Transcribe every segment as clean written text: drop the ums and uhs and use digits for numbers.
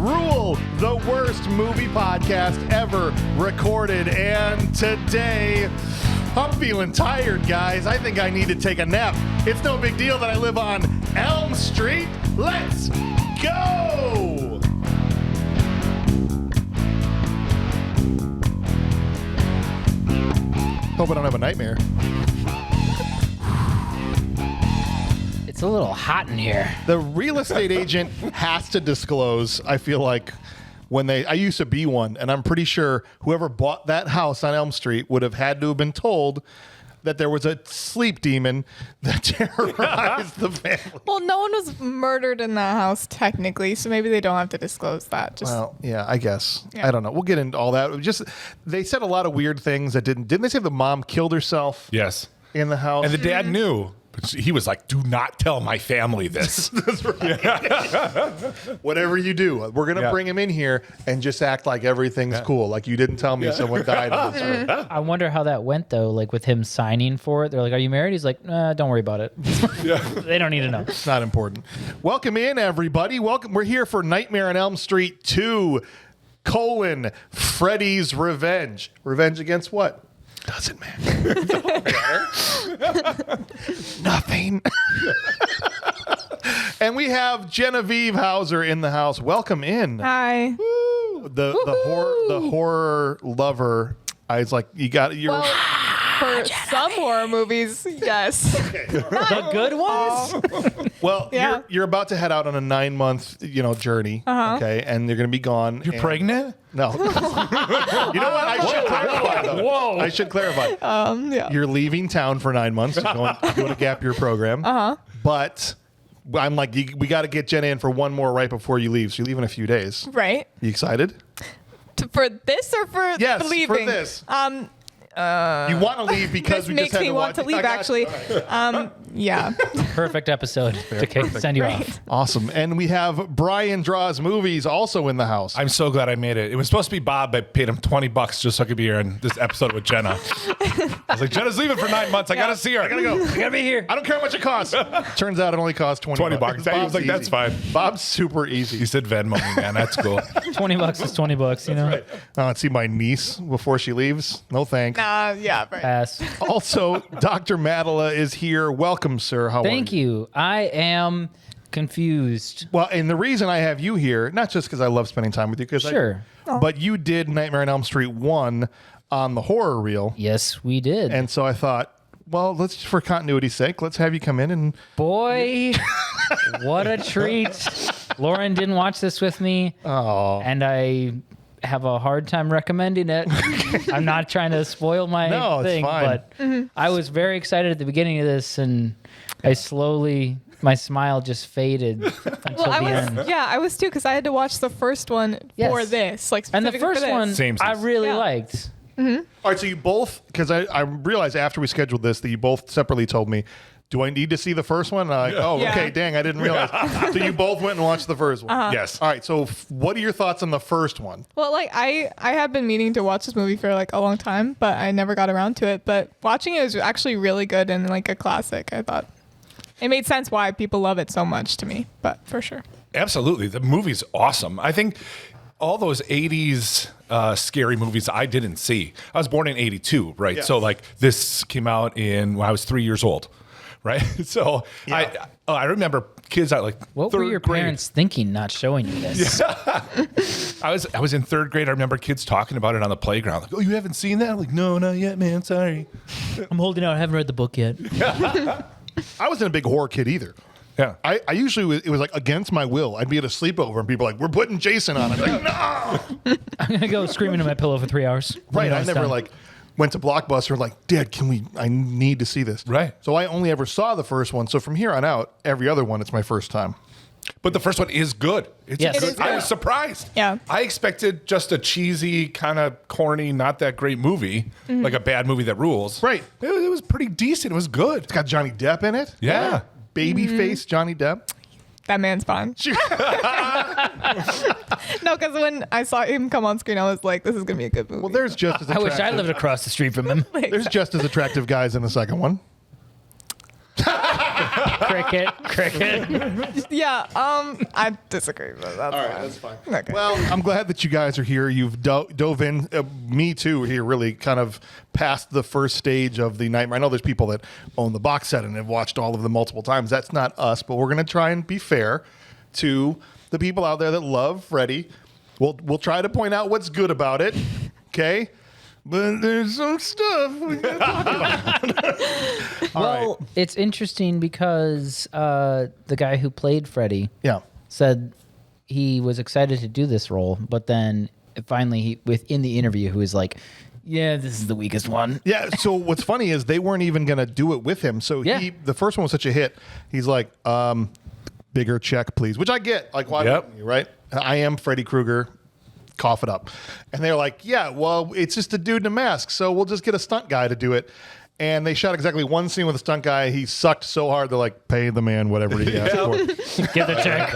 rule the worst movie podcast ever recorded. And today, I'm feeling tired, guys. I think I need to take a nap. It's no big deal that I live on Elm Street. Let's go! Hope I don't have a nightmare. It's a little hot in here. The real estate agent has to disclose, I feel like, I used to be one, and I'm pretty sure whoever bought that house on Elm Street would have had to have been told that there was a sleep demon that terrorized the family. Well, no one was murdered in that house technically, so maybe they don't have to disclose that. Well, yeah, I guess. Yeah. I don't know. We'll get into all that. They said a lot of weird things that didn't they say the mom killed herself? Yes. In the house? And the dad knew. But he was like, do not tell my family this. That's right. Whatever you do, we're going to bring him in here and just act like everything's cool. Like you didn't tell me someone died in this room. I wonder how that went, though, like with him signing for it. They're like, are you married? He's like, don't worry about it. They don't need to know. It's not important. Welcome in, everybody. Welcome. We're here for Nightmare on Elm Street 2, Freddy's Revenge. Revenge against what? Doesn't matter. Don't matter. Nothing. And we have Genevieve Hauser in the house. Welcome in. Hi. Woo. The horror lover. I was like, you're For some horror movies, yes. The good ones? well, Yeah. you're about to head out on a 9-month, journey. Okay, and you're going to be gone. You're pregnant? No. You know what? I should clarify, though. Whoa. I should clarify. Yeah. You're leaving town for 9 months. You're going to gap year program. But I'm like, we got to get Jenna in for one more right before you leave. So you leave in a few days. Right. You excited? For this or for Yes, leaving? for this. You want to leave because This we makes just had me to want to leave, actually. Yeah. Perfect episode to send you off. Awesome. And we have Brian Draws Movies also in the house. I'm so glad I made it. It was supposed to be Bob. I paid him $20 just so I could be here in this episode with Jenna. I was like, Jenna's leaving for 9 months. I got to see her. I got to go. You gotta be here. I don't care how much it costs. Turns out it only costs $20. $20. I was like, that's fine. Bob's super easy. He said Venmo me, man. That's cool. $20 is $20, you know? Right. Let's see my niece before she leaves. No thanks. Yeah, right. Pass. Also, Dr. Mattila is here. Welcome, sir. How are Thank you. I am confused. Well, and the reason I have you here, not just because I love spending time with you, Sure. but you did Nightmare on Elm Street 1 on the horror reel. Yes, we did. And so I thought, well, for continuity's sake, let's have you come in and... Boy, what a treat. Lauren didn't watch this with me. Oh. And I have a hard time recommending it. I'm not trying to spoil my thing, it's fine. but I was very excited at the beginning of this, and my smile just faded until the end. I was too, because I had to watch the first one for this. And the first one, Same. I really liked. All right, so you both, because I realized after we scheduled this that you both separately told me, do I need to see the first one? And I'm like, okay, dang, I didn't realize. So you both went and watched the first one. Yes. All right, so what are your thoughts on the first one? Well, I have been meaning to watch this movie for a long time, but I never got around to it. But watching it was actually really good and a classic. I thought it made sense why people love it so much to me, but for sure. Absolutely. The movie's awesome. I think all those 80s scary movies I didn't see. I was born in 82, right? Yes. So this came out when I was 3 years old, right? So I remember kids at What third were your grade. parents thinking not showing you this? I was in third grade. I remember kids talking about it on the playground. Like, oh, you haven't seen that? I'm like, no, not yet, man. Sorry. I'm holding out. I haven't read the book yet. I wasn't a big horror kid either. Yeah. I usually, it was against my will. I'd be at a sleepover and people were like, we're putting Jason on. I'm like, no! I'm going to go screaming in my pillow for 3 hours. Right, I never went to Blockbuster like, Dad, I need to see this. Right. So I only ever saw the first one. So from here on out, every other one, it's my first time. But the first one is good. Yes. It is I good. was surprised. Yeah. I expected just a cheesy, kind of corny, not that great movie, like a bad movie that rules. Right. It was pretty decent. It was good. It's got Johnny Depp in it. Yeah. Babyface Johnny Depp. That man's fine. No, because when I saw him come on screen, I was like, this is going to be a good movie. Well, there's just as I attractive. wish I lived across the street from him. There's just as attractive guys in the second one. Chris Cricket. Yeah, I disagree, but that's All right, fine. that's fine. Okay. Well, I'm glad that you guys are here. You've dove in, me too, here really kind of past the first stage of the nightmare. I know there's people that own the box set and have watched all of them multiple times. That's not us, but we're going to try and be fair to the people out there that love Freddy. We'll try to point out what's good about it, okay? But there's some stuff we gotta talk about. Well, it's interesting because the guy who played Freddy Yeah. said he was excited to do this role, but then finally, within the interview, he was like, "Yeah, this is the weakest one." Yeah, so what's funny is they weren't even going to do it with him. So Yeah. the first one was such a hit. He's like, bigger check, please, which I get. Like, why Yep. wouldn't you, right? I am Freddy Krueger. Cough it up. And they're like, yeah, well, it's just a dude in a mask, so we'll just get a stunt guy to do it. And they shot exactly one scene with a stunt guy. He sucked so hard, they're like, pay the man whatever he asked for. Get the check.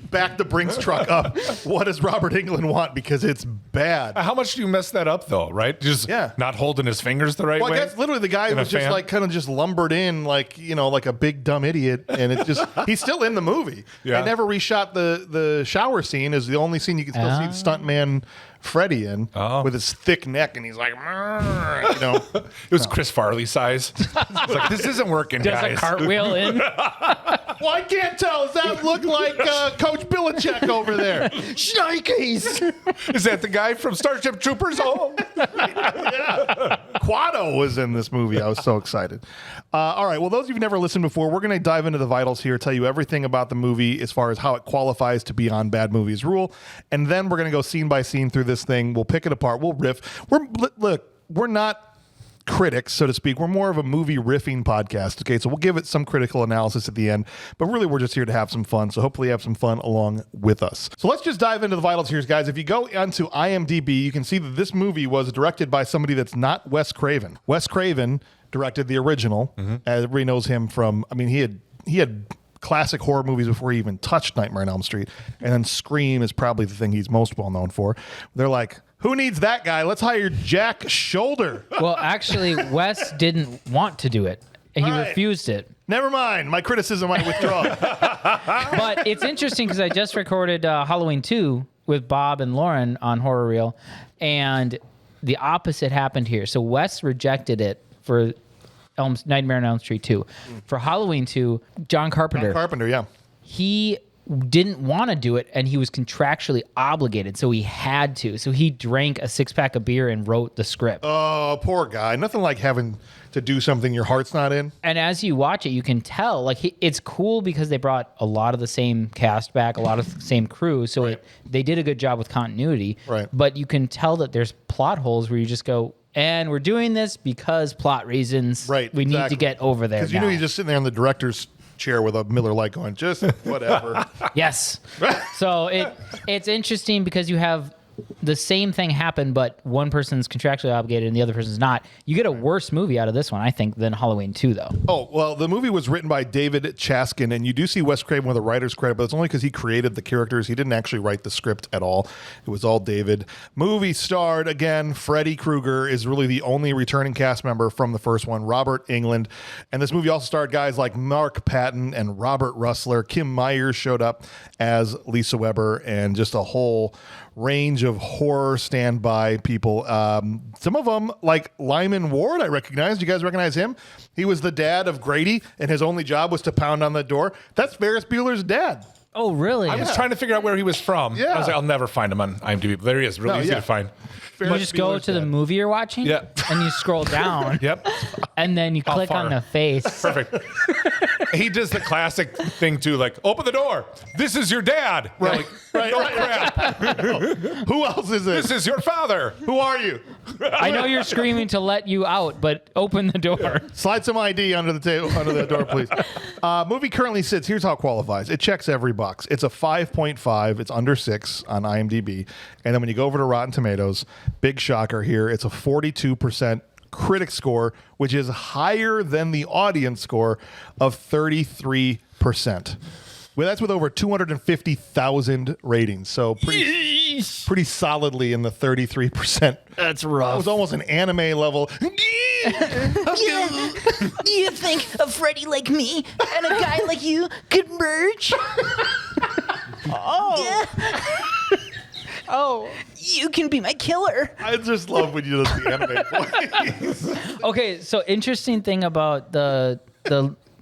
Back the Brinks truck up. What does Robert Englund want? Because it's bad. How much do you mess that up though? Right? Just not holding his fingers the right Well, way. I guess literally the guy In a was just fan? like kind of just lumbered in like, you know, like a big dumb idiot. And it just, he's still in the movie. Yeah. They never reshot the shower scene is the only scene you can still see the stuntman Freddy in with his thick neck. And he's like, "Mrr," you know. It was Chris Farley size. It's like, this isn't working, Does guys. a cartwheel in. Well, I can't tell. Does that look like Coach Belichick over there? Shnikes. Is that the guy from Starship Troopers? Oh, Yeah. Quado was in this movie. I was so excited. All right. Well, those of you who've never listened before, we're going to dive into the vitals here, tell you everything about the movie as far as how it qualifies to be on Bad Movies Rule. And then we're going to go scene by scene through this thing. We'll pick it apart. We'll riff. We're not critics, so to speak. We're more of a movie riffing podcast. Okay, so we'll give it some critical analysis at the end, but really we're just here to have some fun. So hopefully you have some fun along with us. So let's just dive into the vitals here, guys. If you go onto IMDb, you can see that this movie was directed by somebody that's not Wes Craven. Wes Craven directed the original. Everybody knows him from, I mean, he had classic horror movies before he even touched Nightmare on Elm Street. And then Scream is probably the thing he's most well known for. They're like, who needs that guy? Let's hire Jack Shoulder. Well, actually, Wes didn't want to do it. He Right. refused it. Never mind. My criticism I withdraw. But it's interesting because I just recorded Halloween 2 with Bob and Lauren on Horror Reel, and the opposite happened here. So Wes rejected it for Nightmare on Elm Street 2. For Halloween 2, John Carpenter, Carpenter, yeah. he didn't want to do it, and he was contractually obligated, so he had to. So he drank a six-pack of beer and wrote the script. Oh, poor guy. Nothing like having to do something your heart's not in. And as you watch it, you can tell, like, it's cool because they brought a lot of the same cast back, a lot of the same crew, so they did a good job with continuity. Right. But you can tell that there's plot holes where you just go, and we're doing this because plot reasons. Right. We need to get over there. Because you know you're just sitting there in the director's chair with a Miller Lite going, just whatever. Yes. So it's interesting because you have the same thing happen, but one person's contractually obligated and the other person's not. You get a worse movie out of this one, I think, than Halloween 2, though. Oh, well, the movie was written by David Chaskin, and you do see Wes Craven with a writer's credit, but it's only because he created the characters. He didn't actually write the script at all. It was all David. Movie starred, again, Freddy Krueger is really the only returning cast member from the first one, Robert Englund. And this movie also starred guys like Mark Patton and Robert Russler. Kim Myers showed up as Lisa Weber, and just a whole range of horror standby people. Some of them, like Lyman Ward, I recognize. Do you guys recognize him? He was the dad of Grady, and his only job was to pound on the door. That's Ferris Bueller's dad. Oh, really? I was trying to figure out where he was from. Yeah. I was like, I'll never find him on IMDb. But there he is. Really easy to find. You just go to the movie you're watching, Yeah. and you scroll down, Yep. and then you click far? on the face. Perfect. He does the classic thing too, like, open the door. This is your dad. Right. Like, no crap. Who else is this? This is your father. Who are you? I know you're screaming to let you out, but open the door. Slide some ID under the table, under the door, please. Movie currently sits. Here's how it qualifies. It checks every box. It's a 5.5. It's under 6 on IMDb. And then when you go over to Rotten Tomatoes, big shocker here. It's a 42% critic score, which is higher than the audience score of 33%. Well, that's with over 250,000 ratings. So pretty pretty solidly in the 33%. That's It rough. was almost an anime level. Do you think a Freddy like me and a guy like you could merge? Oh, You can be my killer. I just love when you do the anime voice. Okay, so interesting thing about the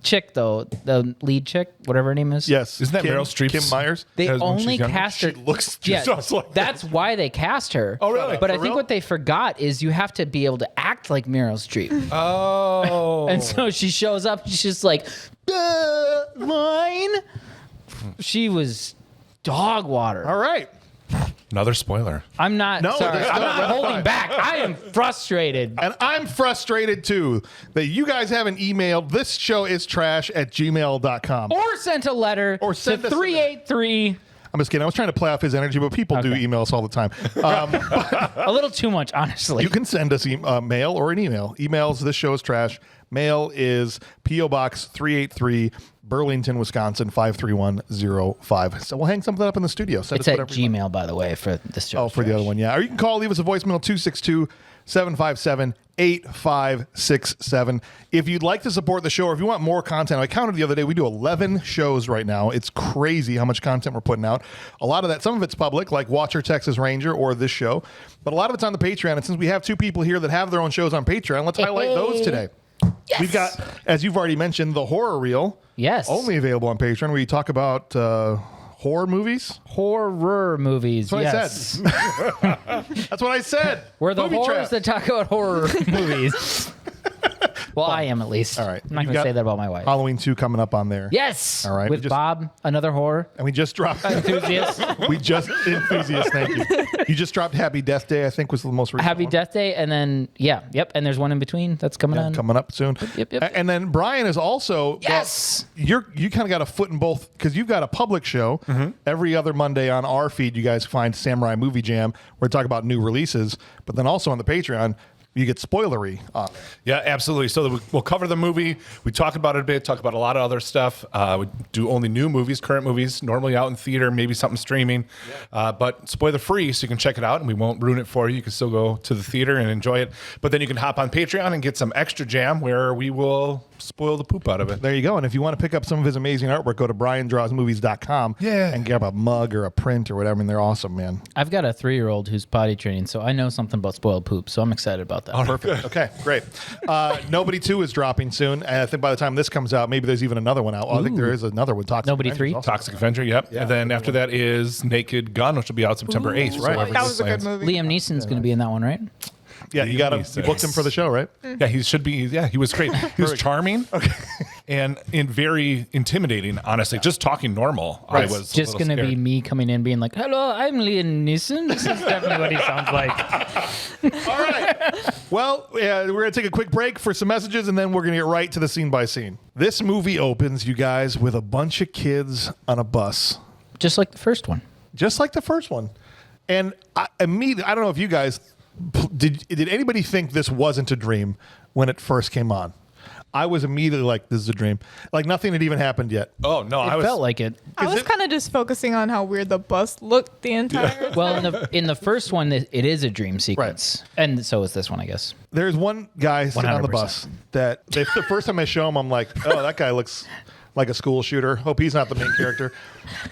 chick though, the lead chick, whatever her name is. Yes. Isn't that Kim, Meryl Streep's- Kim Myers? They As when she's only younger? cast her. She looks Yeah, just like that's why they cast her. Oh, really? But I For think real? what they forgot is you have to be able to act like Meryl Streep. Oh. And so she shows up, she's just like, line. She was dog water. All right. Another spoiler. I'm not No, sorry. there's I'm no- not that's holding fine. back. I am frustrated. And I'm frustrated too that you guys haven't emailed this show is trash at gmail.com. Or sent a letter Or to sent us a- 383. I'm just kidding. I was trying to play off his energy, but people do Okay. email us all the time. A little too much, honestly. You can send us mail or an email. Emails, this show is trash. Mail is P.O. Box 383, Burlington, Wisconsin, 53105. So we'll hang something up in the studio. Send It's us at whatever you want. Gmail, by the way, for this show. Oh, for the other one, yeah. Or you can call, leave us a voicemail, 262-757-8567. If you'd like to support the show, or if you want more content, I counted the other day, we do 11 shows right now. It's crazy how much content we're putting out. A lot of that, some of it's public, like Watcher Texas Ranger or this show, but a lot of it's on the Patreon. And since we have two people here that have their own shows on Patreon, let's highlight those today. Yes. We've got, as you've already mentioned, the horror reel. Yes. Only available on Patreon, where you talk about horror movies. Horror movies. That's what Yes. I said. That's what I said. We're the Movie horrors trap. that talk about horror movies. Well, I am at least. All right. I'm not You've going to got say that about my wife. Halloween 2 coming up on there. Yes. All right, we With just- Bob, another horror And we just dropped. enthusiast. we just enthusiast. Thank you. You just dropped Happy Death Day. I think was the most recent. Happy one. Death Day, and then yep, and there's one in between that's coming on. Coming up soon. Yep. And then Brian is also. Yes. You kind of got a foot in both because you've got a public show every other Monday on our feed. You guys find Samurai Movie Jam, where we talk about new releases, but then also on the Patreon. You get spoilery on there. Yeah, absolutely. So we'll cover the movie. We talk about it a bit, talk about a lot of other stuff. We do only new movies, current movies, normally out in theater, maybe something streaming. But spoiler free, so you can check it out and we won't ruin it for you. You can still go to the theater and enjoy it. But then you can hop on Patreon and get some extra jam where we will spoil the poop out of it. There you go. And if you want to pick up some of his amazing artwork, go to briandrawsmovies.com and get a mug or a print or whatever. And they're awesome, man. I've got a 3-year-old who's potty training, so I know something about spoiled poop. So I'm excited about that. Perfect. Okay, great. Nobody 2 is dropping soon. And I think by the time this comes out, maybe there's even another one out. Oh, I think there is another one. Toxic Nobody Avengers 3? also. Toxic Avenger, yep. And then after that is Naked Gun, which will be out September 8th. right. whoever that this was a good lands. movie. Liam Neeson's going to be in that one, right? Yeah, you booked him for the show, right? Yeah, he should be. Yeah, he was great. He was charming. And very intimidating, honestly. Just talking normal, I was It's just going to be me coming in being like, hello, I'm Liam Neeson. This is definitely what he sounds like. All right. Well, we're going to take a quick break for some messages, and then we're going to get right to the scene by scene. This movie opens, you guys, with a bunch of kids on a bus, Just like the first one. just like the first one. And I don't know if you guys, did anybody think this wasn't a dream when it first came on? I was immediately like, this is a dream. Like nothing had even happened yet. Oh, no. It felt like it. I was it- kind of just focusing on how weird the bus looked the entire. Well, in the first one, it is a dream sequence, and so is this one, I guess. There's one guy sitting on the 100%. bus that the first time I show him, I'm like, oh, that guy looks like a school shooter. Hope he's not the main character.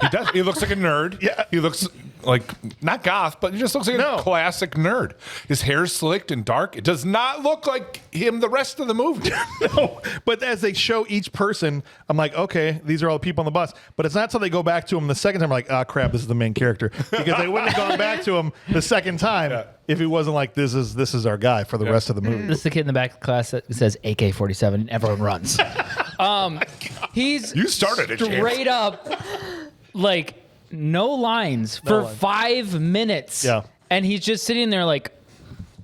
He does. He looks like a nerd. Yeah. He looks like, not goth, but he just looks like No. a classic nerd. His hair's slicked and dark. It does not look like him the rest of the movie. No, but as they show each person, I'm like, okay, these are all the people on the bus. But it's not till they go back to him the second time, I'm like, ah, crap, this is the main character. Because they wouldn't have gone back to him the second time if he wasn't like, this is our guy for the rest of the movie. This is the kid in the back of the class that says AK-47, and everyone runs. He's You started it, James. straight up, like, no lines for 5 minutes. Yeah. And he's just sitting there like,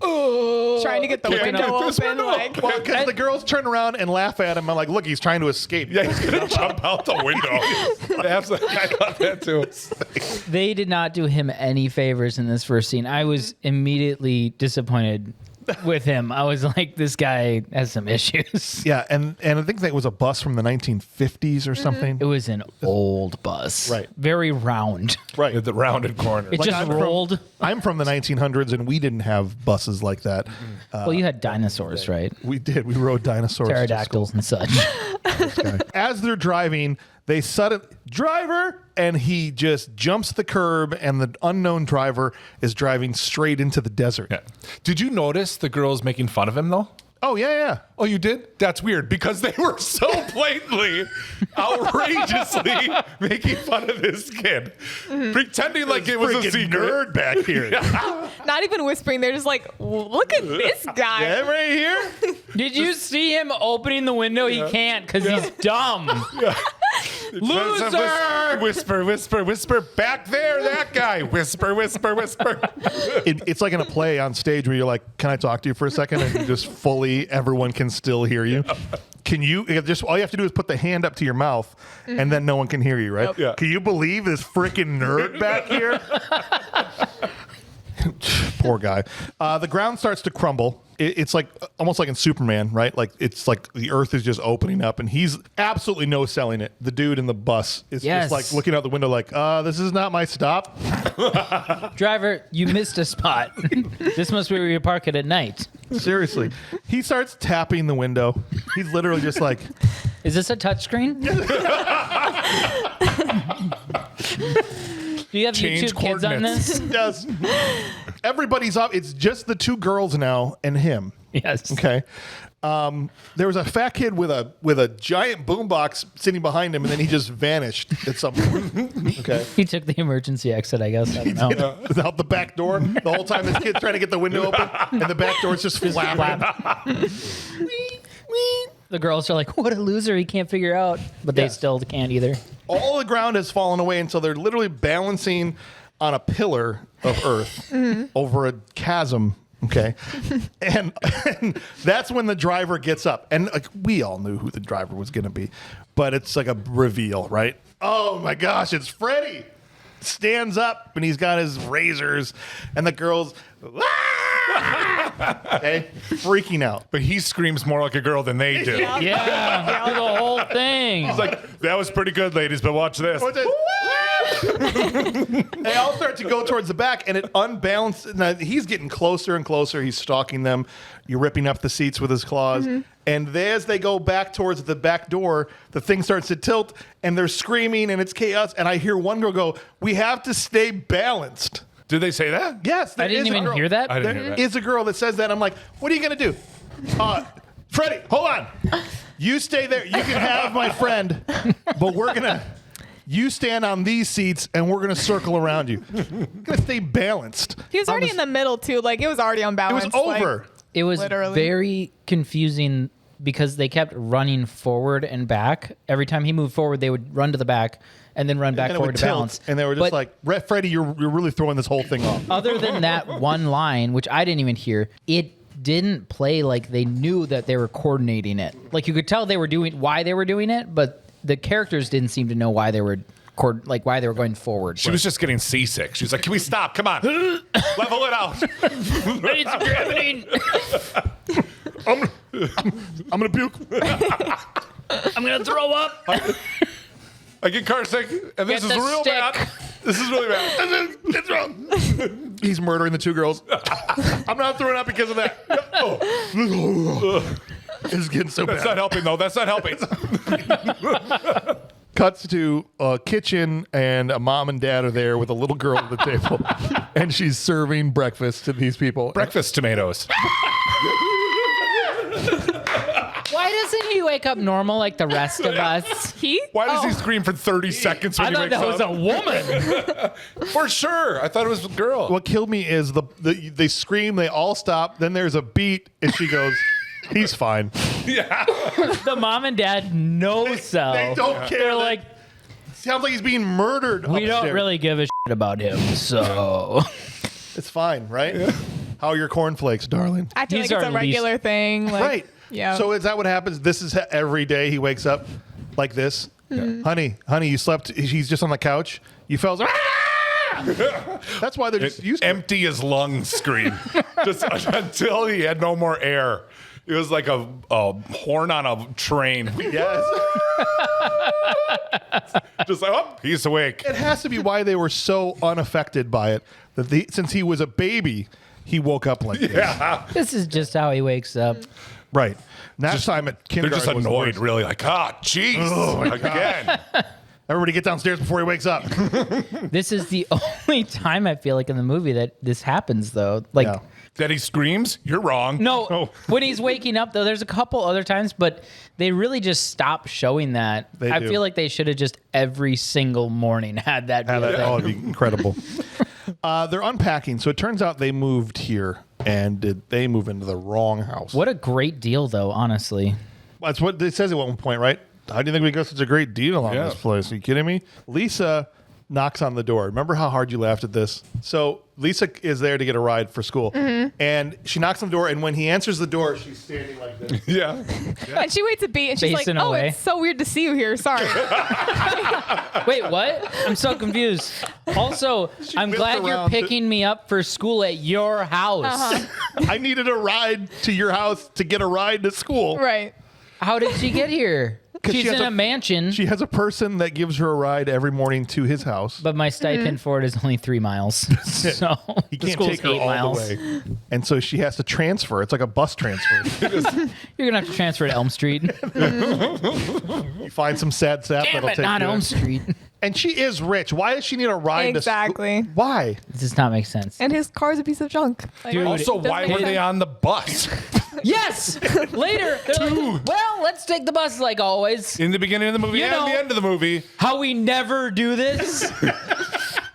trying to get the Can't window get this open. window. Like, Well, because the girls turn around and laugh at him. I'm like, look, he's trying to escape. Yeah, he's going to jump out the window. Absolutely. I thought that too. they did not do him any favors in this first scene. I was immediately disappointed with him. I was like, this guy has some issues. Yeah, and I think that was a bus from the 1950s or something. It was an old bus. Right. Very round. Right. With the rounded corner. It just I'm rolled. I'm from the 1900s, and we didn't have buses like that. Well, you had dinosaurs, right? We did. We rode dinosaurs. to Pterodactyls and such. school. As they're driving, they suddenly driver, and he just jumps the curb, and the unknown driver is driving straight into the desert. Yeah. Did you notice the girls making fun of him, though? Oh yeah. Oh, you did? That's weird because they were so blatantly, outrageously making fun of this kid, pretending like it was a Freaking secret. nerd back here. Not even whispering. They're just like, look at this guy. Yeah, right here. Did you see him opening the window? He can't because he's dumb. Loser! Whisper, whisper, whisper. Back there, that guy. Whisper, whisper, whisper. It's like in a play on stage where you're like, "Can I talk to you for a second?" And just fully, everyone can still hear you. Can you just all you have to do is put the hand up to your mouth, and then no one can hear you, right? Nope. Yeah. Can you believe this freaking nerd back here? Poor guy. The ground starts to crumble. It's like almost like in Superman, right? Like it's like the earth is just opening up, and he's absolutely no selling it. The dude in the bus is Yes. just like looking out the window, like, this is not my stop. Driver, you missed a spot. This must be where you park it at night. Seriously. He starts tapping the window. He's literally just like, Is this a touchscreen? Do you have Change YouTube Kids on coordinates. this? yes. Everybody's up. It's just the two girls now and him. Yes. Okay. There was a fat kid with a giant boombox sitting behind him, and then he just vanished at some point. Okay. He took the emergency exit, I guess. I don't know. Out the back door. The whole time this kid's trying to get the window open, and the back door's just flapping. The girls are like, what a loser. He can't figure out. But they Yes. still can't either. All the ground has fallen away until they're literally balancing on a pillar of earth over a chasm. Okay. and that's when the driver gets up. And like we all knew who the driver was going to be, but it's like a reveal, right? Oh my gosh, it's Freddy. Stands up and he's got his razors, and the girls, okay, freaking out. But he screams more like a girl than they do. Yeah. Do the whole thing. He's like, that was pretty good, ladies, but watch this. They all start to go towards the back, and it unbalanced. Now, he's getting closer and closer. He's stalking them. You're ripping up the seats with his claws. And as they go back towards the back door, the thing starts to tilt, and they're screaming, and it's chaos. And I hear one girl go, "We have to stay balanced." Did they say that? Yes, there I didn't is a even girl. hear that. I didn't There hear that. is a girl that says that. I'm like, what are you going to do? Freddie, hold on. You stay there. You can have my friend, but we're going to... You stand on these seats, and we're going to circle around you. We're going to stay balanced. He was already in the middle too. Like it was already It unbalanced. was over. It was Literally. very confusing because they kept running forward and back. Every time he moved forward, they would run to the back and then run back And it forward would to tilt, balance. and they were just But like, Freddie, you're really throwing this whole thing off. other than that one line, which I didn't even hear, it didn't play like they knew that they were coordinating it. Like you could tell they were doing why they were doing it, but the characters didn't seem to know why they were why they were going forward. She was just getting seasick. She was like, can we stop? Come on. Level it out. It's gravity. I'm going to puke. I'm gonna throw up. I get car sick, and this Get is the real stick. bad. This is really bad. It's wrong. He's murdering the two girls. I'm not throwing up because of that. It's getting so That's bad. not helping, though. That's not helping. Cuts to a kitchen, and a mom and dad are there with a little girl at the table, and she's serving breakfast to these people. Breakfast tomatoes. Why doesn't he wake up normal like the rest of us? He? Why does he scream for 30 seconds when I he thought wakes that was a up? woman. For sure. I thought it was a girl. What killed me is they scream, they all stop, then there's a beat, and she goes, "He's fine." The mom and dad no sell. They don't care. They're like, Sounds like he's being murdered. we don't upstairs. really give a shit about him, so It's fine, right? How are your cornflakes, darling? Acting These like it's are a regular thing. Like, Right. Yeah. So is that what happens? This is every day he wakes up like this. Honey, you slept. He's just on the couch. You fell. That's why they're just used to it. Empty his lungs scream. Just until he had no more air. It was like a horn on a train. Yes. Just like, oh, he's awake. It has to be why they were so unaffected by it. That since he was a baby, he woke up like this. Yeah. This is just how he wakes up. Right. Next time at They're kindergarten just was the annoyed, worst. really. Like, jeez. Again. Everybody get downstairs before he wakes up. This is the only time I feel like in the movie that this happens, though. Like, Yeah. That he screams? You're wrong. no, Oh. when he's waking up, though, there's a couple other times, but they really just stopped showing that. They I do. feel like they should have just every single morning had that. Be a thing. That would be incredible. They're unpacking. So it turns out they moved here, and they move into the wrong house. What a great deal, though, honestly. That's what it says at one point, right? How do you think we got such a great deal on Yeah. this place? Are you kidding me? Lisa knocks on the door. Remember how hard you laughed at this? So Lisa is there to get a ride for school. And she knocks on the door, and when he answers the door, she's standing like this. Yeah. And she waits a beat, and she's Facing like, "Oh, away. it's so weird to see you here. Sorry." Wait, what? I'm so confused. Also, I'm whipped glad you're around to- picking me up for school at your house. I needed a ride to your house to get a ride to school. Right. How did she get here? 'Cause She's she has in a- a mansion, She has a person that gives her a ride every morning to his house. but my stipend for it is only 3 miles. So He the can't school's take her 8 all miles. the way. And so she has to transfer. It's like a bus transfer. You're gonna have to transfer to Elm Street. You find some sad sap Damn that'll it, take not you. Elm Street. And she is rich. Why does she need a ride Exactly. to school? Why? This does not make sense. And his car's a piece of junk. Like, Dude. Also, doesn't why make were they sense. on the bus? Yes. Later, they're like, well, let's take the bus like always. In the beginning of the movie You and know- the end of the movie, How we never do this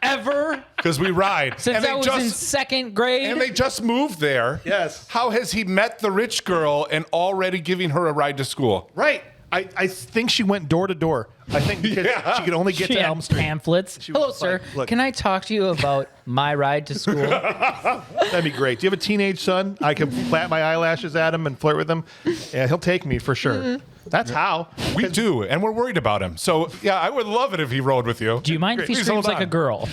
ever because we ride. since and I was in second grade. And they just moved there. Yes. How has he met the rich girl and already giving her a ride to school? Right. I think she went door to door. I think because Yeah. she could only get She to had Elm Street. pamphlets. was Hello, just sir. like, look. Can I talk to you about my ride to school? That'd be great. Do you have a teenage son? I can flap my eyelashes at him and flirt with him. Yeah, he'll take me for sure. That's how. We do, and we're worried about him. So, yeah, I would love it if he rode with you. Do you mind if he Please screams hold like a on. girl?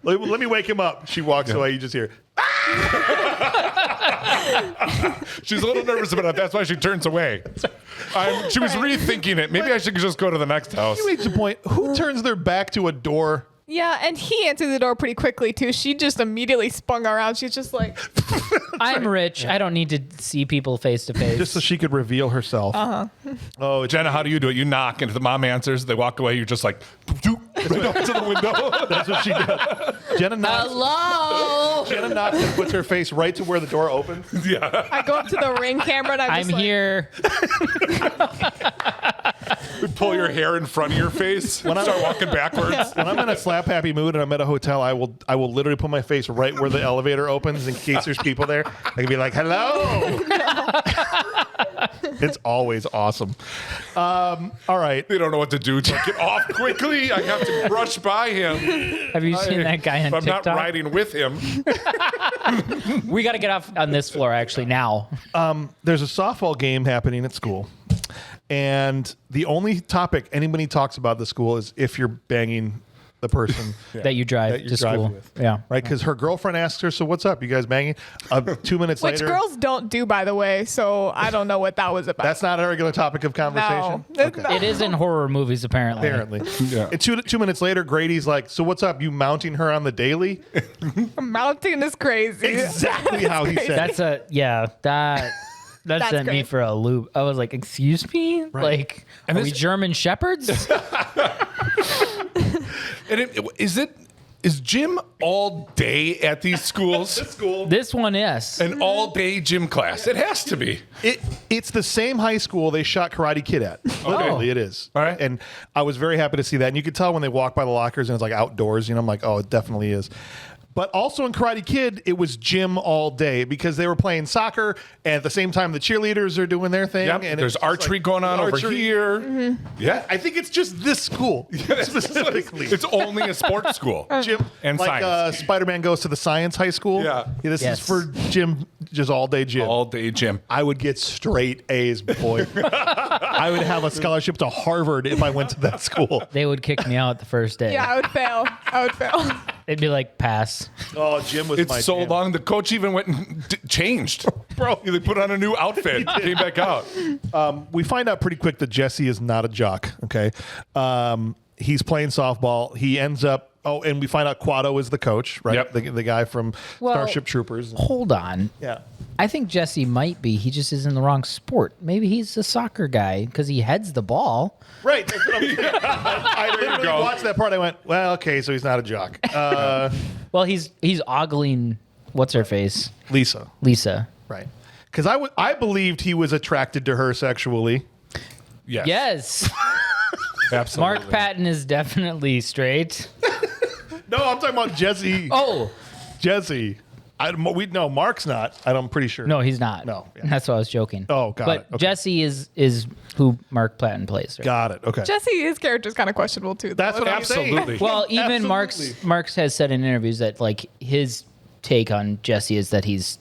Let me wake him up. She walks away. You just hear. She's a little nervous about it. That's why she turns away. She was rethinking it. Maybe I should just go to the next house. You reach a point. Who turns their back to a door? Yeah, and he answered the door pretty quickly too. She just immediately spun around. She's just like, I'm rich. I don't need to see people face to face. Just so she could reveal herself. Oh, Jenna, how do you do it? You knock, and if the mom answers, they walk away. You're just like, right up to the window. that's what she does. Jenna knocks. Hello. Jenna knocks and puts her face right to where the door opens. Yeah. I go up to the ring camera and I'm I'm just like, here. Pull your hair in front of your face. Start walking backwards. When I'm in a slap happy mood and I'm at a hotel, I will literally put my face right where the elevator opens in case there's people there. I can be like, "Hello." It's always awesome. All right. They don't know what to do. To get off quickly. I have to brush by him. Have you seen that guy on If I'm TikTok? not riding with him. We got to get off on this floor actually now. There's a softball game happening at school. And the only topic anybody talks about at the school is if you're banging the person That you drive that you're to driving school. with. Yeah. Right? Because her girlfriend asks her, "So what's up? You guys banging?" 2 minutes which later. girls don't do, by the way. So I don't know what that was about. That's not a regular topic of conversation. No. Okay. No. It is in horror movies apparently. Apparently. Yeah. And 2 minutes later, Grady's like, "So what's up? You mounting her on the daily?" Mounting is crazy. Exactly how he said it. That's a that That's sent me great. for a loop. I was like, "Excuse me? Like, And are we this- German shepherds?" And is gym all day at these schools? School. This one is. An all day gym class. It has to be. It's the same high school they shot Karate Kid at. Literally, it is. All right. And I was very happy to see that. And you could tell when they walk by the lockers and it's like outdoors. I'm like, oh, it definitely is. But also in Karate Kid, it was gym all day because they were playing soccer and at the same time the cheerleaders are doing their thing. Yep. And There's it's just archery like going on over archery. here. Yeah. I think it's just this school specifically. It's only a sports school. Gym And like science. Spider-Man goes to the science high school. Yeah. This Yes. is for gym, just all day gym. All day gym. I would get straight A's, boy. I would have a scholarship to Harvard if I went to that school. They would kick me out the first day. Yeah, I would fail. They'd be like, pass. Oh, Jim was my It's so jam. long. The coach even went and changed. Bro, they put on a new outfit, came back out. We find out pretty quick that Jesse is not a jock. Okay, he's playing softball. He ends up. Oh, and we find out Quado is the coach, right? Yep. The guy from Well, Starship Troopers. Hold on. Yeah. I think Jesse might be. He just is in the wrong sport. Maybe he's a soccer guy because he heads the ball. Right. That's what I'm saying. I literally go. watched that part. I went, well, okay, so he's not a jock. Well, he's ogling. What's her face? Lisa. Lisa. Right. Because I believed he was attracted to her sexually. Yes. Yes. Absolutely. Mark Patton is definitely straight. No, I'm talking about Jesse. Oh Jesse. No, Mark's not. I'm pretty sure. no, he's not. No, yeah. That's what I was joking. Oh, got but it. Okay. Jesse is who Mark Patton plays. Right? Got it. Okay. Jesse, his character's kind of questionable too. That's what I'm saying. Absolutely. Well, even Absolutely. Marks has said in interviews that like his take on Jesse is that he's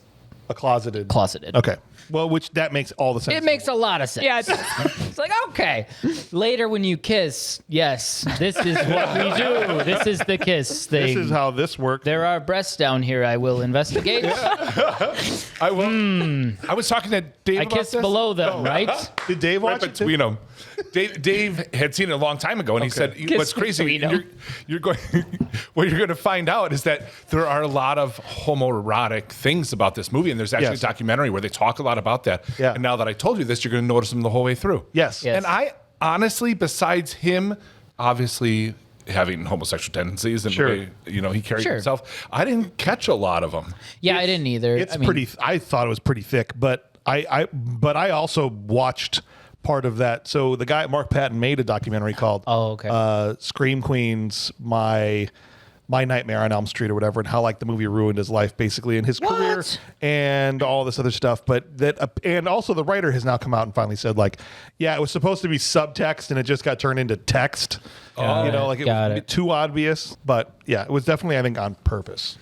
A closeted. closeted. Okay. Well, which that makes all the sense. It makes a lot of sense. Yeah, It's like, okay. Later when you kiss, yes, this is what we do. This is the kiss thing. This is how this works. There are breasts down here I will investigate. I will. I was talking to Dave I about kissed this. below them, right? Did Dave Right watch it too? between them. Dave had seen it a long time ago, and he said, Kiss "What's crazy? between 'em. You're going. What you're going to find out is that there are a lot of homoerotic things about this movie, and there's actually Yes. a documentary where they talk a lot about that. Yeah. And now that I told you this, you're going to notice them the whole way through. Yes. Yes. And I honestly, besides him, obviously having homosexual tendencies and Sure. the way he carried Sure. himself, I didn't catch a lot of them. Yeah, I didn't either. It's I mean, pretty. I thought it was pretty thick, but I also watched part of that. So the guy Mark Patton made a documentary called Scream Queens, my Nightmare on Elm Street or whatever, and how like the movie ruined his life basically and his career and all this other stuff. But that and also the writer has now come out and finally said like, yeah, it was supposed to be subtext and it just got turned into text. Like it Got was it. too obvious. But yeah, it was definitely I think on purpose.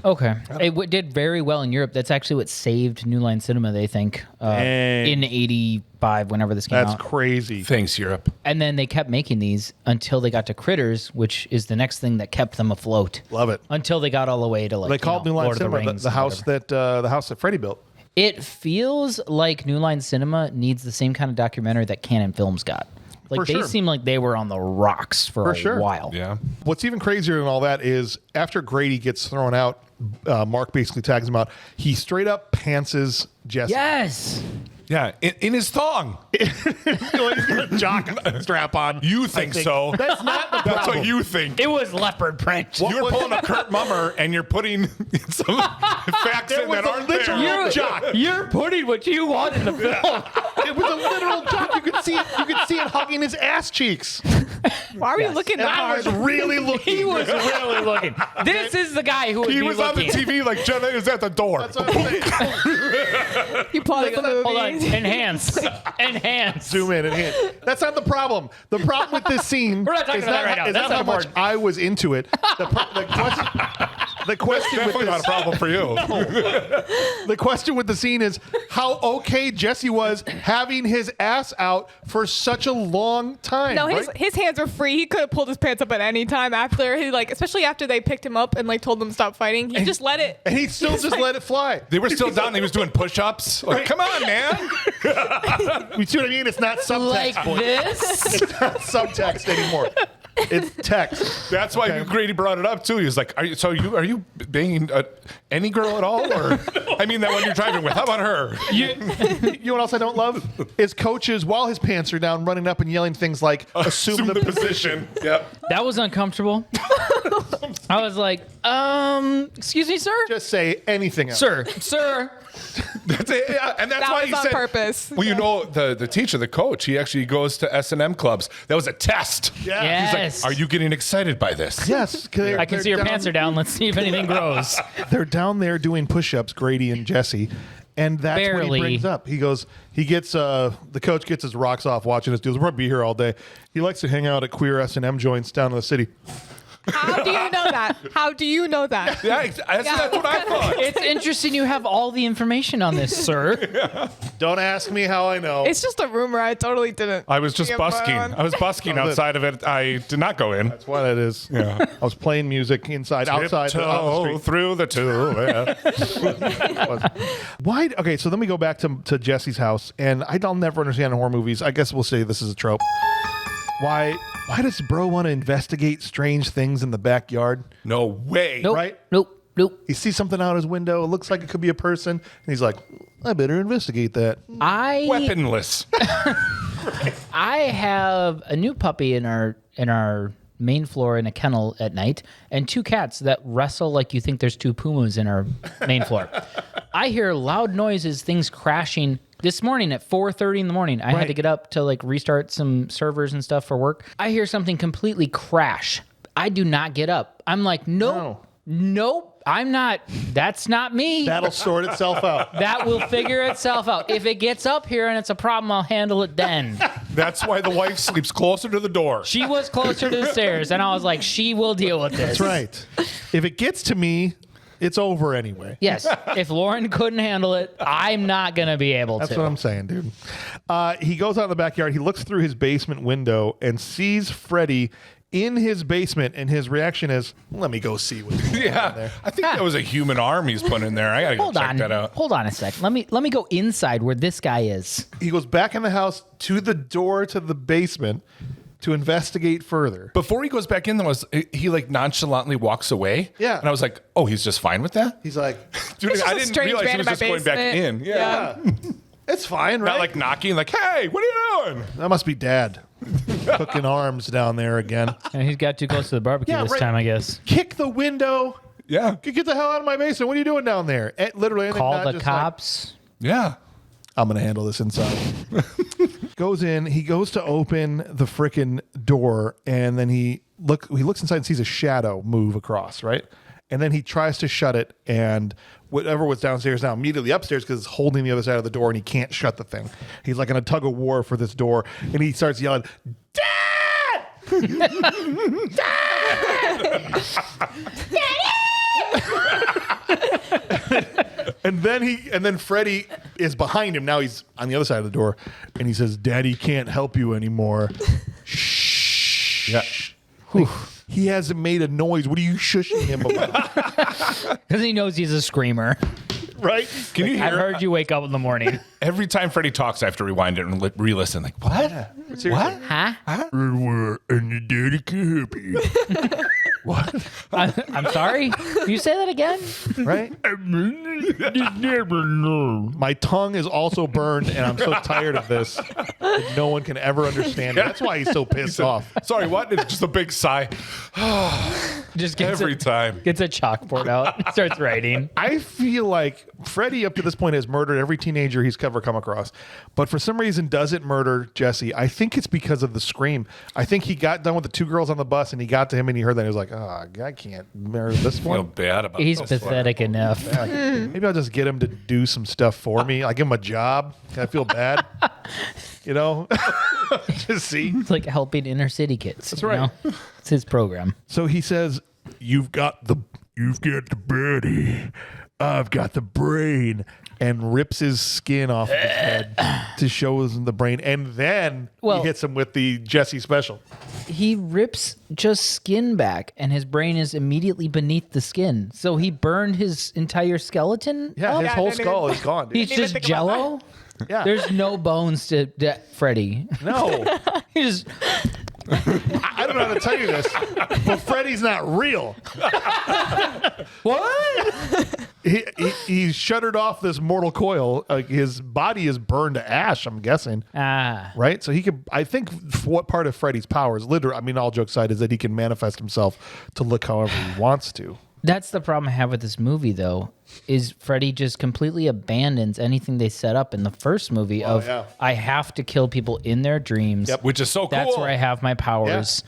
Okay. It did very well in Europe. That's actually what saved New Line Cinema, they think, Dang. in 85, whenever this came That's out. crazy. Thanks, Europe. And then they kept making these until they got to Critters, which is the next thing that kept them afloat. Love it. Until they got all the way to like They called New Line Lord of the Cinema Rings the and house whatever. the house that Freddy built. It feels like New Line Cinema needs the same kind of documentary that Canon Films got. Like For they sure. seem like they were on the rocks for a sure. while. Yeah. What's even crazier than all that is after Grady gets thrown out, Mark basically tags him out. He straight up pantses Jesse. Yes. Yeah. In his thong. He's got a jock strap on. You think so? That's not the That's problem. what you think. It was leopard print. You're pulling a Kurt Mummer and you're putting some facts There in was that a aren't literal there. jock. You're putting what you want in the film. It was a literal jock. You could see it. You could see it hugging his ass cheeks. Why are you looking And that I was hard? really looking. He was really looking. This is the guy who would He be was on the looking. TV like Jenna is at the door. That's what I'm saying. You plotted the movie. Hold on. Enhance. Enhance. Zoom in and hit. That's not the problem. The problem with this scene We're not talking is about that right now. is That's not how not much important. I was into it. The question with Definitely not a this, problem for you. the question with the scene is how okay Jesse was having his ass out for such a long time. No, right? his hands were free. He could have pulled his pants up at any time after he especially after they picked him up and told him to stop fighting. He just let it. and he still just let it fly. They were still down. He was doing push-ups. Like, come on, man. You see what I mean? It's not subtext. Like boys. this? It's not subtext anymore. It's text. That's why Grady brought it up too. He was like, "Are you banging any girl at all?" Or I mean, that one you're driving with. How about her? You know what else I don't love? Is coaches, while his pants are down, running up and yelling things like, assume the position. Yep. That was uncomfortable. I was like, excuse me, sir? Just say anything else. Sir. That's it. Yeah. And that's That why was he on said, purpose. Well, the teacher, the coach, he actually goes to S&M clubs. That was a test. Yeah. Yes. Are you getting excited by this? Yes. I can see your pants are down. Let's see if anything grows. They're down there doing push-ups, Grady and Jesse. And that's what Barely. he brings up. He goes, the coach gets his rocks off watching us dudes. We're going to be here all day. He likes to hang out at queer S&M joints down in the city. How do you know that? How do you know that? Yeah, that's what I thought. It's interesting you have all the information on this, sir. Don't ask me how I know. It's just a rumor. I totally didn't. I was just think of busking. my own. I was busking outside of it. I did not go in. That's what it is. Yeah. I was playing music outside on the Tiptoe street. through the two. Why? Okay, so then we go back to Jesse's house, and I'll never understand in horror movies. I guess we'll say this is a trope. Why does bro want to investigate strange things in the backyard? No way. Nope. Right? Nope. He sees something out his window. It looks like it could be a person, and he's like, "I better investigate that." Weaponless. I have a new puppy in our main floor in a kennel at night, and 2 cats that wrestle like you think there's 2 pumas in our main floor. I hear loud noises, things crashing. This morning at 4:30 in the morning, I had to get up to like restart some servers and stuff for work. I hear something completely crash. I do not get up. I'm like, nope, I'm not. That's not me. That'll sort itself out. That will figure itself out. If it gets up here and it's a problem, I'll handle it then. That's why the wife sleeps closer to the door. She was closer to the stairs, and I was like, she will deal with this. That's right. If it gets to me, it's over anyway. Yes. If Lauren couldn't handle it, I'm not going to be able That's to. what I'm saying, dude. He goes out in the backyard. He looks through his basement window and sees Freddy in his basement, and his reaction is, "Let me go see what's going on there." I think that was a human arm he's put in there. I gotta go check that out. Hold on a sec. Let me go inside where this guy is. He goes back in the house to the door to the basement to investigate further. Before he goes back in, he like nonchalantly walks away. Yeah. And I was like, oh, he's just fine with that? He's like, Dude, It's just I a didn't strange realize he man was in just my going back basement. in. Yeah. "It's fine, right?" Not like knocking, like, hey, what are you doing? That must be Dad cooking arms down there again. And he's got too close to the barbecue Yeah, this right. time, I guess. Kick the window. Yeah. Get the hell out of my basement. What are you doing down there? Literally, anything, Call not the just like, cops. Yeah. I'm going to handle this inside. Goes in. He goes to open the frickin' door, and then he looks inside and sees a shadow move across, right? And then he tries to shut it, and whatever was downstairs now immediately upstairs because it's holding the other side of the door, and he can't shut the thing. He's like in a tug of war for this door, and he starts yelling, "Dad! Dad! And then Freddy is behind him. Now he's on the other side of the door, and he says, "Daddy can't help you anymore." Shh. Yeah. Like, he hasn't made a noise. What are you shushing him about? Because he knows he's a screamer. Right? Can you I've hear? heard you wake up in the morning. Every time Freddie talks, I have to rewind it and re-listen. Like, what? What? Huh? And your daddy can't help you. What? I'm sorry? You say that again? Right? My tongue is also burned, and I'm so tired of this that no one can ever understand it. That's why he's so pissed off. Sorry, what? It's just a big sigh. Just gets Every time. Gets a chalkboard out, starts writing. I feel like Freddy, up to this point, has murdered every teenager he's ever come across, but for some reason doesn't murder Jesse. I think it's because of the scream. I think he got done with the 2 girls on the bus, and he got to him, and he heard that, and he was like, "Oh, I can't murder this I feel one." bad about He's this. pathetic enough. Maybe I'll just get him to do some stuff for me. I give him a job. Can I feel bad? You know? Just see. It's like helping inner city kids. That's right. It's his program. So he says, You've got the body. I've got the brain," and rips his skin off of his head to show him the brain. And then he hits him with the Jesse special. He rips just skin back, and his brain is immediately beneath the skin. So he burned his entire skeleton. Yeah, up? his Yeah, whole I didn't skull even- is gone, dude. He's Didn't even just think about jello. Yeah. There's no bones to Freddy. No. He just I don't know how to tell you this, but Freddy's not real. what? He shuddered off this mortal coil. His body is burned to ash, I'm guessing. Right? So he could, I think what part of Freddy's powers, literally, I mean, all jokes aside, is that he can manifest himself to look however he wants to. That's the problem I have with this movie, though, is Freddy just completely abandons anything they set up in the first movie I have to kill people in their dreams. Yep. Which is so cool. That's where I have my powers.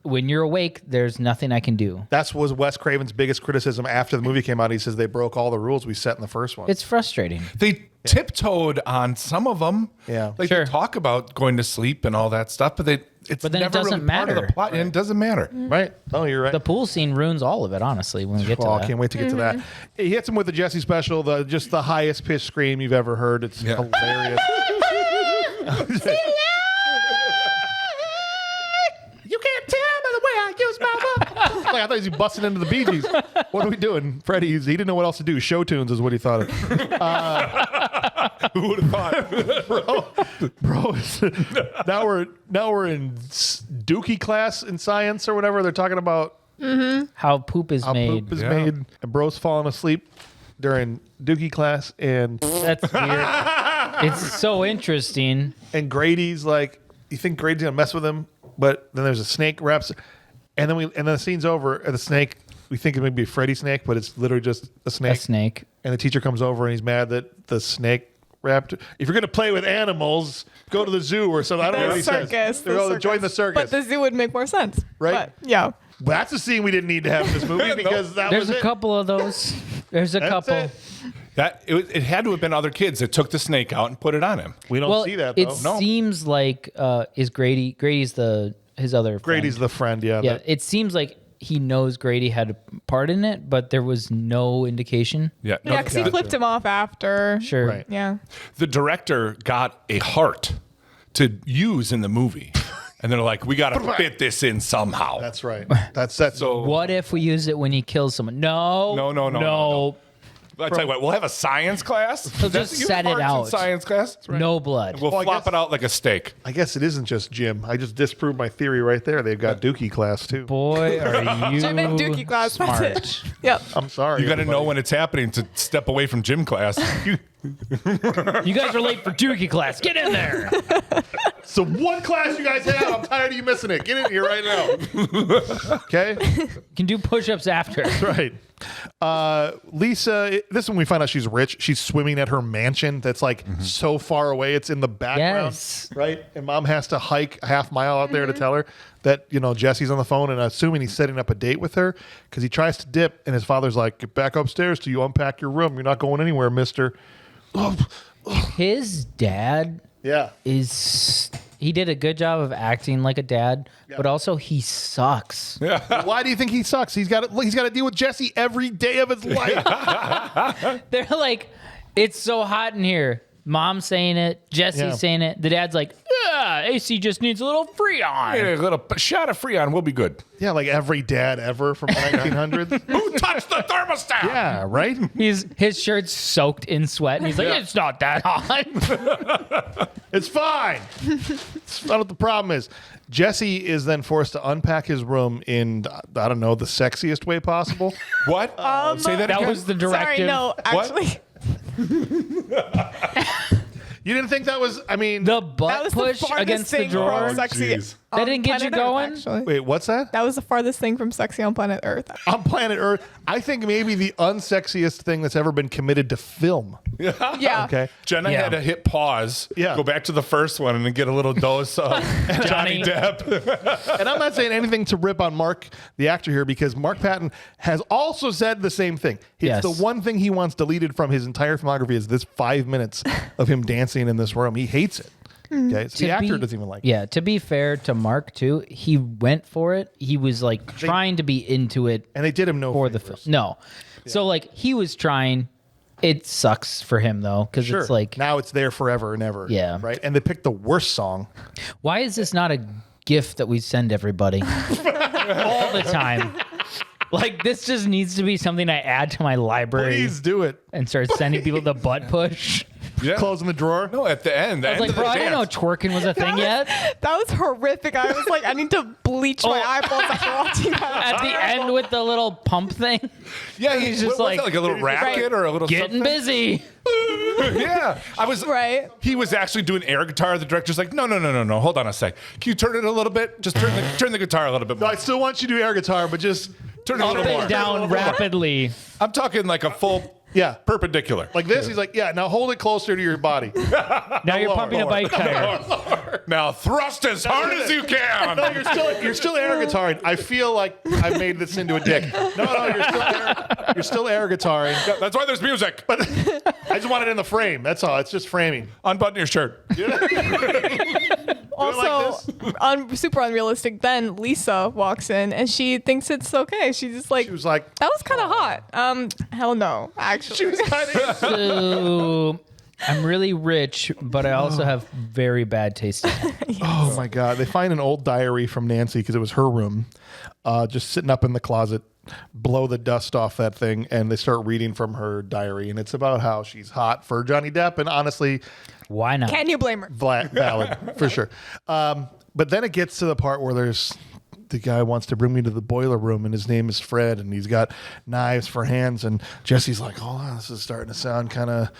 when you're awake, there's nothing I can do. That was Wes Craven's biggest criticism after the movie came out. He says they broke all the rules we set in the first one. It's frustrating. They tiptoed on some of them. Yeah. Like Sure. they talk about going to sleep and all that stuff, but it's But then it never really doesn't part of matter. the plot, and it doesn't matter. right? Oh, you're right. The pool scene ruins all of it, honestly, when we get to Oh, I that. can't wait to get to that. He hits him with the Jesse special, just the highest pitched scream you've ever heard. It's hilarious. You can't tell by the way I use my voice. Like, I thought he was busting into the Bee Gees. What are we doing? Freddie, he didn't know what else to do. Show tunes is what he thought of. Who would have thought? Bro, now we're in Dookie class in science or whatever. They're talking about How poop is how made. poop is made. And bro's falling asleep during Dookie class, and That's weird. It's so interesting. Grady's like, you think Grady's gonna mess with him, but then there's a snake wraps, and then the scene's over, and the snake, we think it may be a Freddy snake, but it's literally just a snake. A snake. And the teacher comes over and he's mad that the snake wrapped. If you're gonna play with animals, go to the zoo or something. I don't know what The he circus. says. They're all join the circus. But the zoo would make more sense. Right? But, yeah. But that's a scene we didn't need to have in this movie because that There's was a it. couple of those. There's a That's couple. it. It had to have been other kids that took the snake out and put it on him. We don't Well, see that though. it seems like is Grady's his other friend. Grady's the friend, yeah. Yeah, it seems like he knows Grady had a part in it, but there was no indication. Yeah. Yeah, because he flipped him off after. Sure. Right. Yeah. The director got a heart to use in the movie. And they're like, we got to fit this in somehow. That's right. That's So What if we use it when he kills someone? No. No. I tell you what, we'll have a science class. So just You set it farts in out. Science class. No blood. We'll Well, I flop guess- it out like a steak. I guess it isn't just Jim. I just disproved my theory right there. They've got Dookie class too. Boy, are you Jim and Dookie class. smart. That's it. Yep. I'm sorry. You got to know everybody. when it's happening to step away from gym class. You guys are late for Dookie class. Get in there. So one class you guys have, I'm tired of you missing it. Get in here right now. Okay? You can do push-ups after. Right. Lisa, this one we find out she's rich. She's swimming at her mansion that's like so far away. It's in the background. Yes. Right? And mom has to hike a half mile out there to tell her that, Jesse's on the phone and assuming he's setting up a date with her because he tries to dip and his father's like, get back upstairs till you unpack your room. You're not going anywhere, mister. His dad Yeah. he did a good job of acting like a dad, but also he sucks. Why do you think he sucks? He's got to deal with Jesse every day of his life. They're like, it's so hot in here. Mom's saying it, Jesse's Yeah. saying it. The dad's like, yeah, AC just needs a little Freon. A little shot of Freon will be good. Yeah, like every dad ever from the 1900s. Who touched the thermostat? Yeah, right? His shirt's soaked in sweat, and he's like, it's not that hot. It's fine. It's not what the problem is. Jesse is then forced to unpack his room in, I don't know, the sexiest way possible. What? Say that That again. was the directive. Sorry, no, actually, You didn't think that was, The that butt was push the farthest against the thing drawer. from sexy. jeez. on That didn't get you planet Earth, going? actually. wait, what's that? That was the farthest thing from sexy on planet Earth. On planet Earth, I think maybe the unsexiest thing that's ever been committed to film. Yeah. Okay. Jenna Yeah. had to hit pause, Yeah. go back to the first one, and then get a little dose of Johnny Depp. And I'm not saying anything to rip on Mark, the actor here, because Mark Patton has also said the same thing. It's Yes. the one thing he wants deleted from his entire filmography is this 5 minutes of him dancing in this room. He hates it. Okay, so the actor doesn't even like it. Yeah, to be fair to Mark too, he went for it. He was like trying to be into it And they did him no for the film. favors. No, so like he was trying. It sucks for him though, because Sure. it's like, now it's there forever and ever. Yeah. Right. And they picked the worst song. why is this not a gift that we send everybody all the time? Like this just needs to be something I add to my library Please do it. and start sending people the butt push. Yeah. Closing the drawer. No, at the end. I was like, bro, I didn't know twerking was a thing yet. That was horrific. I was like, I need to bleach my eyeballs after watching that. At the end with the little pump thing, Yeah, he's just what was like, that, like a little racket or a little getting something? busy. Yeah, I was Right. He was actually doing air guitar. The director's like, no. Hold on a sec. Can you turn it a little bit? Just turn the guitar a little bit No, more. I still want you to do air guitar, but just Turn it a Up little more. and down rapidly. I'm talking like a full Yeah. perpendicular. Like this, he's like, yeah, now hold it closer to your body. Now you're Lower, pumping a lower. bike tire. Now thrust as hard as you can. No, you're still air guitaring. I feel like I made this into a dick. No, you're still air guitaring. That's why there's music. But I just want it in the frame. That's all. It's just framing. Unbutton your shirt. Also, super unrealistic. Then Lisa walks in and she thinks it's okay. She's just like, She was like, that was kind of hot. Hell no, actually. she was kind of. So I'm really rich, but I also have very bad taste. Oh my God! They find an old diary from Nancy because it was her room, just sitting up in the closet. Blow the dust off that thing, and they start reading from her diary, and it's about how she's hot for Johnny Depp, and honestly, Why not? Can you blame her? valid for sure. But then it gets to the part where the guy wants to bring me to the boiler room, and his name is Fred, and he's got knives for hands, and Jesse's like, hold on, this is starting to sound kind of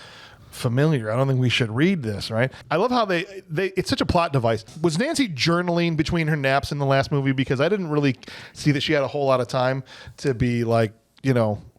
familiar. I don't think we should read this, right? I love how they it's such a plot device. Was Nancy journaling between her naps in the last movie? Because I didn't really see that she had a whole lot of time to be like,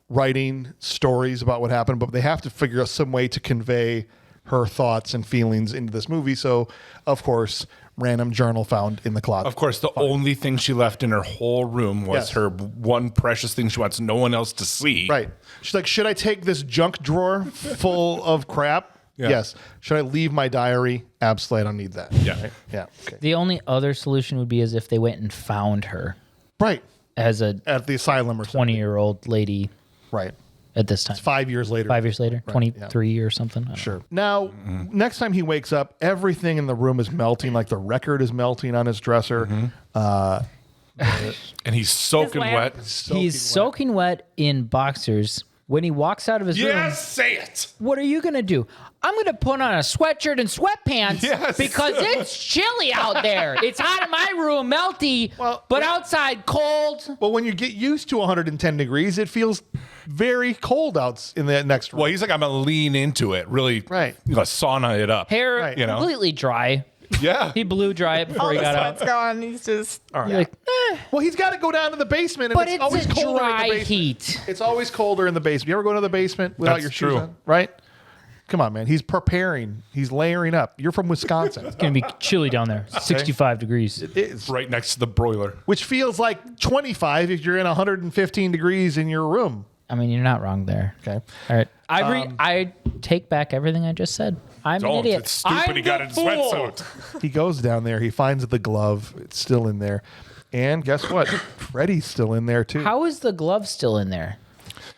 writing stories about what happened, but they have to figure out some way to convey her thoughts and feelings into this movie. So, of course, random journal found in the closet. Of course, the only thing she left in her whole room was Yes. her one precious thing she wants no one else to see. Right. She's like, should I take this junk drawer full of crap? Yeah. Yes. Should I leave my diary? Absolutely, I don't need that. Yeah. Right? Yeah. Okay. The only other solution would be as if they went and found her Right. as a At the asylum or something. 20-year-old lady Right. at this time. 5 years later. 5 years later, 23 or something. I don't know. Sure. Now, next time he wakes up, everything in the room is melting. Like the record is melting on his dresser. And he's soaking lamp. wet. He's soaking wet in boxers. When he walks out of his room, Yes, say it. what are you going to do? I'm going to put on a sweatshirt and sweatpants Yes. because it's chilly out there. It's hot in my room, melty, Well, but outside cold. Well, when you get used to 110 degrees, it feels very cold out in the next room. Well, he's like, I'm going to lean into it. Really, Right. Sauna it up. Hair Right. You know? completely dry. Yeah. He blew dry it before All he the got sweat's out. gone. He's just. You're like, Well, he's got to go down to the basement, and but it's always it's a colder in the dry basement. heat. It's always colder in the basement. You ever go to the basement without That's your true. shoes on? Right? Come on, man. He's preparing. He's layering up. You're from Wisconsin. It's going to be chilly down there. 65 degrees. It is. Right next to the broiler. Which feels like 25 if you're in 115 degrees in your room. I mean, you're not wrong there. Okay. All right. I take back everything I just said. I'm an Don't. idiot. It's stupid I'm he got the in a fool. sweatsuit. He goes down there. He finds the glove. It's still in there. And guess what? Freddy's still in there, too. How is the glove still in there?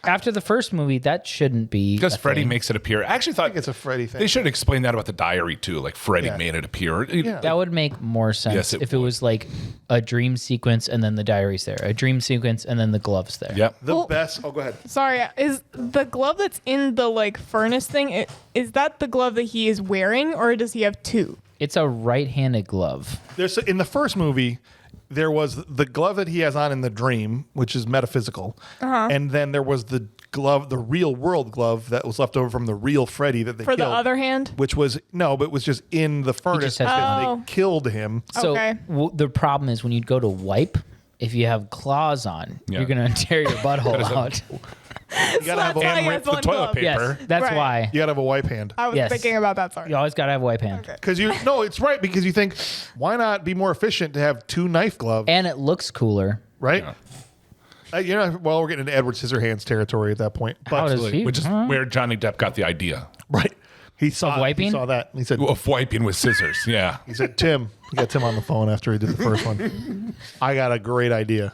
After the first movie, that shouldn't be. Because a Freddy thing. makes it appear. I actually thought It's a Freddy thing. they should explain that about the diary too. Like Freddy Yeah. made it appear. Yeah. That would make more sense Yes, it if it was like a dream sequence and then the diary's there, a dream sequence and then the glove's there. Yep. The Well- best. Oh, go ahead. Sorry, is the glove that's in the furnace thing? Is that the glove that he is wearing, or does he have two? It's a right-handed glove. There's in the first movie, there was the glove that he has on in the dream, which is metaphysical, and then there was the glove, the real world glove that was left over from the real Freddy that they For the killed, other hand? which was but it was just in the furnace just has because Oh. they killed him. So Okay. the problem is when you go to wipe, if you have claws on, Yeah. you're going to tear your butthole is a- out. You gotta have a That's why he rip has the one toilet glove. paper. Yes, that's Right. why. you gotta have a wipe hand. I was Yes. thinking about that. Sorry. You always got to have a wipe hand. Okay. Because it's right because you think, why not be more efficient to have two knife gloves, And it looks cooler. right? Yeah. Well, we're getting into Edward Scissorhands territory at that point, How but does he? Which is where Johnny Depp got the idea right, he saw wiping? He saw that. And he said, of wiping with scissors. Yeah. He said, Tim, he got Tim on the phone after he did the first one. I got a great idea.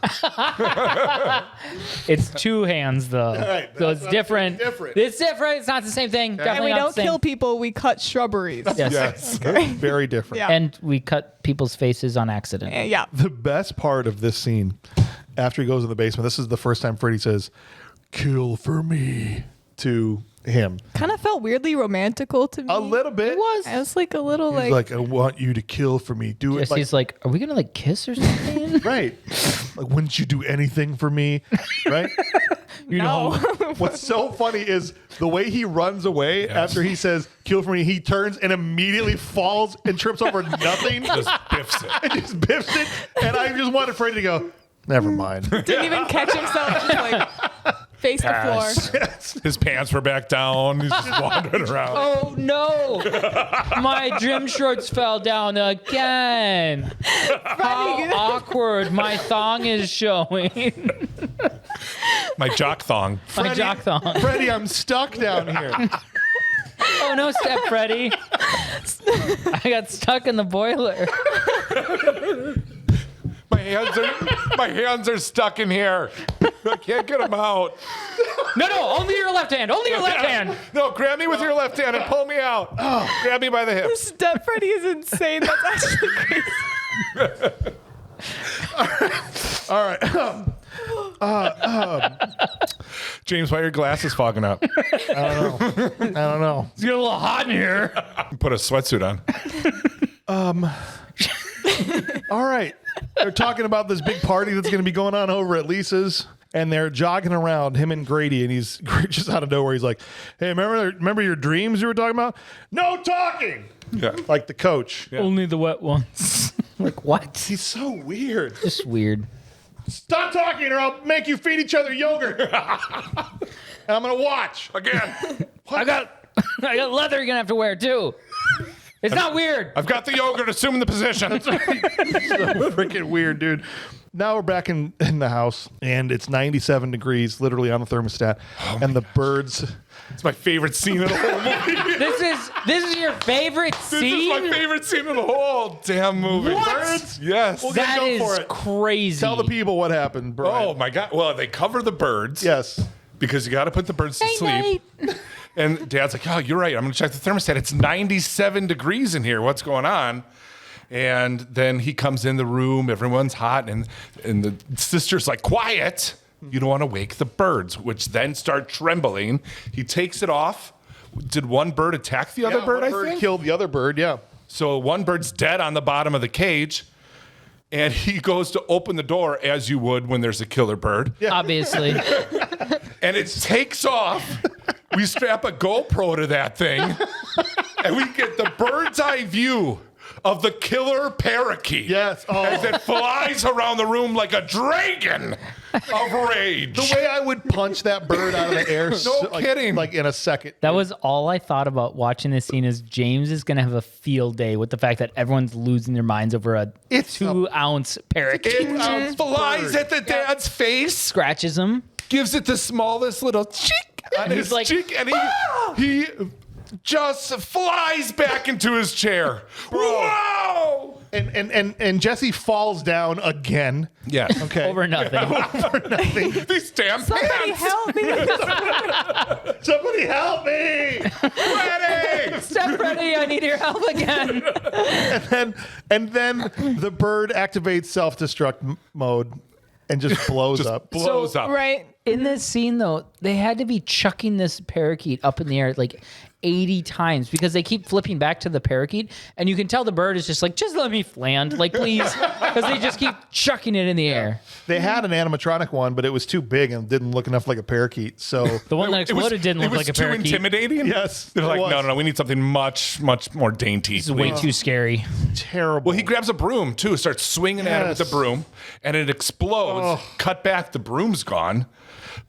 It's two hands though, Right, so it's that's different. different. It's different. It's not the same thing. And Definitely we not don't the same. kill people, we cut shrubberies. Yes. Yes, very different. Yeah. And we cut people's faces on accident. Yeah. The best part of this scene, after he goes in the basement, this is the first time Freddy says, "Kill for me," to him. Kind of felt weirdly romantical to me. A little bit. It was. I was like a little He's like, like, "I want you to kill for me. Do it." He's like, are we gonna like kiss or something? right. Like, wouldn't you do anything for me? Right. You no. What's so funny is the way he runs away after he says "kill for me." He turns and immediately falls and trips over nothing. Just biffs it. and just biffs it. And I just wanted Freddy to go, never mind. Didn't even catch himself. Just like, Face the Pass. floor. His pants were back down. He's just wandering around. Oh no! My gym shorts fell down again. How awkward! My thong is showing. My jock thong. My jock thong. Freddy, I'm stuck down here. Oh no, Step Freddy! I got stuck in the boiler. My hands are stuck in here. I can't get them out. No, only your left hand. Only your left hand. No, grab me with your left hand and pull me out. Grab me by the hip. Step Freddy is insane. That's actually crazy. All right. James, why are your glasses fogging up? I don't know. It's getting a little hot in here. Put a sweatsuit on. All right. They're talking about this big party that's going to be going on over at Lisa's, and they're jogging around, him and Grady, and he's just out of nowhere. He's like, hey, remember your dreams you were talking about? No talking! Yeah. Like the coach. Yeah. Only the wet ones. Like what? He's so weird. Just weird. Stop talking or I'll make you feed each other yogurt. And I'm going to watch. Again. I got leather you're gonna have to wear too. It's not weird. I've got the yogurt. Assume the position. So freaking weird, dude. Now we're back in the house, and it's 97 degrees, literally on the thermostat, and the birds. It's my favorite scene of the whole movie. This is your favorite This scene? is my favorite scene of the whole damn movie. What? Birds? Yes. Well, That go is for it. crazy. Tell the people what happened, Brian. Oh my God. Well, they cover the birds. Yes. Because you got to put the birds to sleep. And Dad's like, oh, you're right. I'm going to check the thermostat. It's 97 degrees in here. What's going on? And then he comes in the room. Everyone's hot. And the sister's like, quiet. You don't want to wake the birds, which then start trembling. He takes it off. Did one bird attack the other bird, one I bird think? killed the other bird, yeah. So one bird's dead on the bottom of the cage. And he goes to open the door as you would when there's a killer bird. Obviously. And it takes off. We strap a GoPro to that thing, and we get the bird's eye view of the killer parakeet. Yes. Oh. As it flies around the room like a dragon of rage. The way I would punch that bird out of the air. Kidding. Like in a second. That was all I thought about watching this scene is James is going to have a field day with the fact that everyone's losing their minds over a It's 2-ounce parakeet. It flies at the dad's face, Scratches him. gives it the smallest little cheek on He's his like, cheek, and he just flies back into his chair. Whoa! And Jesse falls down again. Yeah. Okay. Over nothing. These damn Somebody pants. help me. Somebody help me! Freddy! Step Freddy, I need your help again. And then the bird activates self-destruct mode and just blows up. Blows up. Right. In this scene, though, they had to be chucking this parakeet up in the air like 80 times because they keep flipping back to the parakeet. And you can tell the bird is just like, just let me land, like, please. Because they just keep chucking it in the air. They had an animatronic one, but it was too big and didn't look enough like a parakeet. So The one that exploded didn't look like a too parakeet. intimidating. Yes, They're it like, was. no, we need something much more dainty. This is way too scary. terrible. Well, he grabs a broom too, starts swinging at it with the Yes. broom, and it explodes. Cut back, the broom's gone.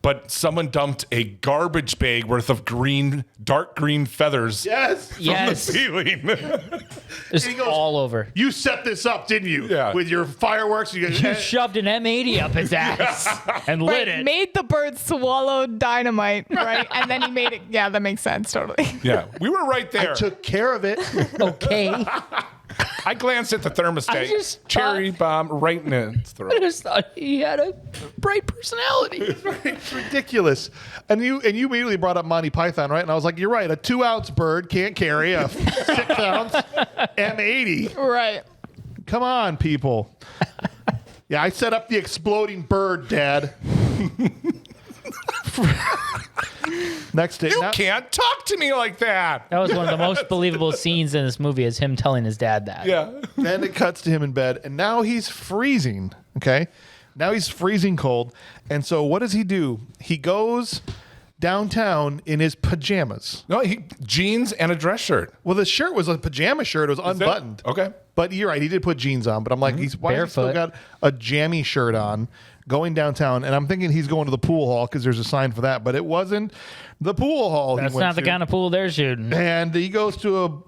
But someone dumped a garbage bag worth of dark green feathers Yes. from Yes. the ceiling. Just he goes- all over. You set this up, didn't you? Yeah. With your fireworks. You shoved an M80 up his ass and lit Right. it. Made the bird swallow dynamite, right? And then he made it. Yeah, that makes sense totally. Yeah, we were right there. took care of it. Okay. I glanced at the thermostat. I just Cherry bomb right in its I throat. just thought he had a bright personality. It's ridiculous. And you immediately brought up Monty Python, right? And I was like, you're right. A 2-ounce bird can't carry a 6-ounce M80. Right. Come on, people. Yeah, I set up the exploding bird, Dad. Next day. You can't talk to me like that. That was one of the most believable scenes in this movie is him telling his dad that. Yeah. Then it cuts to him in bed, and now he's freezing. Okay, now he's freezing cold, and so what does he do? He goes downtown in his pajamas. No, jeans and a dress shirt. Well, the shirt was a pajama shirt. It was unbuttoned. Okay. But you're right. He did put jeans on. But I'm like, why has he still Barefoot. got a jammy shirt on going downtown? And I'm thinking he's going to the pool hall because there's a sign for that. But it wasn't the pool hall. That's not the kind of pool they're shooting. And he goes to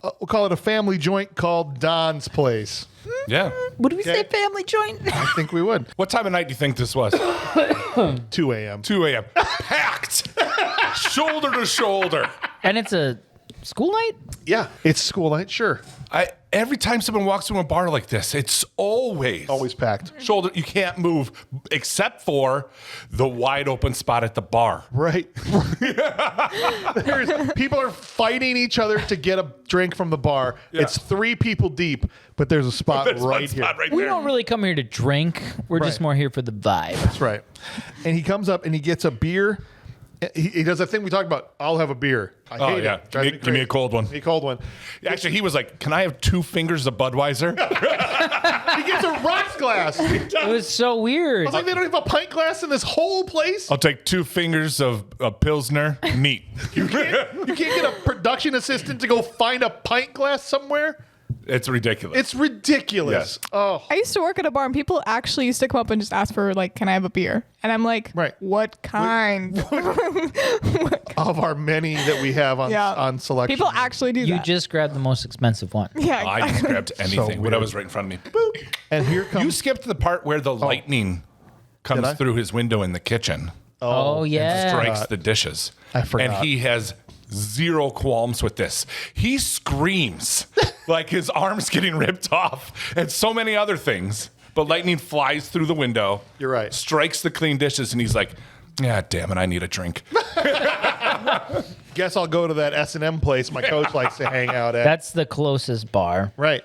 we'll call it a family joint called Don's Place. Yeah. What do we say, Okay. family joint? I think we would. What time of night do you think this was? 2 a.m. 2 a.m. Packed. Shoulder to shoulder. And it's a school night? Yeah, it's school night. Sure, Every time someone walks into a bar like this, it's always packed. shoulder. You can't move except for the wide open spot at the bar. Right. People are fighting each other to get a drink from the bar. Yeah. It's 3 people deep, but there's a spot There's one right here. spot right We there. don't really come here to drink. We're just Right. more here for the vibe. That's right. And he comes up and he gets a beer. He does that thing we talked about. I'll have a beer. I Oh, hate yeah. it. Drives Give me a crazy. cold one. Give me a cold one. Actually, he was like, "Can I have 2 fingers of Budweiser?" He gets a rocks glass. It was so weird. I was like, they don't have a pint glass in this whole place. I'll take 2 fingers of Pilsner. Neat. You can't get a production assistant to go find a pint glass somewhere. It's ridiculous. It's ridiculous. Yes. Oh, I used to work at a bar and people actually used to come up and just ask for like, can I have a beer? And I'm like, Right. what kind? of our many that we have on Yeah. on selection. People actually do You that. just grabbed the most expensive one. yeah, I just grabbed anything. What weird. was right in front of me. Boop. And here comes You skipped the part where the lightning comes Did I? through his window in the kitchen Oh, and yeah. strikes the dishes. I forgot. And he has zero qualms with this. He screams like his arm's getting ripped off and so many other things. But lightning flies through the window. You're right. Strikes the clean dishes, and he's like, "Yeah, damn it, I need a drink." Guess I'll go to that S&M place my coach likes to hang out at. That's the closest bar. Right.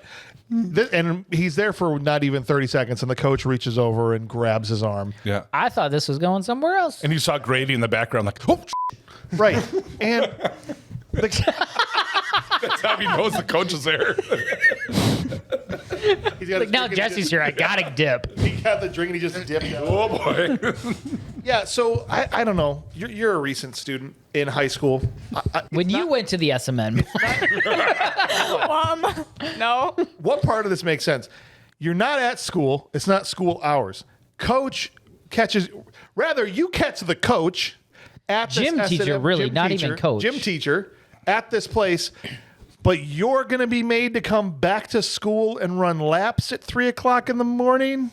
And he's there for not even 30 seconds, and the coach reaches over and grabs his arm. Yeah. I thought this was going somewhere else. And you saw Grady in the background, like, "Oh, Right. And that's how he knows the coach is there." he's got his Now drink and Jesse's here. I gotta dip. He got the drink and he just dipped out. Oh boy. Yeah, so I don't know. You're a recent student in high school. When you went to the SMN, no. What part of this makes sense? You're not at school. It's not school hours. Coach catches, rather, you catch the coach at this Gym teacher, S&M really, gym not teacher, even coach. Gym teacher at this place, but you're going to be made to come back to school and run laps at 3 o'clock in the morning?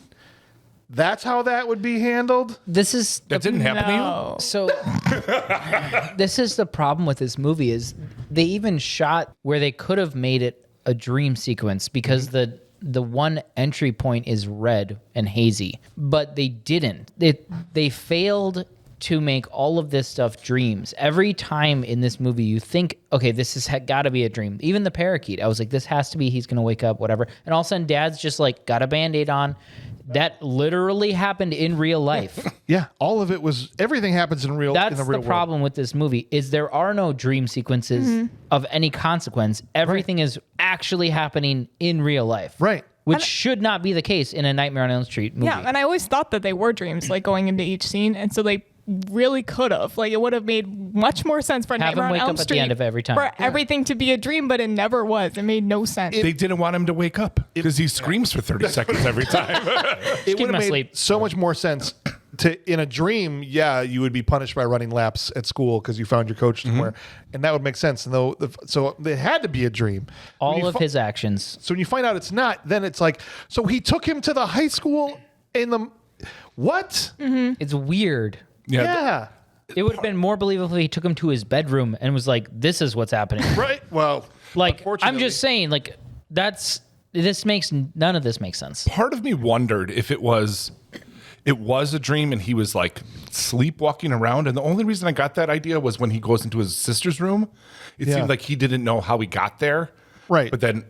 That's how that would be handled? this is That didn't happen to you? No. so. This is the problem with this movie is they even shot where they could have made it a dream sequence because the one entry point is red and hazy, but they didn't. They failed to make all of this stuff dreams. Every time in this movie you think, okay, this has got to be a dream. Even the parakeet, I was like, this has to be, he's going to wake up, whatever. And all of a sudden dad's just like got a Band-Aid on. That literally happened in real life. Yeah, all of it was, everything happens in real That's in the the real world. problem with this movie is there are no dream sequences of any consequence. Everything is actually happening in real life. Right. Which should not be the case in a Nightmare on Elm Street movie. Yeah, and I always thought that they were dreams, like going into each scene, and so they really could have. Like, it would have made much more sense for Have Nightmare him on wake Elm up at the Street end of every time. for everything to be a dream, but it never was. It made no sense. They didn't want him to wake up because he screams for 30 seconds every time. It keep would him have made asleep. so much more sense to, in a dream, yeah, you would be punished by running laps at school because you found your coach somewhere. And that would make sense. And though, so it had to be a dream. When All you of his actions. So when you find out it's not, then it's like, so he took him to the high school in the, what? It's weird. Yeah. It would have been more believable if he took him to his bedroom and was like, this is what's happening. Right. Well, Like, I'm unfortunately- just saying, like, none of this makes sense. Part of me wondered if it was a dream and he was like sleepwalking around. And the only reason I got that idea was when he goes into his sister's room. It Yeah. seemed like he didn't know how he got there. Right. But then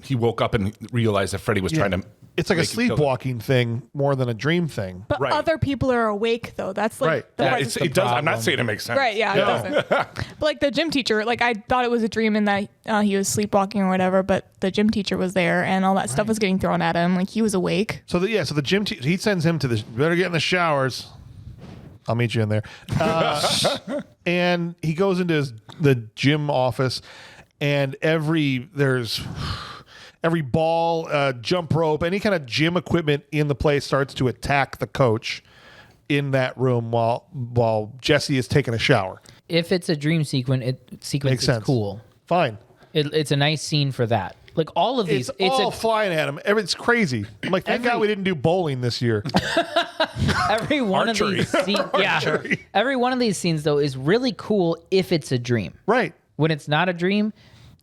he woke up and realized that Freddy was trying to. It's like a make him kill him. sleepwalking thing more than a dream thing. But Right. other people are awake, though. That's like Right. the Yeah, part it that's- does. I'm not problem. saying it makes sense. Right, yeah, it doesn't. But like the gym teacher, like I thought it was a dream and that he was sleepwalking or whatever, but the gym teacher was there and all that stuff was getting thrown at him. Like he was awake. So the gym, he sends him to the, better get in the showers. I'll meet you in there. And he goes into the gym office, and every ball, jump rope, any kind of gym equipment in the place starts to attack the coach in that room while Jesse is taking a shower. If it's a dream sequence Makes is sense. cool. Fine. It's a nice scene for that. Like all of these, It's all flying at him. It's crazy. I'm like, thank God we didn't do bowling this year. every one of these scenes. Yeah, every one of these scenes though is really cool if it's a dream. Right. When it's not a dream,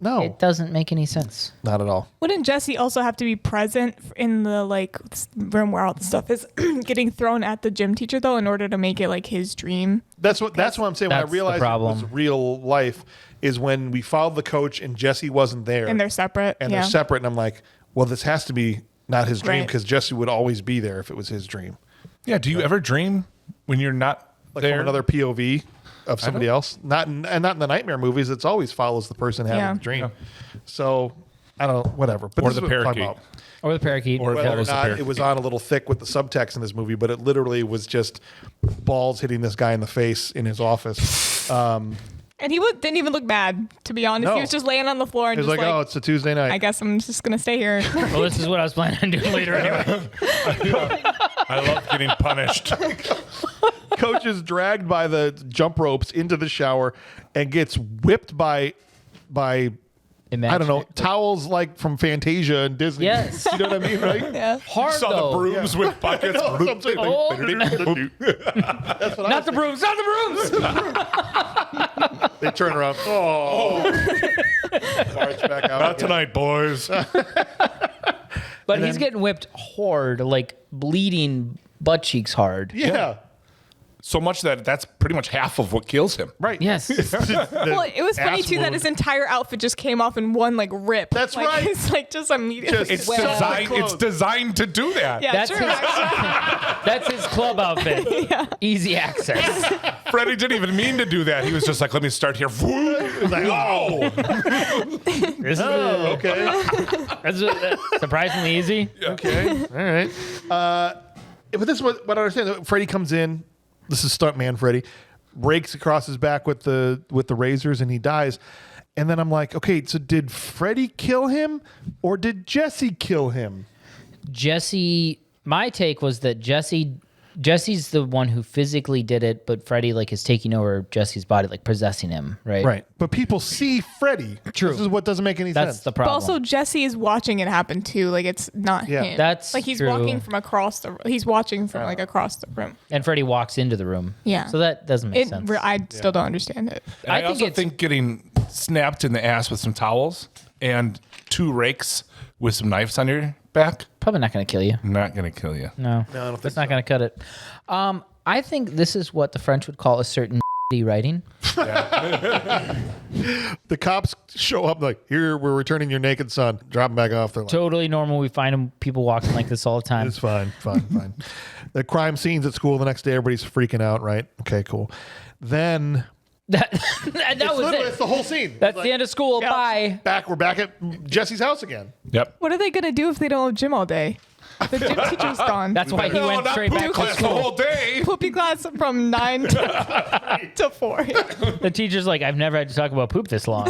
No. it doesn't make any sense. Not at all. Wouldn't Jesse also have to be present in the like room where all the stuff is getting thrown at the gym teacher though, in order to make it like his dream? That's what I'm saying. When I That's the realized it problem. was real life is when we followed the coach and Jesse wasn't there. And they're separate. And yeah. they're separate. And I'm like, well, this has to be not his dream Right. because Jesse would always be there if it was his dream. Yeah. Do you ever dream when you're not Like there? from another POV of somebody else. Not in the nightmare movies. It's always follows the person having Yeah. the dream. So I don't know, whatever. But Or this the is what I'm talking parakeet. about. Or the parakeet. Or Whether or follows the not parakeet. it was on a little thick with the subtext in this movie, but it literally was just balls hitting this guy in the face in his office. And he didn't even look mad, to be honest. No. He was just laying on the floor and He was just like, like, oh, it's a Tuesday night. I guess I'm just gonna stay here. Well, this is what I was planning on doing later anyway. I love getting punished. Coach is dragged by the jump ropes into the shower and gets whipped by I don't know, towels like from Fantasia and Disney. Yes. You know what I mean, right? Yeah. Hard Saw though. the brooms with buckets. That's what I'm saying. Oh, That's what I not was the brooms, not the brooms. thinking. They turn around. Oh. March back out. Not tonight, boys. But he's getting whipped hard, like bleeding butt cheeks hard. Yeah. So much that that's pretty much half of what kills him. Right. Yes. Well, it was funny ass too that wound. his entire outfit just came off in one like rip. That's like, right. It's like just immediately. Just- It's Well, designed. clothes. It's designed to do that. yeah, That's true. his- actually. That's his club outfit. Easy access. Freddie didn't even mean to do that. He was just like, "Let me start here." Like, Whoa! This is okay. that's surprisingly easy. Okay. All right. But this is what I understand. Freddy comes in. This is stuntman Freddy. Rakes across his back with the razors and he dies. And then I'm like, okay, so did Freddy kill him or did Jesse kill him? Jesse, my take was that Jesse's the one who physically did it, but Freddy like is taking over Jesse's body, like possessing him, right? Right. But people see Freddy. True. This is what doesn't make any That's sense. the But problem. also Jesse is watching it happen too. Like it's not Yeah. him. That's like he's true. walking from across the. He's watching from like across the room. And Freddy walks into the room. Yeah. So that doesn't make It. sense. I still don't understand it. And I think also it's- think getting snapped in the ass with some towels and 2 rakes with some knives on your back, Probably not going to kill you. not gonna kill you. No. I don't think That's not going to cut it. I think this is what the French would call a certain writing. The cops show up like, here, we're returning your naked son. Drop him back off. They're like, Totally normal. We find people walking like this all the time. it's fine. The crime scenes at school the next day, everybody's freaking out, right? Okay, cool. Then That was literally, it. it's the whole scene. That's Like, the end of school. Yeah. Bye. we're back at Jesse's house again. Yep. What are they gonna do if they don't have gym all day? The gym teacher's gone. That's why he No, went not straight poop back to class the school. whole day. poopy class from 9 to 4. The teacher's like, I've never had to talk about poop this long.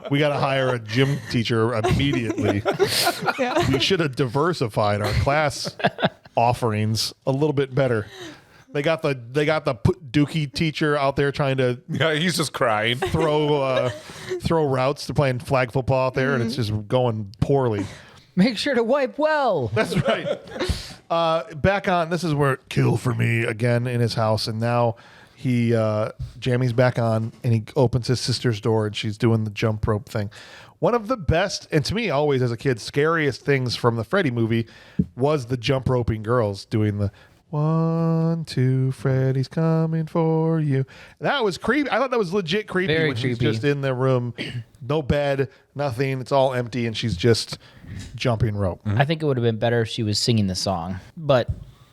We got to hire a gym teacher immediately. Yeah. We should have diversified our class offerings a little bit better. They got the Dookie teacher out there trying to Yeah, he's just crying. throw routes. They're playing flag football out there, and it's just going poorly. Make sure to wipe well. That's right. Back on. This is where kill for me again in his house, and now Jamie's back on, and he opens his sister's door, and she's doing the jump rope thing. One of the best, and to me, always as a kid, scariest things from the Freddy movie was the jump roping girls doing the 1, 2, Freddy's coming for you. That was creepy. I thought that was legit creepy Very when she's creepy. just in the room, no bed, nothing. It's all empty, and she's just jumping rope. I think it would have been better if she was singing the song. But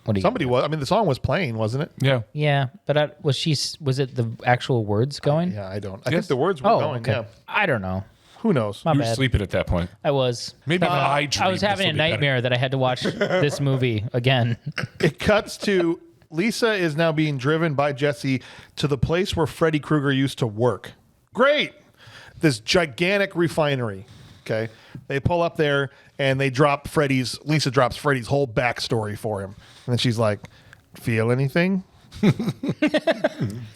what do you? Somebody was. I mean, the song was playing, wasn't it? Yeah. Yeah, but was it the actual words going? Yeah, I don't. I think the words were Oh, going. okay. Yeah. I don't know. Who knows? My You were bad. sleeping at that point. I was. Maybe Uh, I I was dreamed having this a will be better. nightmare that I had to watch this movie again. It cuts to Lisa is now being driven by Jesse to the place where Freddy Krueger used to work. Great. This gigantic refinery. Okay. They pull up there and Lisa drops Freddy's whole backstory for him. And then she's like, feel anything?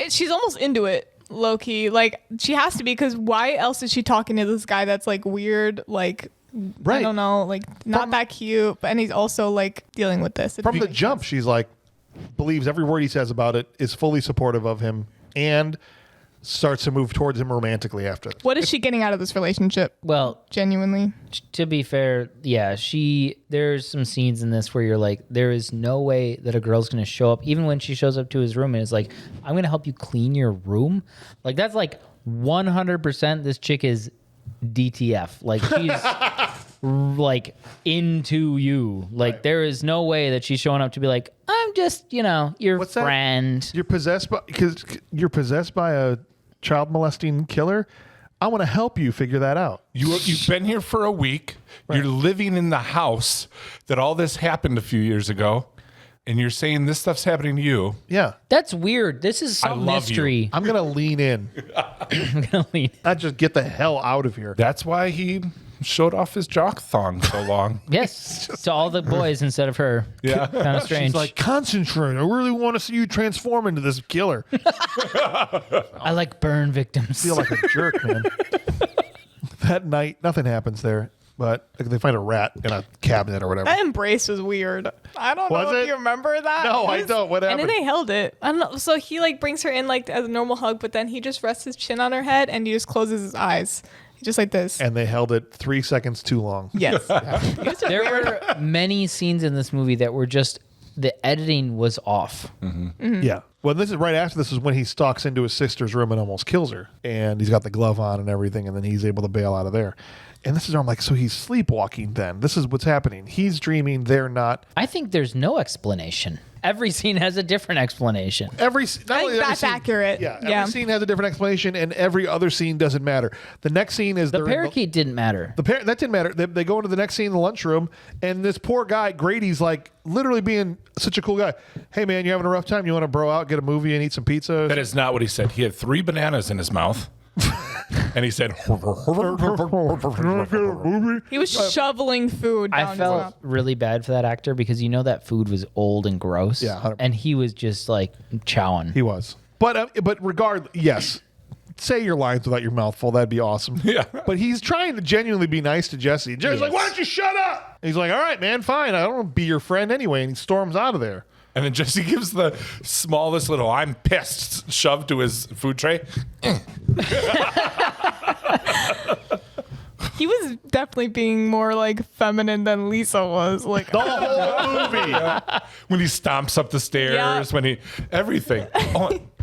She's almost into it, low key. Like, she has to be, because why else is she talking to this guy that's like weird, like, Right. I don't know, like not that cute, and he's also like dealing with this. From the jump, she's like, believes every word he says about it, is fully supportive of him, and starts to move towards him romantically after. What is she getting out of this relationship? Well, Genuinely. to be fair, yeah, there's some scenes in this where you're like, there is no way that a girl's going to show up, even when she shows up to his room and is like, I'm going to help you clean your room. Like, that's like 100% this chick is DTF. Like, she's like into you. Like, there is no way that she's showing up to be like, I'm just, your What's that? friend. You're possessed by a child molesting killer. I want to help you figure that out. You've been here for a week. Right. You're living in the house that all this happened a few years ago, and you're saying this stuff's happening to you. Yeah. That's weird. This is some love mystery. you. I'm going to lean in. Not just get the hell out of here. That's why he showed off his jock thong so long. Yes, to all the boys instead of her. Yeah. Kind of strange. She's like, concentrate. I really want to see you transform into this killer. I like burn victims. Feel like a jerk, man. That night, nothing happens there, but they find a rat in a cabinet or whatever. That embrace was weird. I don't Was know it? if you remember that. No, I don't. What And happened? then they held it. I don't know. So he like brings her in like as a normal hug, but then he just rests his chin on her head and he just closes his eyes. Just like this. And they held it 3 seconds too long. Yes. There were many scenes in this movie that were just, the editing was off. Yeah. Well, this is right after this is when he stalks into his sister's room and almost kills her. And he's got the glove on and everything, and then he's able to bail out of there. And this is where I'm like, so he's sleepwalking then. This is what's happening. He's dreaming, they're not. I think there's no explanation. Every scene has a different explanation. I think that's accurate. Yeah, every scene has a different explanation, and every other scene doesn't matter. The next scene is The parakeet didn't matter. that didn't matter. They go into the next scene in the lunchroom, and this poor guy, Grady's like literally being such a cool guy. Hey, man, you having a rough time? You want to bro out, get a movie, and eat some pizza? That is not what he said. He had 3 bananas in his mouth. And he said, He was shoveling food down I his felt mouth. really bad for that actor because that food was old and gross. Yeah, 100%. and he was just like chowing. He was. But regardless, yes. Say your lines without your mouth full. That'd be awesome. Yeah. But he's trying to genuinely be nice to Jesse. Jesse's like, why don't you shut up? And he's like, all right, man, fine. I don't want to be your friend anyway. And he storms out of there. and then Jesse gives the smallest little "I'm pissed" shove to his food tray. He was definitely being more like feminine than Lisa was. Like The whole movie. When he stomps up the stairs, Yeah. when he everything,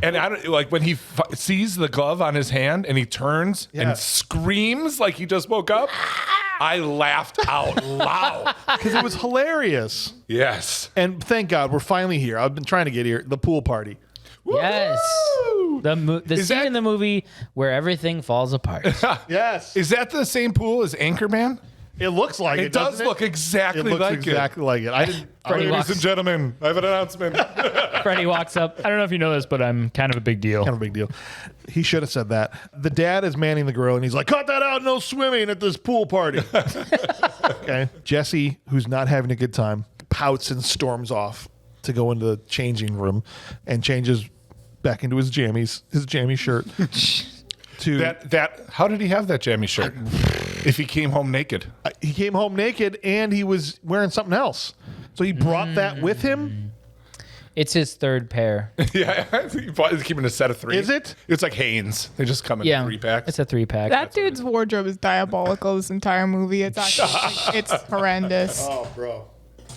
and I don't like when he sees the glove on his hand and he turns Yeah. and screams like he just woke up. I laughed out loud. Because it was hilarious. Yes. And thank God we're finally here. I've been trying to get here. The pool party. Yes. Woo! The Is scene that- in the movie where everything falls apart. Yes. Is that the same pool as Anchorman? It looks like it. It does doesn't look exactly It looks like exactly like it. I didn't. Freddie Ladies walks- and gentlemen, I have an announcement. Freddie walks up. I don't know if you know this, but I'm kind of a big deal. Kind of a big deal. He should have said that. The dad is manning the grill, and he's like, "Cut that out! No swimming at this pool party." Okay. Jesse, who's not having a good time, pouts and storms off to go into the changing room and changes back into his jammy shirt. How did he have that jammy shirt? If he came home naked. He came home naked and he was wearing something else. So he brought that with him. It's his third pair. Yeah, he's keeping a set of 3. Is it? It's like Hanes. They just come in Yeah, 3-packs. It's a 3-pack. that dude's wardrobe is diabolical. This entire movie, it's actually it's horrendous. Oh, bro.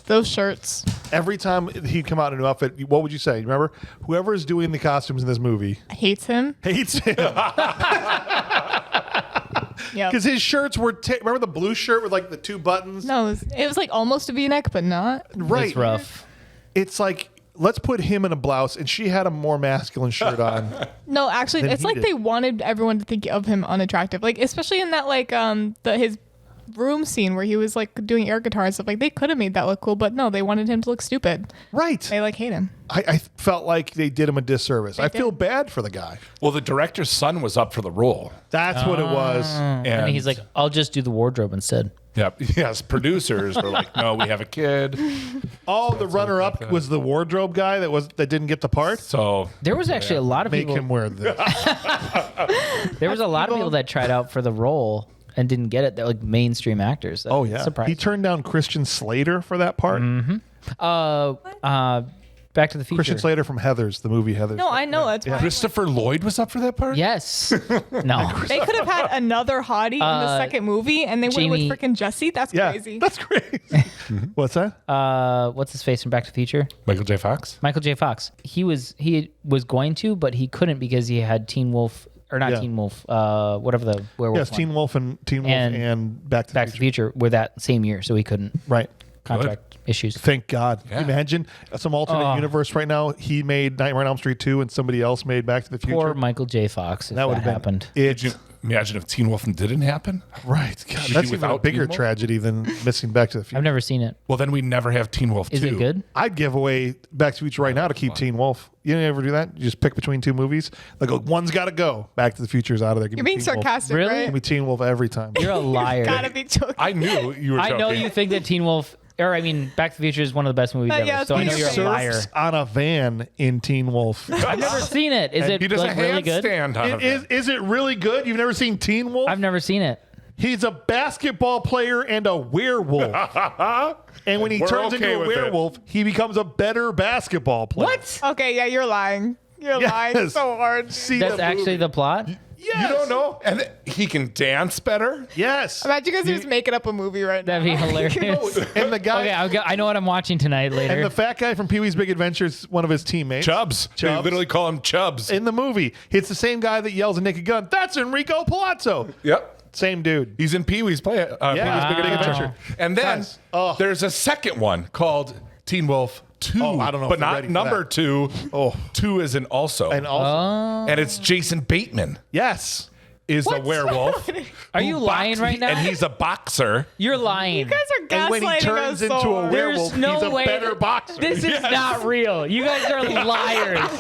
Those shirts. Every time he'd come out in an outfit, what would you say? Remember? Whoever is doing the costumes in this movie Hates him. hates him. Yeah. Because his shirts were, remember the blue shirt with like the 2 buttons? No, it was like almost a V-neck, but not. Right. It's rough. It's like, let's put him in a blouse, and she had a more masculine shirt on. No, actually, Than it's he like did. they wanted everyone to think of him unattractive. Like especially in that like his room scene where he was like doing air guitar and stuff. Like they could have made that look cool, but no, they wanted him to look stupid. Right. They like hate him. I felt like they did him a disservice. I feel bad for the guy. Well, the director's son was up for the role. That's what it was. And he's like, I'll just do the wardrobe instead. Yep. Yes, producers were like, no, we have a kid. Oh, the runner-up was the wardrobe guy that didn't get the part. So There was actually a lot of Make people. him wear this. There was a lot of people that tried out for the role and didn't get it. They're like mainstream actors. Oh yeah, surprising. he turned down Christian Slater for that part. Back to the Future. Christian Slater from Heathers, the movie Heathers. No, I know that's why. Christopher Lloyd was up for that part? Yes. No. They could have had another hottie in the second movie, and they went Jamie- with freaking Jesse. That's Yeah, crazy. that's crazy. What's that? What's his face from Back to the Future? Michael J. Fox? Michael J. Fox. He was going to, but he couldn't because he had Teen Wolf or not Yeah. Teen Wolf. Whatever the werewolf. Yes, one. Teen Wolf and Back to the Back to the Future were that same year, so he couldn't. Right. Contract issues. Thank God. Can you imagine some alternate universe right now? He made Nightmare on Elm Street 2 and somebody else made Back to the Future. Poor Michael J. Fox. If that would have happened. It. Did you imagine if Teen Wolf didn't happen? Right. God, Should that's be even a without bigger Teen Wolf? tragedy than missing Back to the Future. I've never seen it. Well, then we never have Teen Wolf 2. Is it good? I'd give away Back to the Future right now to keep Teen Wolf. You ever do that? You just pick between two movies. Like one's got to go. Back to the Future's out of there. Give You're me being Teen Wolf. sarcastic, Really? right? Give me Teen Wolf every time. You're a liar. Gotta be joking. I knew you were joking. I know you think that Teen Wolf, or I mean, Back to the Future is one of the best movies ever. yeah, So I know he you're a liar. Surfs on a van in Teen Wolf. I've never seen it. Is it He does like a really good? handstand on Is it really good? You've never seen Teen Wolf? I've never seen it. He's a basketball player and a werewolf. And when he We're turns okay into a with it. werewolf, he becomes a better basketball player. What? Okay, yeah, you're lying. You're lying Yes. so hard. See That's the actually movie. the plot? Yes. You don't know? And he can dance better? Yes. Imagine you guys are just making up a movie right now. That'd be hilarious. And the guy, Okay, I know what I'm watching tonight later. and the fat guy from Pee-wee's Big Adventure is one of his teammates. Chubbs. They Chubbs. literally call him Chubbs. In the movie, it's the same guy that yells at Naked Gun. That's Enrico Palazzo. Yep. Same dude. He's in Pee-wee's Yeah. Pee-wee's Big Wow. Adventure. And then Guys, oh. there's a second one called Teen Wolf 2. Oh, I don't know if But we're not ready for number that. 2. Oh. 2 is an also. And also, And it's Jason Bateman yes. is a werewolf. Are who you lying right now? And he's a boxer. You're lying. You guys are gaslighting And when he turns us into so a hard. werewolf, There's no he's a way better boxer. This is not real. You guys are liars.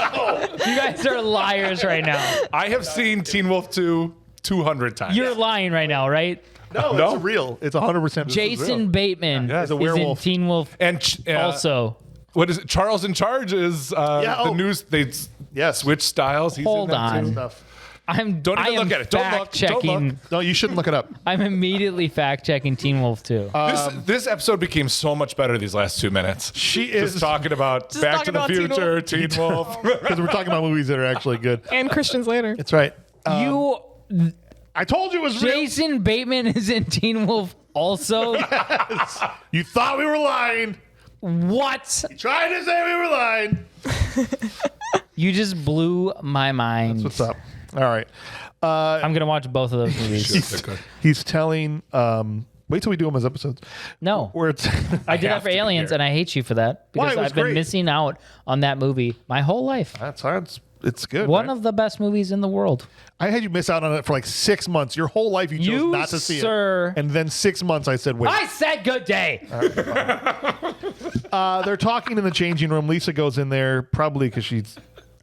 You guys are liars right now. I have seen Teen Wolf 2 200 times. You're lying right now, right? no, No. it's real. It's 100% Jason Bateman He's a is werewolf. in Teen Wolf and also. what is it? Charles in Charge is the news. They switch styles. He's Hold in that on. too. stuff. Don't even look at it. Don't look. Don't Fact-checking. look. No, you shouldn't look it up. I'm immediately fact-checking Teen Wolf 2. This episode became so much better these last 2 minutes. She is Just talking about Just Back talking to the about Teen Future, Wolf. Teen Wolf. because we're talking about movies that are actually good. And Christians later. That's right. you, I told you it was real. Jason Bateman is in Teen Wolf also? You thought we were lying. What? Trying to say we were lying. You just blew my mind. What's up? All right. I'm going to watch both of those movies. He's telling. Wait till we do them as episodes. No. Where it's. I did that have for to be Aliens, here. and I hate you for that. Why? Because It was I've been great. missing out on that movie my whole life. That's hard. It's good. One right? of the best movies in the world. I had you miss out on it for like 6 months. Your whole life you chose You, not to see sir. it. And then 6 months I said, wait. I said good day. They're talking in the changing room. Lisa goes in there probably because she's.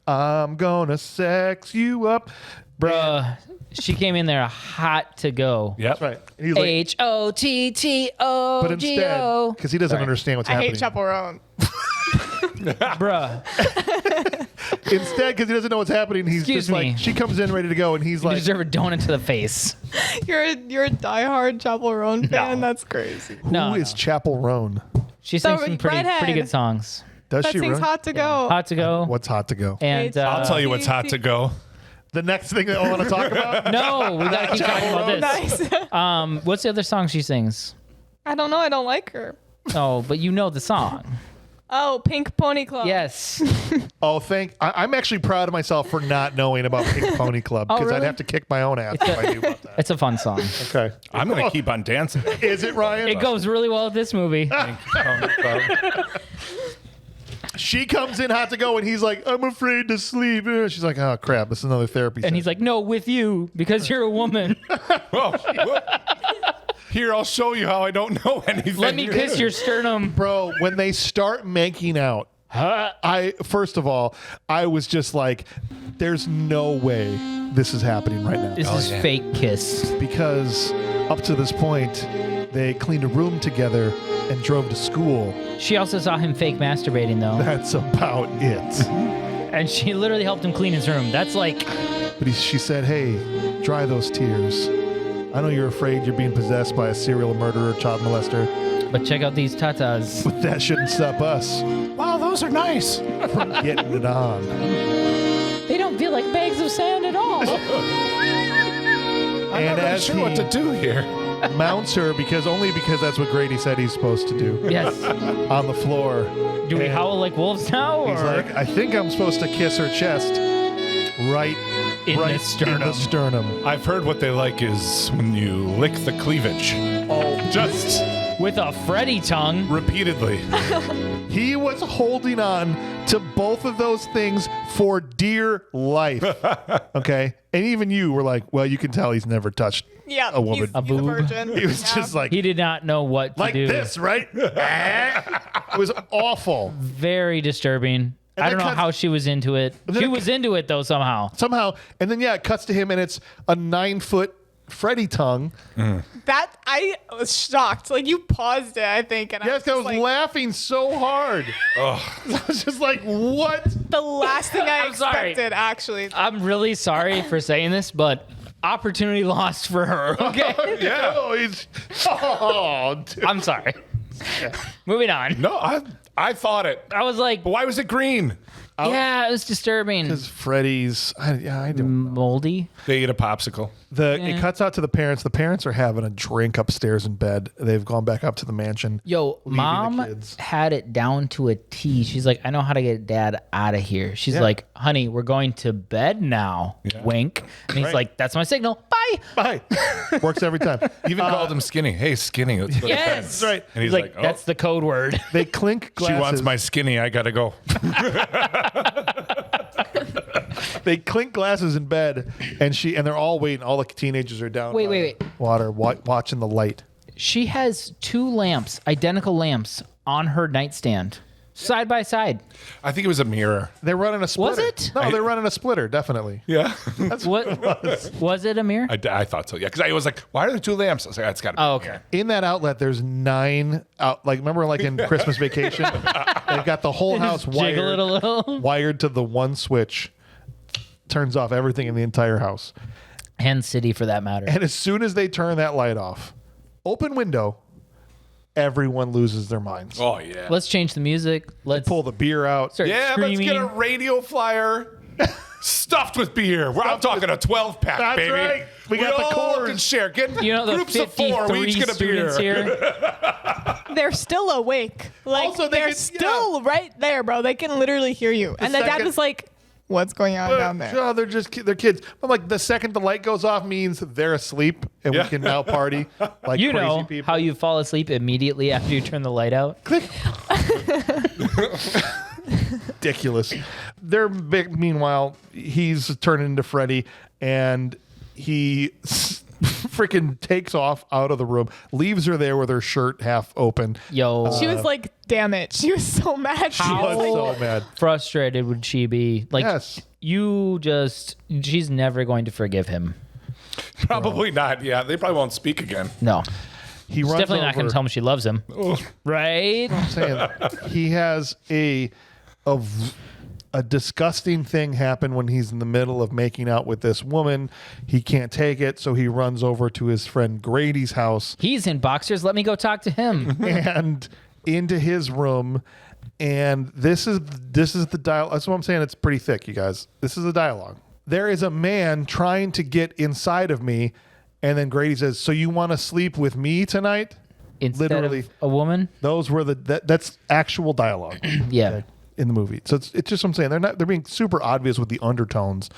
I'm gonna sex you up, bruh. She came in there hot to go. Yep. That's right. And he's like, H-O-T-T-O-G-O. but instead, because he doesn't understand what's I happening. hate Chaperone. Bruh. Instead, because he doesn't know what's happening, he's Excuse just me. like, she comes in ready to go, and he's You like, deserve a donut to the face. You're a diehard Chaperone fan. No. That's crazy. No, who is no. Chapel Roan? She sings The some pretty redhead. good songs. Does That she thing's really? hot to go. Hot to go. What's hot to go? And I'll tell you what's hot to go. The next thing that I want to talk about? No, we gotta keep talking about this. Nice. What's the other song she sings? I don't know. I don't like her. Oh, but you know the song. Oh, Pink Pony Club. Yes. Oh, I'm actually proud of myself for not knowing about Pink Pony Club Oh, because I'd really? have to kick my own ass if I knew about that. It's a fun song. Okay. I'm going to keep on dancing. Is it, Ryan? It goes really well with this movie. She comes in hot to go, and he's like, I'm afraid to sleep. She's like, oh, crap. This is another therapy And he's session. like, no, with you, because you're a woman. Whoa, whoa. Here, I'll show you how I don't know anything. Let me kiss your sternum. Bro, when they start making out, first of all, I was just like, there's no way this is happening right now. This is fake kiss. Because up to this point, they cleaned a room together and drove to school. She also saw him fake masturbating, though. That's about it. And she literally helped him clean his room. That's like... But she said, hey, dry those tears. I know you're afraid you're being possessed by a serial murderer, child molester. But check out these tatas. But that shouldn't stop us Wow, those are nice. from getting it on. They don't feel like bags of sand at all. I'm And not really as sure he what to do here. mounts her, because that's what Grady said he's supposed to do, Yes. on the floor. Do we And howl like wolves now? He's or? like, I think I'm supposed to kiss her chest right In the in the sternum. sternum. I've heard what they like is when you lick the cleavage. Oh, Just With a Freddy tongue. repeatedly. he was holding on to both of those things for dear life. Okay? And even you were like, well, you can tell he's never touched Yeah, a woman. He's a boob. virgin. He was Yeah. just like, He did not know what to like do. this, right? It was awful. Very disturbing. And I then don't know cuts- how she was into it. And then She it was into it, though, somehow. Somehow, and then, it cuts to him, and it's a 9-foot Freddy tongue. That I was shocked. Like you paused it, I think, and Yes, I was like, laughing so hard. I was just like, what? the last thing I I'm sorry. expected. Actually, I'm really sorry for saying this, but opportunity lost for her, okay? Yeah. Dude. I'm sorry. Moving on. No, I thought it. I was like, But why was it green? yeah, it was disturbing. Because Freddy's, I don't. Moldy. They eat a popsicle. It cuts out to the parents. The parents are having a drink upstairs in bed. They've gone back up to the mansion. Yo, leaving the mom kids. had it down to a T. She's like, I know how to get dad out of here. She's Yeah. like, honey, we're going to bed now. Yeah. Wink. And he's Right. like, that's my signal. Bye. Bye. Works every time. Even called him skinny. Hey, skinny. Let's go to bed. Yes. That's right. And he's He's like, like, that's the code word. They clink she glasses. wants my skinny. I got to go. They clink glasses in bed, and they're all waiting. All the teenagers are down. Wait, by wait, the Water, watching the light. She has 2 lamps, identical lamps, on her nightstand, side by side. I think it was a mirror. They're running a splitter. it? No, they're running a splitter, definitely. Yeah. What was it, Amir? I thought so. Yeah. Because I was like, why are there 2 lamps? I was like, that's got to be. Oh, okay. In that outlet, there's 9 out. Like, remember, like in Christmas Vacation, they've got the whole house Jiggle it a little. wired to the one switch. Turns off everything in the entire house. Hen City, for that matter. And as soon as they turn that light off, open window, everyone loses their minds. Oh, yeah. Let's change the music. Let's Pull the beer out. start Yeah, screaming. let's get a radio flyer stuffed with beer. I'm talking a 12-pack, That's baby. right. We got the all Coors. can share. Get You know, the groups of 4. We 53 each get a students beer. here. they're still awake. Like Also, they they're can- still right there, bro. They can literally hear you. And the dad second- is like, "What's going on down there?" Oh, they're kids. I'm like, the second the light goes off means they're asleep and Yeah. we can now party like You crazy know people. how you fall asleep immediately after you turn the light out? Ridiculous. They're big. Meanwhile, he's turning into Freddy, and he freaking takes off out of the room, leaves her there with her shirt half open. Yo, She was like, "Damn it!" She was so mad. She She was was like, so mad. frustrated would she be? Like, Yes. she's never going to forgive him. Probably not. Yeah, they probably won't speak again. No. He She's runs definitely not over. going to tell him she loves him. Right? Saying he has a disgusting thing happen when he's in the middle of making out with this woman. He can't take it, so he runs over to his friend Grady's house He's in boxers. Let me go talk to him. and into his room. And this is the dialogue. That's what I'm saying. It's pretty thick, you guys. This is the dialogue. There is a man trying to get inside of me, and then Grady says, "So you want to sleep with me tonight?" Instead Literally. of a woman? Those were that's actual dialogue. Yeah. In the movie. So it's just what I'm saying. They're being super obvious with the undertones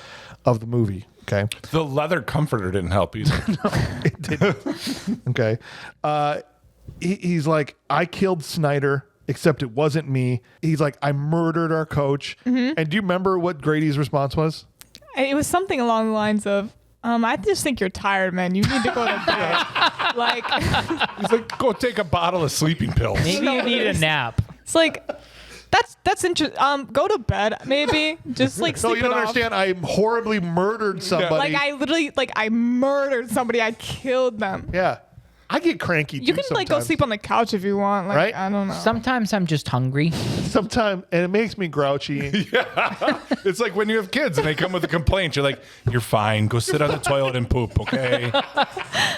of the movie. Okay. The leather comforter didn't help either. It didn't. Okay. He's like, I killed Snyder, except it wasn't me. He's like, I murdered our coach. And do you remember what Grady's response was? it was something along the lines of, I just think you're tired, man. You need to go to bed. Like, He's like, go take a bottle of sleeping pills. Maybe you need a nap. it's like, that's interesting. Go to bed, maybe. Just like No, sleep you don't it off. understand. I horribly murdered somebody. Like I literally, I murdered somebody. I killed them. Yeah. I get cranky too You can like go sometimes. sleep on the couch if you want. Like, Right? I don't know. Sometimes I'm just hungry. Sometimes, and it makes me grouchy. It's like when you have kids and they come with a complaint. You're like, you're fine. Go sit on the toilet and poop, okay?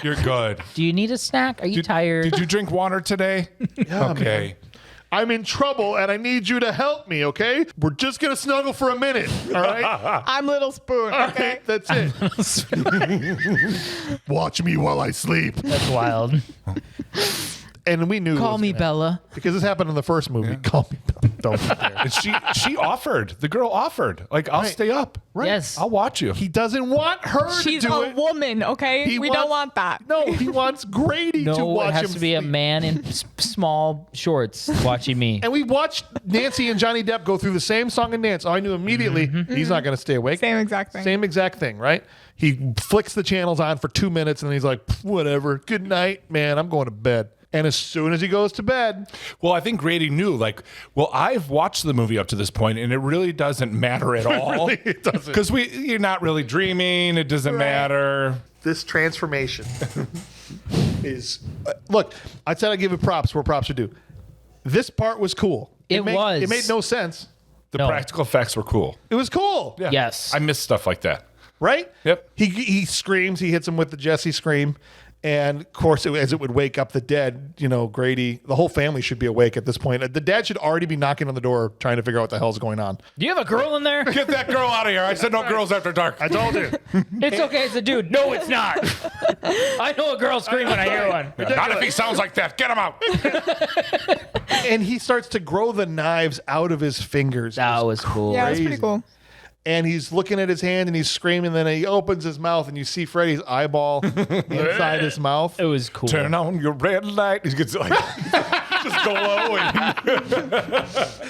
You're good. Do you need a snack? Are you tired? Did you drink water today? Okay. I'm in trouble and I need you to help me, okay? We're just going to snuggle for a minute, all right? I'm Little Spoon. Okay. That's it. Watch me while I sleep. That's wild. And we knew it Call was me gonna Bella. happen. Because this happened in the first movie. Call me Bella. Don't you dare. And she offered. The girl offered. Like, I'll stay up. Right. Yes. I'll watch you. He doesn't want her She's to do a it. woman. Okay. He We don't wants- want that. No, he wants Grady to No, watch it has him to be a sleep. man in small shorts watching me. And we watched Nancy and Johnny Depp go through the same song and dance. Oh, I knew immediately he's not going to stay awake. Same exact thing. Same exact thing, right? He flicks the channels on for 2 minutes and he's like, whatever. Good night, man. I'm going to bed. And as soon as he goes to bed, Well, I think Grady knew, like, well, I've watched the movie up to this point, and it really doesn't matter at all. really, it doesn't. Because you're not really dreaming. It doesn't matter. This transformation is look, I said I give it props where props are due. This part was cool. It was. It made no sense. The No. practical effects were cool. It was cool. Yeah. Yes. I miss stuff like that. Right? Yep. He screams, he hits him with the Jesse scream. And of course, as it would wake up the dead, Grady, the whole family should be awake at this point. The dad should already be knocking on the door trying to figure out what the hell's going on. Do you have a girl in there? Get that girl out of here. I said no girls after dark. I told you. It's okay. It's a dude. No, it's not. I know a girl scream when I hear one. Not if he sounds like that. Get him out. And he starts to grow the knives out of his fingers. That was cool. Yeah, it was Crazy. pretty cool. And he's looking at his hand and he's screaming. Then he opens his mouth and you see Freddy's eyeball inside his mouth. It was cool. Turn on your red light. He gets like just glowing.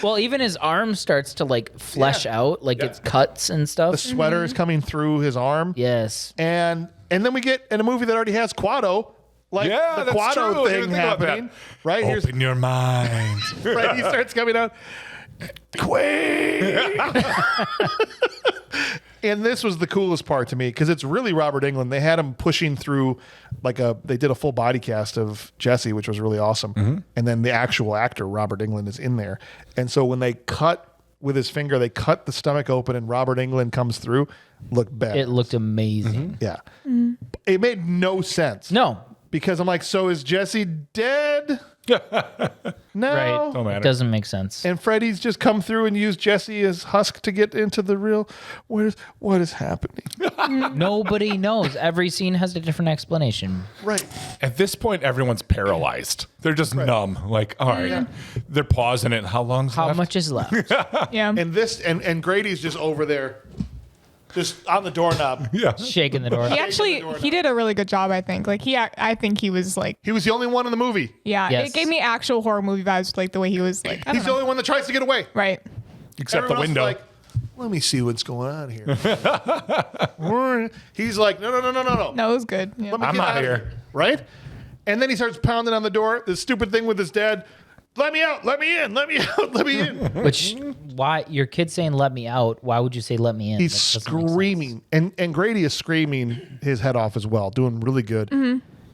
Well, even his arm starts to like flesh out, like it's cuts and The stuff. sweater is coming through his arm. Yes. And then we get in a movie that already has Quado, like Yeah, the that's Quado true. I didn't thing think about that. happening. Right? Open your mind. Freddy starts coming out. Queen. And this was the coolest part to me because it's really Robert Englund. They had him pushing through they did a full body cast of Jesse, which was really awesome. And then the actual actor, Robert Englund, is in there. And so when they cut with his finger, they cut the stomach open and Robert Englund comes through, looked bad. It looked amazing. Yeah. It made no sense. No. Because I'm like, so is Jesse dead? No. Right. Don't matter. It doesn't make sense. And Freddy's just come through and used Jesse as husk to get into the real. What is happening? Nobody knows. Every scene has a different explanation. Right. At this point, everyone's paralyzed. They're just numb. Like, all right. They're pausing it. How long's How left? much is left? Yeah. And this and Grady's just over there, just on the doorknob. Yeah. Shaking the door. He did a really good job, I think. Like I think he was like, He was the only one in the movie. yeah, Yes. it gave me actual horror movie vibes, like the way he was like, I He's don't the know. only one that tries to get away. Right. Except Everyone the else is window. like, let me see what's going on here. He's like, no. No, it was good. Yeah. Let me I'm get out of here. Right? And then he starts pounding on the door. This stupid thing with his dad. Let me out. Let me in. Let me out. Let me in. Which, why your kid's saying "let me out"? Why would you say "let me in"? He's That doesn't make sense. screaming. And Grady is screaming his head off as well, doing really good.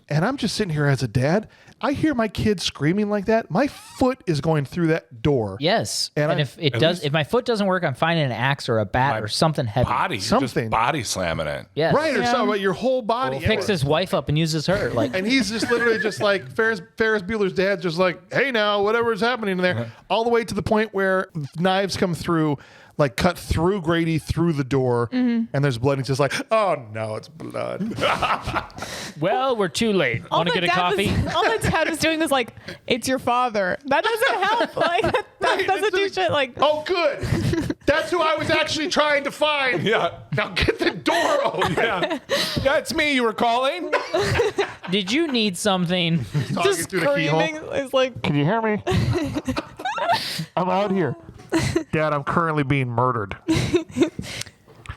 And I'm just sitting here as a dad. I hear my kid screaming like that. My foot is going through that door. Yes, And and I- if it At does, least- if my foot doesn't work, I'm finding an axe or a bat or something heavy. Body. Something. Just body slamming it. Yes. Right, or something about your whole body. Picks his wife up and uses her. Like, And he's just literally just like Ferris Bueller's dad, just like, hey now, whatever's happening in there, all the way to the point where knives come through, like cut through Grady through the door, and there's blood. And he's just like, oh no, it's blood. well, we're too late. Want to the get a dad coffee? all the dad was doing was like, it's your father. That doesn't help. Like that Right, doesn't it's do like- shit. Like Oh, good. That's who I was actually trying to find. Yeah. Now get the door open. Yeah. Yeah, it's me you were calling. Did you need something? Talking just through the keyhole. screaming is like, Can you hear me? I'm out here. Dad, I'm currently being murdered.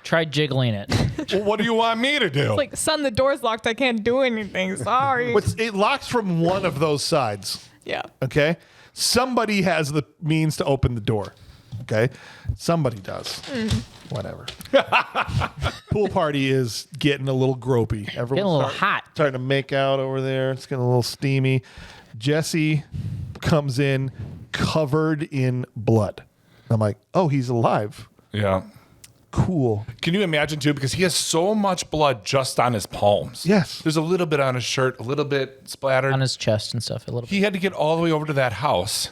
Try jiggling it. Well, what do you want me to do? Like, son, the door's locked. I can't do anything. Sorry. It locks from one of those sides. Yeah. Okay. Somebody has the means to open the door. Okay. Somebody does. Whatever. Pool party is getting a little gropey. Everyone's Getting a little hot. Starting to make out over there. It's getting a little steamy. Jesse comes in covered in blood. I'm like, oh, he's alive. Yeah. Cool. Can you imagine too? Because he has so much blood just on his palms. Yes. There's a little bit on his shirt, a little bit splattered. On his chest and stuff. A little. He had to get all the way over to that house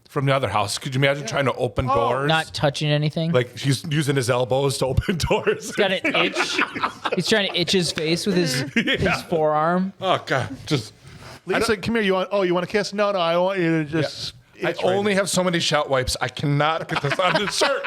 from the other house. Could you imagine trying to open doors? Not touching anything. Like he's using his elbows to open doors. He's got an itch. He's trying to itch his face with his forearm. Oh God! Just Lisa, come here. You want a kiss? No, I want you to just. I only have so many shout wipes. I cannot get this on this shirt.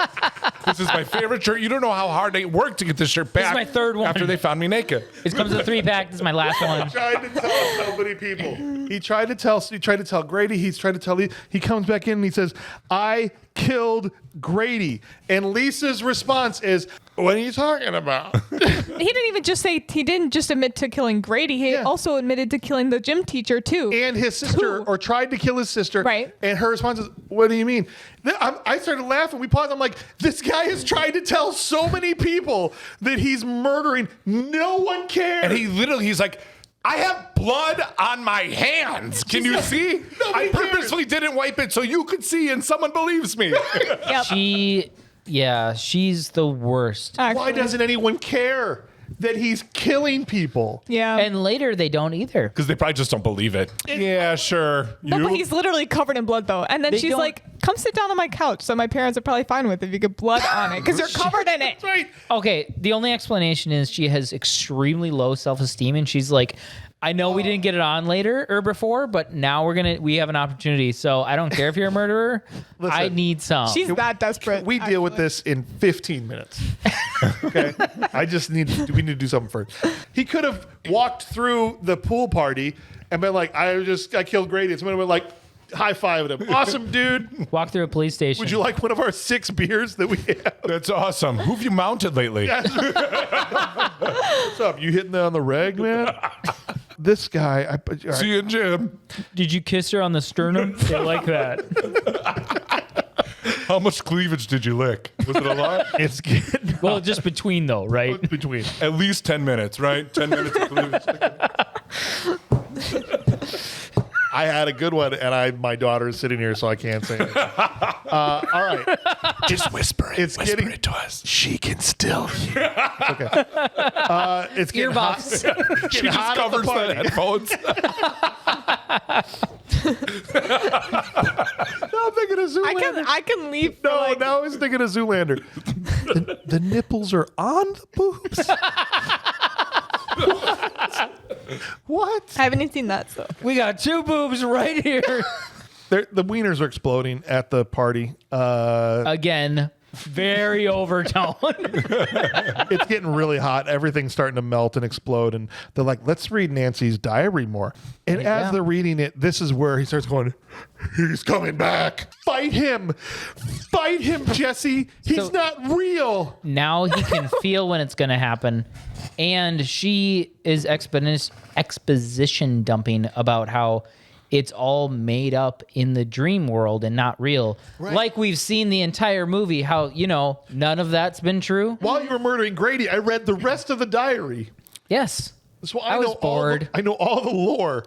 This is my favorite shirt. You don't know how hard they worked to get this shirt back. This is my third one. After they found me naked. It comes in a 3-pack. This is my last one. Tried to tell so many people. He tried to tell Grady. He's tried to tell. He comes back in and he says, "I killed Grady." And Lisa's response is, "What are you talking about?" He didn't just admit to killing Grady. He also admitted to killing the gym teacher too. And his sister, or tried to kill his sister. Right. And her response is, "What do you mean?" I started laughing. We paused. I'm like, this guy has tried to tell so many people that he's murdering. No one cares. And he's like, I have blood on my hands. Can you see? I purposely didn't wipe it so you could see and someone believes me. Yep. She's the worst. Actually. Why doesn't anyone care that he's killing people? Yeah. And later they don't either. Because they probably just don't believe it. Yeah, sure. No, but he's literally covered in blood though. And then They she's don't- like, "Come sit down on my couch." So my parents are probably fine with it if you get blood on it because you're covered in it. That's right. Okay, the only explanation is she has extremely low self-esteem and she's like, I know we didn't get it on later or before, but now we have an opportunity. So I don't care if you're a murderer. Listen, I need some. She's that desperate. We deal with this in 15 minutes. Okay. We need to do something first. He could have walked through the pool party and been like, I killed Grady. And someone would like high-fived him. Awesome, dude. Walk through a police station. Would you like one of our 6 beers that we have? That's awesome. Who've you mounted lately? What's up? You hitting that on the reg, man? This guy. All right. See you, Jim. Did you kiss her on the sternum? They like that. How much cleavage did you lick? Was it a lot? It's getting Well, just between though, right? between. At least 10 minutes, right? 10 minutes of cleavage. I had a good one, and my daughter is sitting here, so I can't say it. All right. Just whisper it. It's whisper getting- it to us. She can still hear. Okay. It's getting hot. Earbuds. She just hot at the covers the party. headphones. No, I'm thinking of Zoolander. I can leave. For like, now I was thinking of Zoolander. The nipples are on the boobs. What? I haven't even seen that. So We got 2 boobs right here. The wieners are exploding at the party. Again, very overtone. It's getting really hot. Everything's starting to melt and explode. And they're like, let's read Nancy's diary more. And as they're reading it, this is where he starts going, he's coming back. Fight him. Fight him, Jesse. He's So- not real. Now he can feel when it's going to happen. And she is exposition dumping about how it's all made up in the dream world and not real. Right. Like we've seen the entire movie, how, none of that's been true. While you were murdering Grady, I read the rest of the diary. Yes. So I was bored. I know all the lore.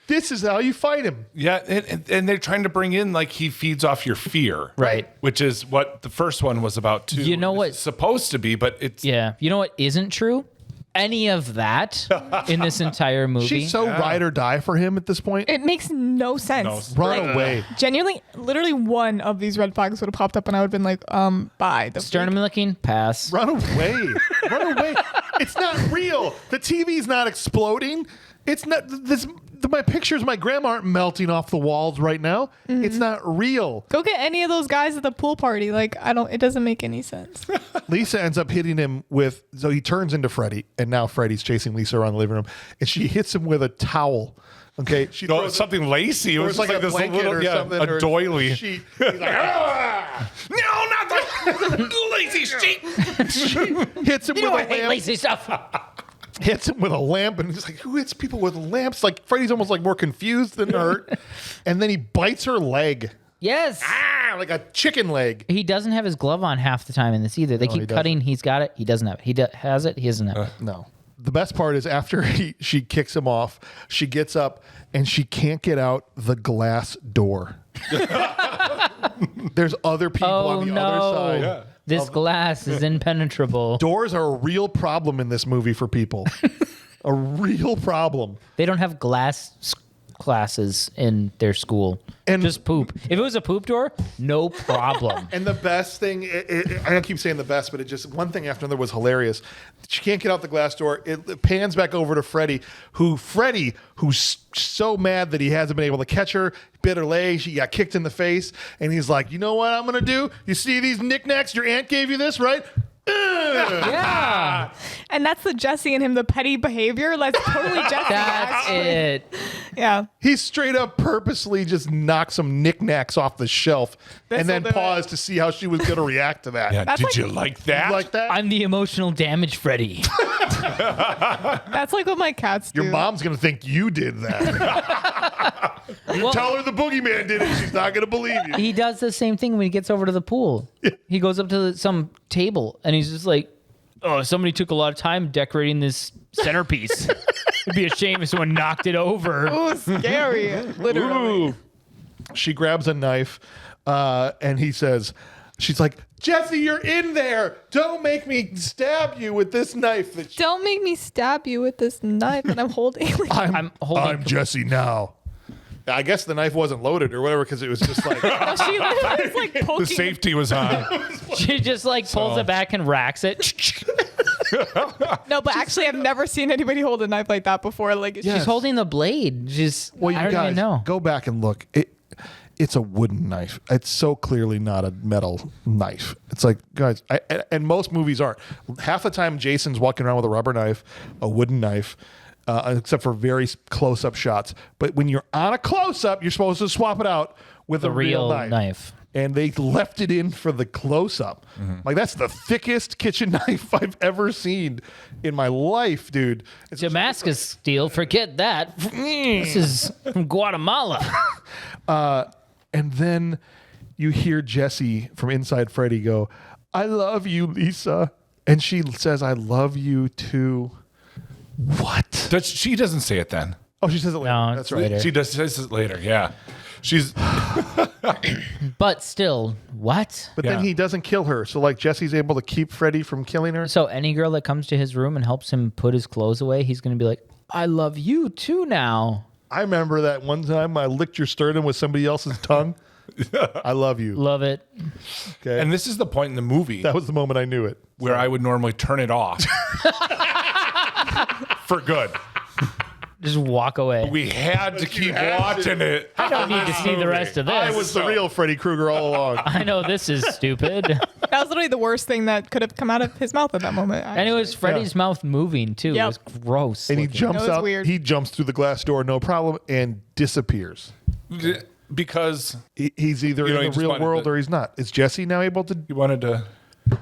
This is how you fight him. Yeah, and they're trying to bring in like he feeds off your fear. Right. Which is what the first one was about too. You know what- It's supposed to be, but it's Yeah. You know what isn't true? Any of that in this entire movie. She's so ride or die for him at this point. it makes no sense. Run away. Genuinely, literally one of these red flags would have popped up and I would have been like, bye. The Sternum licking, pass. Run away. Run away. It's not real. The TV's not exploding. It's not this. My pictures, of my grandma aren't melting off the walls right now. It's not real. Go get any of those guys at the pool party. Like, it doesn't make any sense. Lisa ends up hitting him so he turns into Freddy, and now Freddy's chasing Lisa around the living room, and she hits him with a towel. Okay, she no, throws something lacy. It Or was it's like this a blanket little, or something. a or doily. He's like, ah! No, not the Lazy sheep. Hits him You know I with a hate lamp. lazy stuff. Hits him with a lamp, and he's like, "Who hits people with lamps?" Like Freddy's almost like more confused than hurt, and then he bites her leg, Yes. like a chicken leg. He doesn't have his glove on half the time in this either. They he keep cutting. He's got it. He doesn't have it. He has it. He doesn't have it. No. The best part is after she kicks him off, she gets up and she can't get out the glass door. There's other people on the other side. Yeah. This glass is impenetrable. Doors are a real problem in this movie for people. A real problem. They don't have glass classes in their school. And- just poop. If it was a poop door, no problem. And the best thing, I don't keep saying the best, but it just one thing after another was hilarious. She can't get out the glass door. It pans back over to Freddy, who's so mad that he hasn't been able to catch her, bit her leg, she got kicked in the face, and he's like, you know what I'm gonna do? You see these knickknacks? Your aunt gave you this, right? Yeah. And that's the Jesse and him, the petty behavior. That's totally Jesse. That's actually. it. Yeah. He straight up purposely just knocked some knickknacks off the shelf and then This'll do paused to see how she was going to react to that. Yeah, That's did like- you like that? You like that? I'm the emotional damage Freddy. That's like what my cats do. Your mom's going to think you did that. Well, Tell her the boogeyman did it. She's not going to believe you. he does the same thing when he gets over to the pool. He goes up to some table and he's just like, oh, somebody took a lot of time decorating this centerpiece. It'd be a shame if someone knocked it over. Ooh, scary. Literally. She grabs a knife and he says, she's like, Jesse, you're in there. Don't make me stab you with this knife. That Don't make me stab you with this knife that I'm holding. I'm holding. I'm Jesse now. I guess the knife wasn't loaded or whatever because it was just like, No, she literally was like poking. The safety was on. She just like pulls it back and racks it. No, but actually, I've never seen anybody hold a knife like that before. Like, it's Yes. She's holding the blade. She's. well, you I don't guys even know. go back and look. It's a wooden knife. It's so clearly not a metal knife. It's like, guys, and most movies aren't. Half the time, Jason's walking around with a rubber knife, a wooden knife, except for very close-up shots. But when you're on a close-up, you're supposed to swap it out with The a real real knife. And they left it in for the close-up. Like, that's the thickest kitchen knife I've ever seen in my life, dude. It's Damascus steel. Forget that. This is from Guatemala. And then you hear Jesse from inside Freddy go, I love you, Lisa. And she says, I love you too. What? She doesn't say it then. Oh, she says it later. No, That's it's right. later. She does says it later. Yeah, she's But still, what? But Yeah. then he doesn't kill her. So, like, Jesse's able to keep Freddy from killing her. So any girl that comes to his room and helps him put his clothes away, he's going to be like, I love you too now. I remember that one time I licked your sternum with somebody else's tongue. I love you. Love it. Okay. and this is the point in the movie that was the moment I knew it. where I would normally turn it off for good. Just walk away. We had to keep had to. watching it. I don't need to see the rest of this. I was the real Freddy Krueger all along. I know this is stupid. that was literally the worst thing that could have come out of his mouth at that moment. And it was Freddy's mouth moving too. Yep. It was gross. And he looking. jumps That was out. weird. He jumps through the glass door, no problem, and disappears. Because He's either You know, in he the just real wanted world to- or he's not. Is Jesse now able to? he wanted to.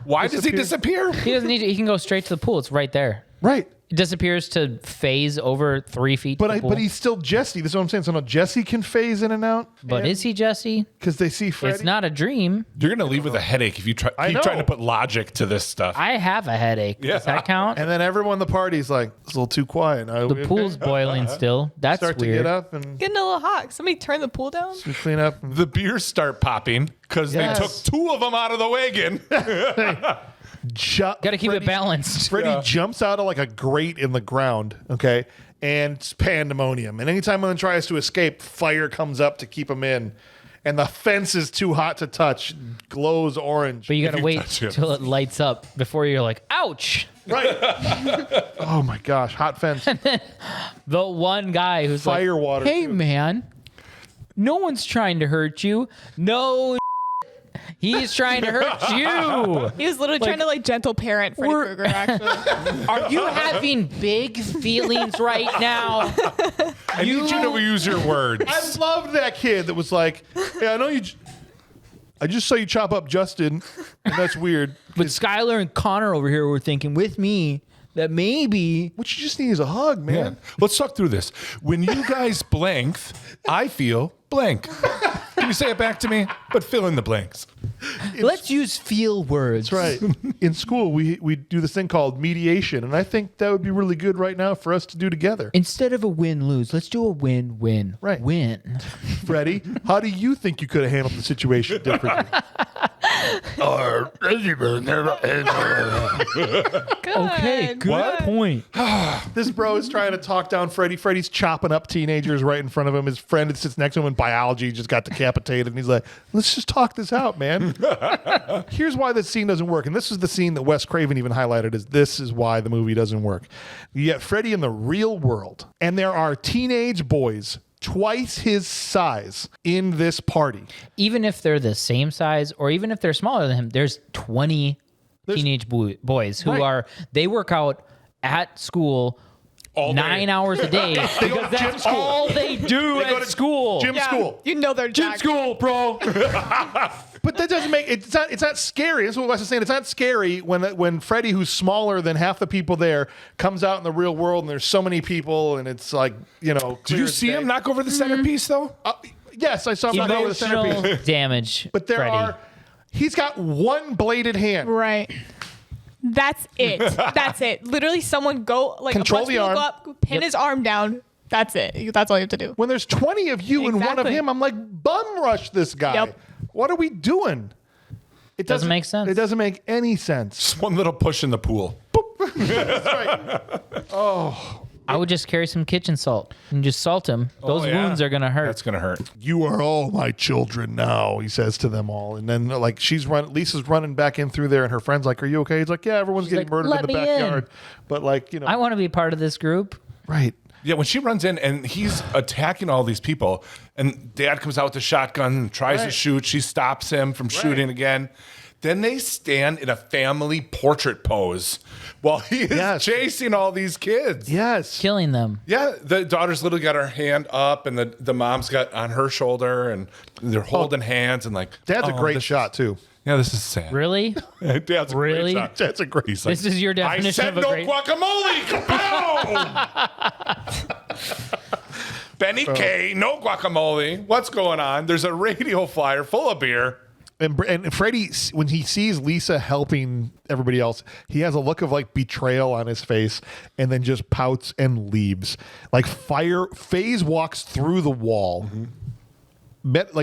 Why does he disappear? He doesn't need to. He can go straight to the pool. It's right there. Right. It disappears to phase over 3 feet. to the pool. But he's still Jesse. This is what I'm saying. So now Jesse can phase in and out. But is he Jesse? Because they see Freddy. It's not a dream. You're gonna leave with a headache if you keep know. trying to put logic to this stuff. I have a headache. Yeah. Does that count? And then everyone in the party's like, it's a little too quiet. The pool's boiling still. That's Start to weird. get up and getting a little hot. Somebody turn the pool down. clean up. And The beers start popping because Yes. they took 2 of them out of the wagon. Got to keep it balanced. Freddy jumps out of like a grate in the ground, okay, and it's pandemonium. And anytime one tries to escape, fire comes up to keep him in. And the fence is too hot to touch, glows orange. But you got to you wait touch it. till it lights up before you're like, ouch. Right. Oh my gosh, hot fence. The one guy who's Fire like, water, hey, too. man, no one's trying to hurt you. No, he's trying to hurt you. He was literally trying to like gentle parent Freddy we're- Krueger. Actually, Are you having big feelings right now? I need you to use your words. I loved that kid that was like, yeah, I know you. I just saw you chop up Justin, and that's weird. But Skylar and Connor over here were thinking with me that maybe. What you just need is a hug, man. Yeah. Let's talk through this. When you guys blank, I feel blank. Can you say it back to me? But fill in the blanks. Let's use feel words. That's right. In school, we do this thing called mediation, and I think that would be really good right now for us to do together. Instead of a win-lose, let's do a win-win. Right. Win. Freddie, how do you think you could have handled the situation differently? Okay, good point. This bro is trying to talk down Freddie. Freddie's chopping up teenagers right in front of him. His friend that sits next to him in biology just got decapitated, and he's like, let's just talk this out, man. Here's why this scene doesn't work, and this is the scene that Wes Craven even highlighted as this is why the movie doesn't work. You get Freddie in the real world, and there are teenage boys twice his size in this party. Even if they're the same size or even if they're smaller than him, there's 20 teenage boys who they work out at school All day. 9 hours a day because that's all they do at school. Gym school. You know they're Gym jacked. school, bro. But that doesn't make it's not scary. That's what Wes is saying. It's not scary when Freddie, who's smaller than half the people there, comes out in the real world and there's so many people and it's like, you know. Did you see him knock over the centerpiece though? Yes, I saw him knock over the centerpiece. Emotional damage. But he's got one bladed hand. Right. That's it. That's it. Literally, someone go like Control a bunch the of people arm. go up, pin his arm down. That's it. That's all you have to do. When there's 20 of you and one of Exactly. him, I'm like, bum rush this guy. Yep. What are we doing? It Doesn't make sense. It doesn't make any sense. Just one little push in the pool. That's right. I would just carry some kitchen salt and just salt him. Those wounds are gonna hurt. That's gonna hurt. You are all my children now, he says to them all. And then like Lisa's running back in through there and her friend's like, are you okay? He's like, yeah, everyone's getting like, murdered in "Let the me in." backyard. But like, you know. I want to be part of this group. Right. Yeah, when she runs in and he's attacking all these people, and Dad comes out with the shotgun and tries to Right. shoot, she stops him from shooting again. Then they stand in a family portrait pose while he is chasing all these kids. Yes. Killing them. Yeah, the daughter's literally got her hand up, and the mom's got on her shoulder, and they're holding hands, and like Dad's a great this shot too. Yeah, this is sad. Really? Dad's a Really? great shot. That's a great shot. This is your I definition said of a no great. guacamole. Kapow! Benny K, no guacamole. What's going on? There's a radio flyer full of beer. And Freddie, when he sees Lisa helping everybody else, he has a look of like betrayal on his face and then just pouts and leaves. Like Phase walks through the wall.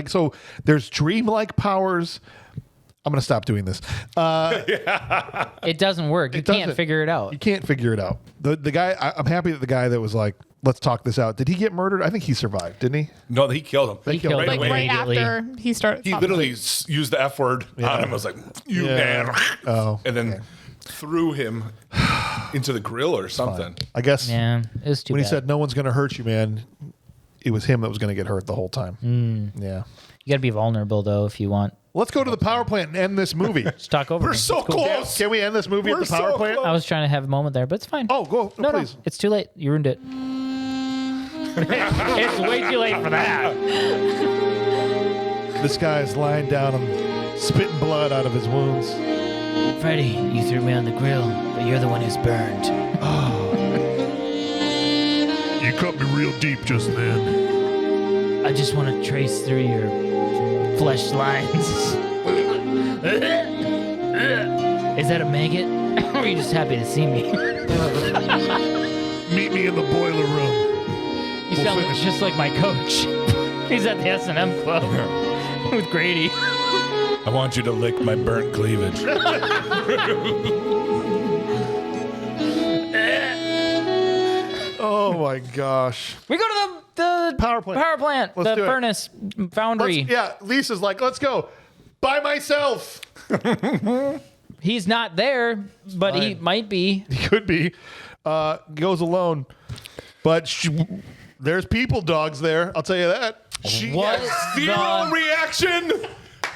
So there's dreamlike powers. I'm going to stop doing this. It doesn't work. You can't doesn't. figure it out. You can't figure it out. The guy, I'm happy that the guy that was like, let's talk this out. Did he get murdered? I think he survived, didn't he? No, he killed him. He killed Like him right immediately. after he started. He literally used the F word on him. I was like, you man. And then threw him into the grill or something. I guess Yeah, it was too when bad. he said, no one's going to hurt you, man, it was him that was going to get hurt the whole time. Yeah. You got to be vulnerable though if you want. Let's go to the power plant and end this movie. Just talk over. We're me. so It's cool. close. Can we end this movie We're at the power so plant? close. I was trying to have a moment there, but it's fine. Oh, go. no, Please. it's too late. You ruined it. It's way too late for that. This guy's lying down and spitting blood out of his wounds. Freddie, you threw me on the grill, but you're the one who's burned. You cut me real deep just then. I just want to trace through your flesh lines. Is that a maggot? Or are you just happy to see me? Meet me in the boiler room. You sound just like my coach. He's at the S&M club with Grady. I want you to lick my burnt cleavage. Oh my gosh. We go to the Power plant. Power plant. Let's the do it. furnace foundry. Yeah, Lisa's like, let's go. By myself. He's not there, but he Fine. might be. He could be. Goes alone. But there's people dogs there. I'll tell you that. She What has zero the- reaction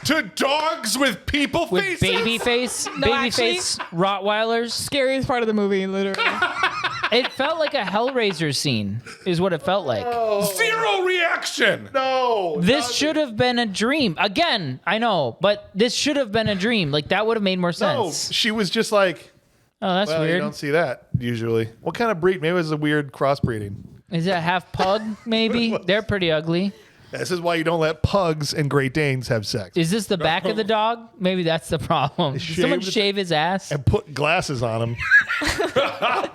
to dogs with people With faces. baby face, No, baby face Rottweilers. Scariest part of the movie, literally. It felt like a Hellraiser scene, is what it felt like. Zero reaction. No. This should have been a dream. Again, I know, but this should have been a dream. Like, that would have made more No, sense. she was just like, Oh, that's well, you weird. don't see that usually. What kind of breed? Maybe it was a weird crossbreeding. Is it half pug, maybe? They're pretty ugly. This is why you don't let pugs and Great Danes have sex. Is this the back of the dog? Maybe that's the problem. Did someone shaved- shave his ass? And put glasses on him.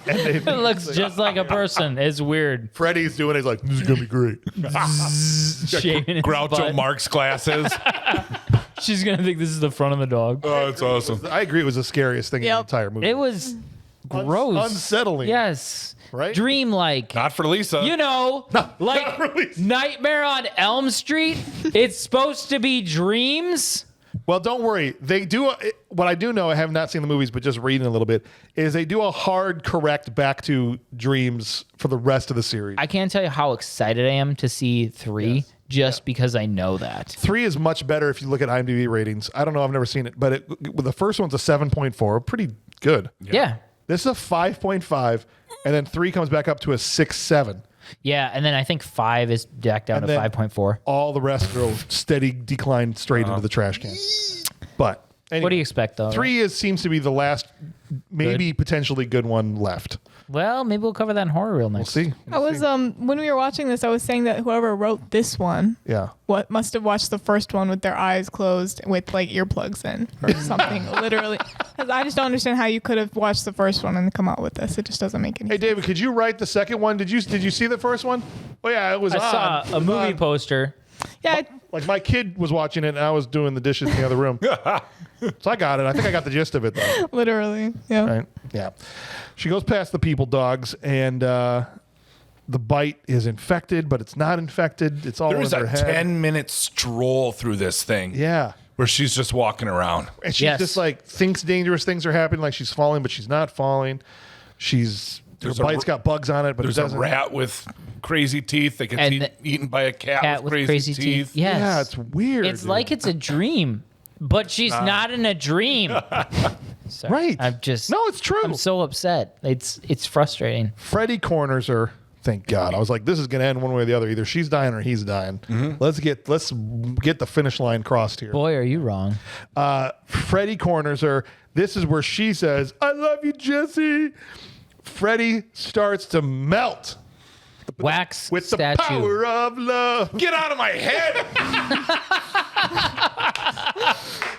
It looks just like a person. It's weird. Freddy's doing it. He's like, this is going to be great. Shaving his Groucho butt. Marx glasses. She's going to think this is the front of the dog. Oh, it's awesome. I agree. It was the scariest thing in the Yep. entire movie. It was gross. Unsettling. Yes. Right? Dreamlike. Not for Lisa. You know, like really. Nightmare on Elm Street. It's supposed to be dreams. Well, don't worry. They do. What I do know, I have not seen the movies, but just reading a little bit, is they do a hard correct back to dreams for the rest of the series. I can't tell you how excited I am to see 3 just because I know that. 3 is much better if you look at IMDb ratings. I don't know. I've never seen it, but the first one's a 7.4. Pretty good. Yeah. This is a 5.5, and then 3 comes back up to a 6.7. Yeah, and then I think 5 is back down And to then 5.4. All the rest go steady decline straight into the trash can. But anyway, What do you expect, though? 3 seems to be the last, maybe potentially good one left. Well, maybe we'll cover that in horror real next. See, I was when we were watching this, I was saying that whoever wrote this one, yeah. must have watched the first one with their eyes closed with like earplugs in or something, literally. Because I just don't understand how you could have watched the first one and come out with this. It just doesn't make any Hey sense. David, could you write the second one? Did you see the first one? Oh yeah, it was. I saw on. a It was movie on. poster. Yeah, Like my kid was watching it, and I was doing the dishes in the other room. So I got it. I think I got the gist of it though. literally. Yeah. Right? Yeah. She goes past the people dogs, and the bite is infected, but it's not infected. It's all There's in her a head. 10-minute stroll through this thing. Yeah. Where she's just walking around. And she's Yes. just like thinks dangerous things are happening, like she's falling, but she's not falling. Her bite's got bugs on it, but it There's a doesn't. rat with crazy teeth that gets And eaten by a cat, With crazy teeth. Yes. Yeah, it's weird. It's dude. like it's a dream, but she's not in a dream. Sorry. Right. I'm just. No, it's true. I'm so upset. It's frustrating. Freddy corners her. Thank God. I was like, this is going to end one way or the other. Either she's dying or he's dying. Mm-hmm. Let's get the finish line crossed here. Boy, are you wrong. Freddy corners her. This is where she says, "I love you, Jesse." Freddy starts to melt Wax with statue. the power of love. Get out of my head!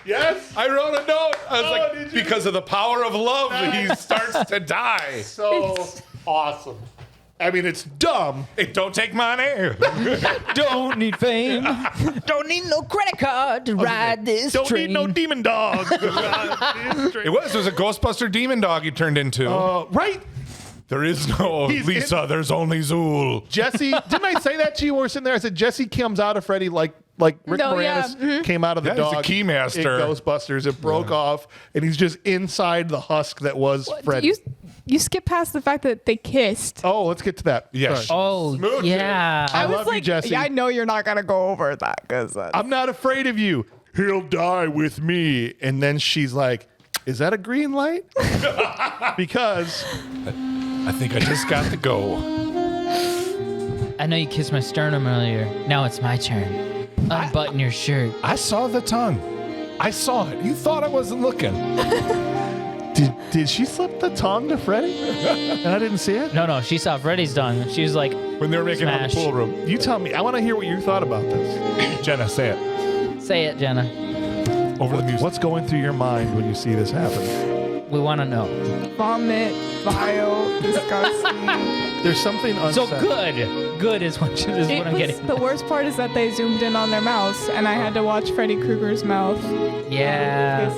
Yes. I wrote a note. I was did like, you? because of the power of love, he starts to die. So awesome. I mean, it's dumb. Hey, don't take money. Don't need fame. Don't need no credit card to ride this Don't train. need no demon dog. It was a Ghostbuster demon dog he turned into. Right? There is no He's Lisa, there's only Zool. Jesse, didn't I say that to you? We were sitting there. I said Jesse comes out of Freddy like Rick No, yeah, Moranis came out of the Yeah, he's dog. the keymaster. in Ghostbusters. It broke off, and he's just inside the husk that was Freddy. You skip past the fact that they kissed. Oh, let's get to that. Yes. Sorry. Oh, Smooch it. yeah. I was love you, like, Jesse. yeah, I know you're not gonna go over that because I'm not afraid of you. He'll die with me. And then she's like, "Is that a green light?" Because I think I just got to go. I know you kissed my sternum earlier. Now it's my turn. Unbutton your shirt. I saw the tongue. I saw it. You thought I wasn't looking. did she slip the tongue to Freddy? And I didn't see it? No, she saw Freddy's tongue. She was like, When they were making out in the Smash. pool room. You tell me. I want to hear what you thought about this. Jenna, say it. say it, Jenna. Over the music. What's going through your mind when you see this happen? We want to know. vomit, vile, disgusting. There's something So unsettling. good is what I'm getting. The worst part is that they zoomed in on their mouths, and I had to watch Freddy Krueger's mouth. Yeah.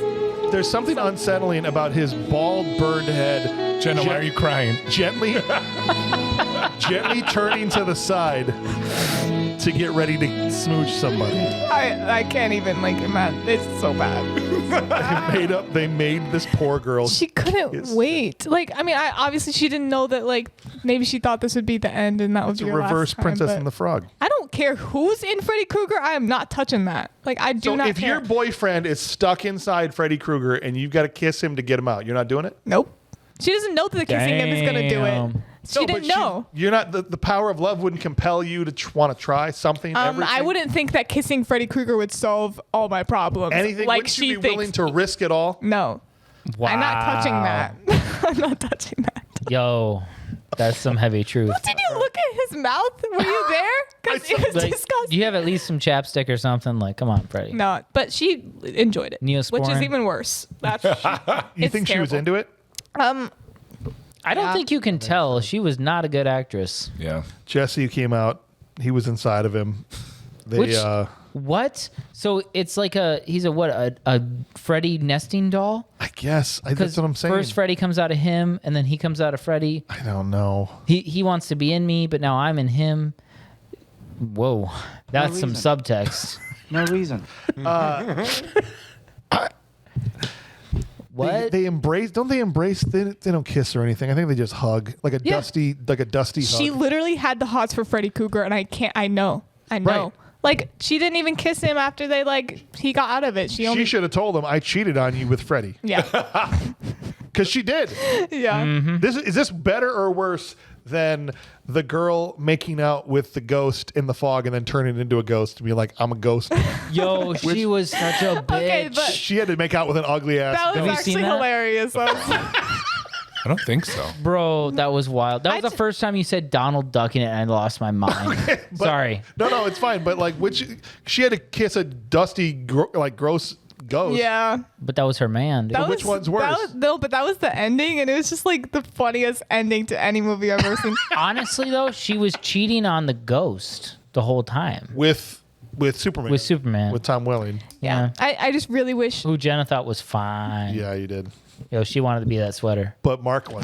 There's something unsettling about his bald bird head. Jenna, why are you crying? Gently turning to the side to get ready to smooch somebody. I can't even imagine. It's so bad. They made this poor girl. She couldn't wait. Obviously she didn't know that maybe she thought this would be the end and that would be her Reverse last time, Princess but and the Frog. I don't care who's in Freddy Krueger. I am not touching that. I do So not if care. your boyfriend is stuck inside Freddy Krueger and you've got to kiss him to get him out, you're not doing it? Nope. She doesn't know that the kissing him is gonna do it. Damn. She didn't know. You're not the power of love wouldn't compel you to want to try something. Everything. I wouldn't think that kissing Freddy Krueger would solve all my problems. Anything? like Wouldn't she you be willing thinks. to risk it all? No, Wow. I'm not touching that. I'm not touching that. Yo, that's some heavy truth. Did you look at his mouth? Were you there? Because it was Like, disgusting. do you have at least some chapstick or something? Like, come on, Freddie. No, but she enjoyed it, Neosporin? which is even worse. That's You think she was into it? I don't think you can tell. She was not a good actress. Yeah. Jesse came out. He was inside of him. They, Which what? So it's like he's a Freddy nesting doll? I guess that's what I'm saying. First Freddy comes out of him, and then he comes out of Freddy. I don't know. He wants to be in me, but now I'm in him. Whoa, that's some reason. subtext. No reason. What? They embrace? Don't they embrace? They don't kiss or anything. I think they just hug, like a dusty She hug. literally had the hots for Freddy Krueger, and I know. Right. Like she didn't even kiss him after he got out of it. She should have told him, "I cheated on you with Freddy," Yeah, because she did. yeah. Mm-hmm. Is this better or worse than the girl making out with the ghost in the fog and then turning into a ghost and be like, "I'm a ghost"? Yo, she was such a bitch. Okay, but She had to make out with an ugly ass. that was Have you actually seen that? hilarious. I don't think so. Bro, that was wild. That was I the first time you said Donald Duck in it, and I lost my mind. Sorry. No, it's fine. But like, she had to kiss a dusty, gross ghost. Yeah. But that was her man. Dude. That which was- one's worse? But that was the ending, and it was just like the funniest ending to any movie I've ever seen. Honestly, though, she was cheating on the ghost the whole time. With Superman. With Superman. With Tom Welling. Yeah. I just really wish. Who Jenna thought was fine. Yeah, you did. Yo, she wanted to be that sweater. But Mark won.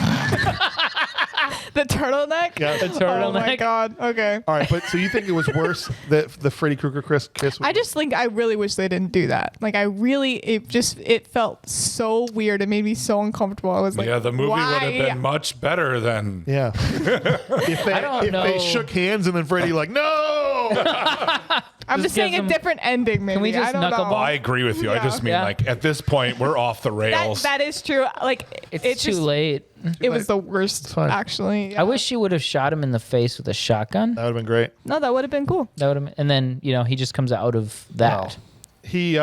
The turtleneck? Yeah. The Oh my turtleneck. god. Okay. All right, but so you think it was worse that the Freddy Krueger kiss? I just think I really wish they didn't do that. Like it felt so weird. It made me so uncomfortable. I was like, Yeah, the movie would have why? been much better than. Yeah. if don't know. they shook hands and then Freddy like, no. I'm just saying give a them- different ending. Maybe we just I don't know. knuckleball? I agree with you. I Yeah. just mean, Yeah. like, at this point, we're off the rails. That is true. Like It's too just, late. It was the worst, fine. actually. I wish she would have shot him in the face with a shotgun. That would have been great. No, that would have been cool. That would have, and then he just comes out of that. He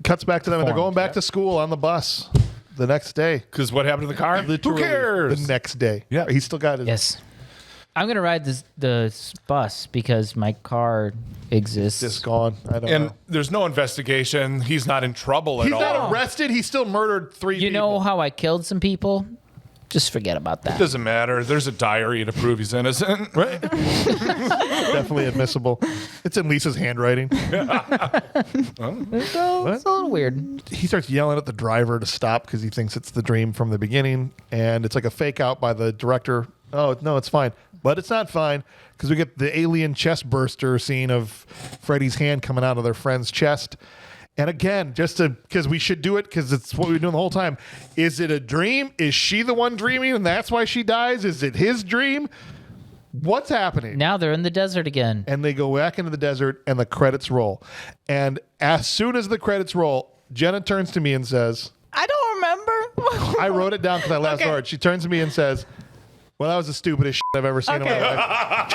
cuts back to them and they're going Formed, back to school on the bus the next day. Because what happened to the car? Literally Who cares? The next day. Yeah. He still got his. Yes. I'm gonna ride the bus because my car exists. Just gone. I don't And know. there's no investigation. He's not in trouble He's at not all. arrested. He still murdered 3 people. You know how I killed some people? Just forget about that. Doesn't matter. There's a diary to prove he's innocent. Right? Definitely admissible. It's in Lisa's handwriting. It's a little weird. He starts yelling at the driver to stop because he thinks it's the dream from the beginning. And it's like a fake out by the director. Oh, no, it's fine. But it's not fine because we get the alien chest burster scene of Freddy's hand coming out of their friend's chest. And again, because we should do it because it's what we've been doing the whole time. Is it a dream? Is she the one dreaming and that's why she dies? Is it his dream? What's happening? Now they're in the desert again. And they go back into the desert and the credits roll. And as soon as the credits roll, Jenna turns to me and says, I don't remember. I wrote it down because I laughed Okay. hard. She turns to me and says, well, that was the stupidest shit I've ever seen in Okay. my life.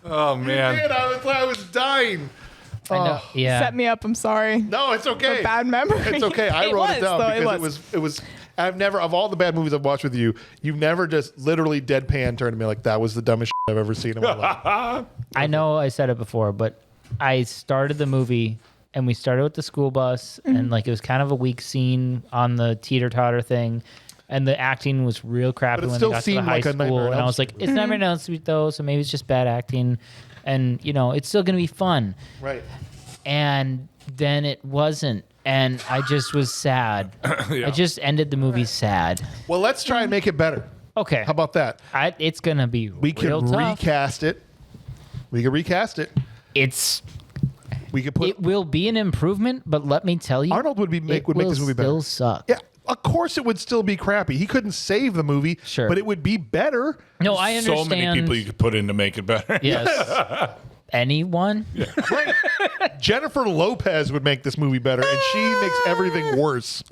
Oh, man. Man, I was dying. I know. Yeah. Set me up. I'm sorry. No, it's okay. A bad memory. It's okay. I wrote it down though, because it was. I've never, of all the bad movies I've watched with you, you've never just literally deadpan turned to me like that was the dumbest shit I've ever seen in my life. I know I said it before, but I started the movie and we started with the school bus and like it was kind of a weak scene on the teeter-totter thing. And the acting was real crappy But it when still they got to the seemed high like a school. Nightmare on And I Elm was like, it's Nightmare on Elm Street though, so maybe it's just bad acting. And, it's still going to be fun. Right. And then it wasn't. And I just was sad. Yeah. I just ended the movie sad. Well, let's try and make it better. Okay. How about that? It's going to be We real can tough. recast it. We can recast it. We could put It will be an improvement, but let me tell you, Arnold would make will this movie better. still suck. Yeah, of course it would still be crappy. He couldn't save the movie, Sure. but it would be better. No, I understand. So many people you could put in to make it better. Yes. Anyone? Jennifer Lopez would make this movie better, and she makes everything worse.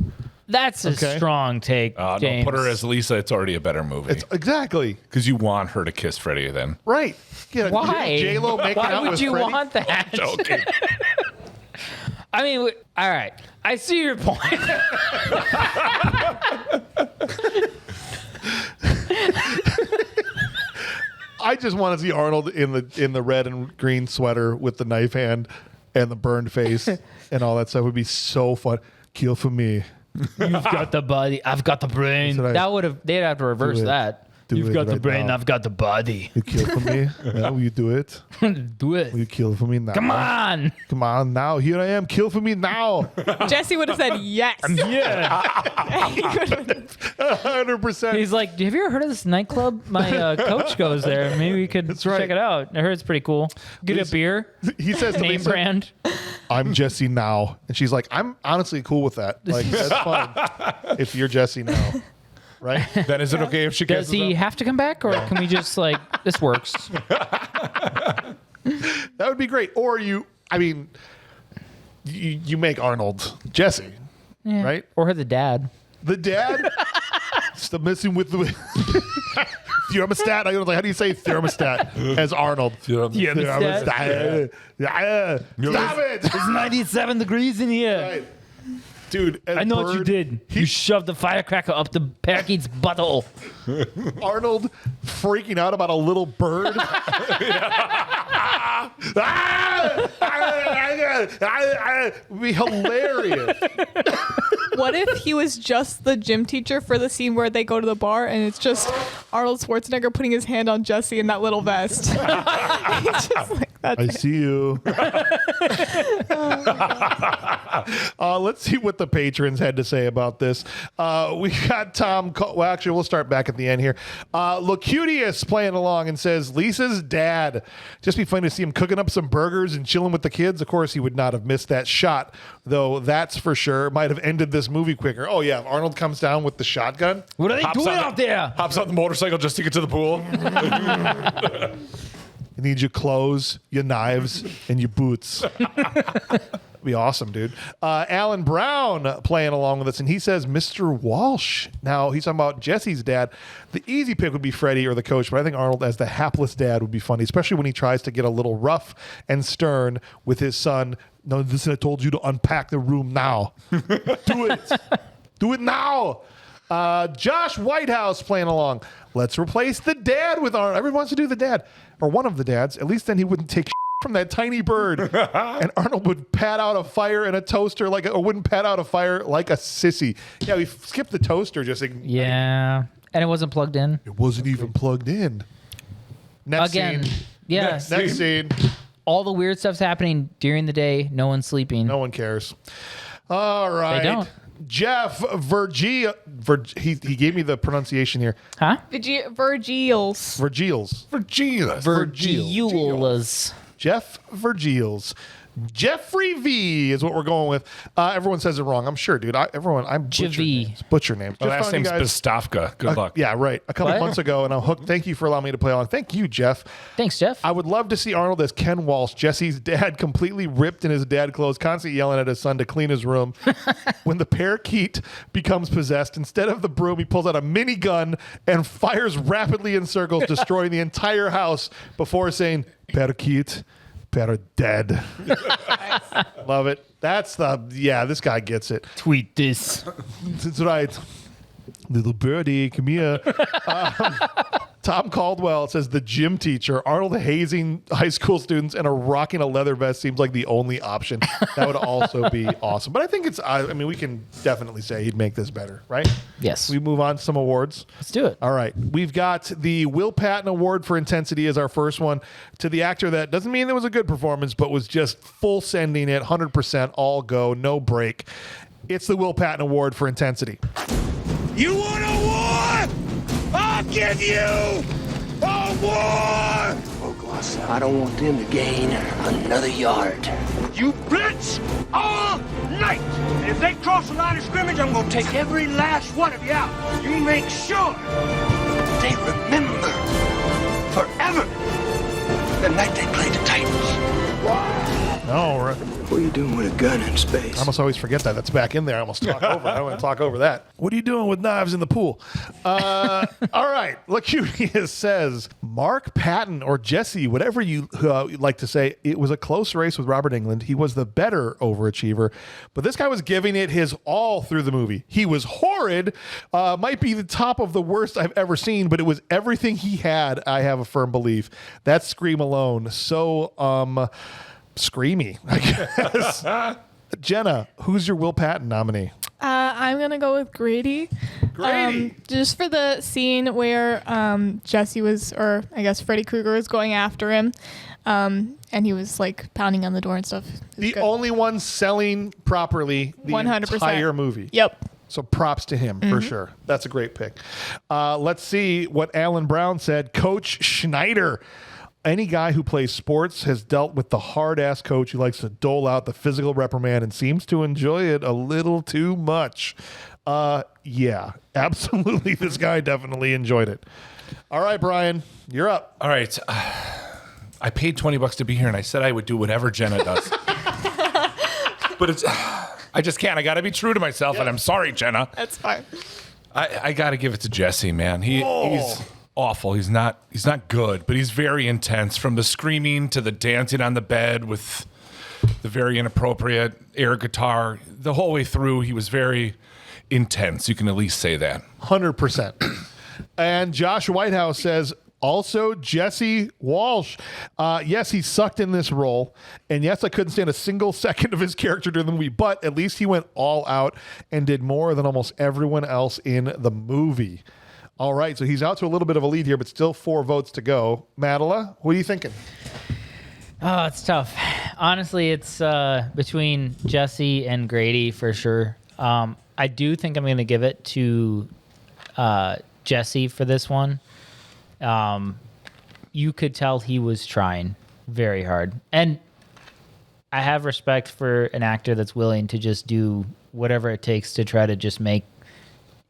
That's a Okay. strong take, No, James. put her as Lisa. It's already a better movie. Exactly. Because you want her to kiss Freddy then. Right. Yeah, Why? J-Lo making Why out would with you Freddy? want that? Okay. I mean, all right. I see your point. I just want to see Arnold in the red and green sweater with the knife hand and the burned face and all that stuff. Would be so fun. Kill for me. You've got the body. I've got the brain. That's right. That would have. They'd have to reverse Do it. that. Do You've it got the right brain. now. I've got the body. You kill for me? Yeah, will you do it? Do it. Will you kill for me now? Come on. Come on now. Here I am. Kill for me now. Jesse would have said yes. Yeah. He could've- 100%. He's like, have you ever heard of this nightclub? My coach goes there. Maybe we could right. check it out. I heard it's pretty cool. Get a beer. He says to Name Lisa, brand. I'm Jesse now. And she's like, I'm honestly cool with that. Like, that's fine if you're Jesse now. Right? Then is it okay if she Does kisses he him? have to come back, or can we just like this works? That would be great. Or you make Arnold Jesse, Yeah. right? Or the dad. The dad, still messing with the thermostat. I don't know, how do you say thermostat as Arnold? Thermostat. Stop it. It's 97 degrees in here. Right. Dude, as I know what you Bird, did. You shoved the firecracker up the parakeet's butthole. Arnold freaking out about a little bird. Would be hilarious. What if he was just the gym teacher for the scene where they go to the bar and it's just Arnold Schwarzenegger putting his hand on Jesse in that little vest? He's just like, that's I it. see you. Let's see what the patrons had to say about this. We got Tom. Well, actually, we'll start back at the end here. Locutius playing along and says, Lisa's dad. Just be funny to see him cooking up some burgers and chilling with the kids. Of course, he would not have missed that shot, though that's for sure. Might have ended this movie quicker. Oh, yeah. If Arnold comes down with the shotgun. What are they Hops doing on out there? Hops on the motorcycle just to get to the pool. You need your clothes, your knives, and your boots. Be awesome, dude. Alan Brown playing along with us, and he says Mr. Walsh. Now, he's talking about Jesse's dad. The easy pick would be Freddy or the coach, but I think Arnold as the hapless dad would be funny, especially when he tries to get a little rough and stern with his son. No, listen, I told you to unpack the room now. Do it. Do it now. Josh Whitehouse playing along. Let's replace the dad with Arnold. Everyone wants to do the dad, or one of the dads. At least then he wouldn't take from that tiny bird. And Arnold would pat out a fire in a toaster or wouldn't pat out a fire like a sissy. Yeah, we skipped the toaster just Yeah. And it wasn't plugged in. It wasn't even plugged in. Next Again. scene. Yeah. Next scene. All the weird stuff's happening during the day. No one's sleeping. No one cares. All right. They don't. Jeff Vergil. He gave me the pronunciation here. Huh? Virgils. Vergils. Virgiulas. Jeff Vergils. Jeffrey V is what we're going with. Everyone says it wrong. I'm sure, dude. I'm butcher Javi. names. Butcher names. My last found you name's guys- Bzdawka. Good luck. Yeah, right. A couple What? months ago, and I'm hooked. Thank you for allowing me to play along. Thank you, Jeff. Thanks, Jeff. I would love to see Arnold as Ken Walsh, Jesse's dad, completely ripped in his dad clothes, constantly yelling at his son to clean his room. When the parakeet becomes possessed, instead of the broom, he pulls out a minigun and fires rapidly in circles, destroying the entire house before saying, parakeet, para dead. Love it. This guy gets it. Tweet this. That's right. Little birdie, come here. Tom Caldwell says the gym teacher, Arnold hazing high school students and rocking a leather vest seems like the only option. That would also be awesome. But I think we can definitely say he'd make this better, right? Yes. We move on to some awards. Let's do it. All right. We've got the Will Patton Award for Intensity as our first one to the actor that doesn't mean it was a good performance, but was just full sending it, 100% all go, no break. It's the Will Patton Award for Intensity. You want a war? I'll give you a war! I don't want them to gain another yard. You blitz all night! And if they cross the line of scrimmage, I'm gonna take every last one of you out. You make sure They remember forever the night they played the Titans. All right. camera. What are you doing with a gun in space? I almost always forget that. That's back in there. I almost talk over. I don't want to talk over that. What are you doing with knives in the pool? All right. Lacutia says, Mark Patton or Jesse, whatever you like to say, it was a close race with Robert Englund. He was the better overachiever, but this guy was giving it his all through the movie. He was horrid. Might be the top of the worst I've ever seen, but it was everything he had, I have a firm belief. That scream alone. So, screamy, I guess. Jenna, who's your Will Patton nominee? I'm going to go with Grady. Grady. Just for the scene where Jesse was, or I guess Freddy Krueger was going after him. And he was like pounding on the door and stuff. The only one selling properly the 100%. entire movie. Yep. So props to him for sure. That's a great pick. Let's see what Alan Brown said. Coach Schneider. Any guy who plays sports has dealt with the hard-ass coach who likes to dole out the physical reprimand and seems to enjoy it a little too much. Yeah, absolutely. This guy definitely enjoyed it. All right, Brian, you're up. All right. I paid $20 to be here, and I said I would do whatever Jenna does. But I just can't. I got to be true to myself, and I'm sorry, Jenna. That's fine. I got to give it to Jesse, man. He's awful. He's not good, but he's very intense. From the screaming to the dancing on the bed with the very inappropriate air guitar, the whole way through, he was very intense. You can at least say that. 100%. And Josh Whitehouse says, also Jesse Walsh. Yes, he sucked in this role. And yes, I couldn't stand a single second of his character during the movie, but at least he went all out and did more than almost everyone else in the movie. All right, so he's out to a little bit of a lead here, but still 4 votes to go. Mattila, what are you thinking? Oh, it's tough. Honestly, it's between Jesse and Grady for sure. I do think I'm going to give it to Jesse for this one. You could tell he was trying very hard. And I have respect for an actor that's willing to just do whatever it takes to try to just make.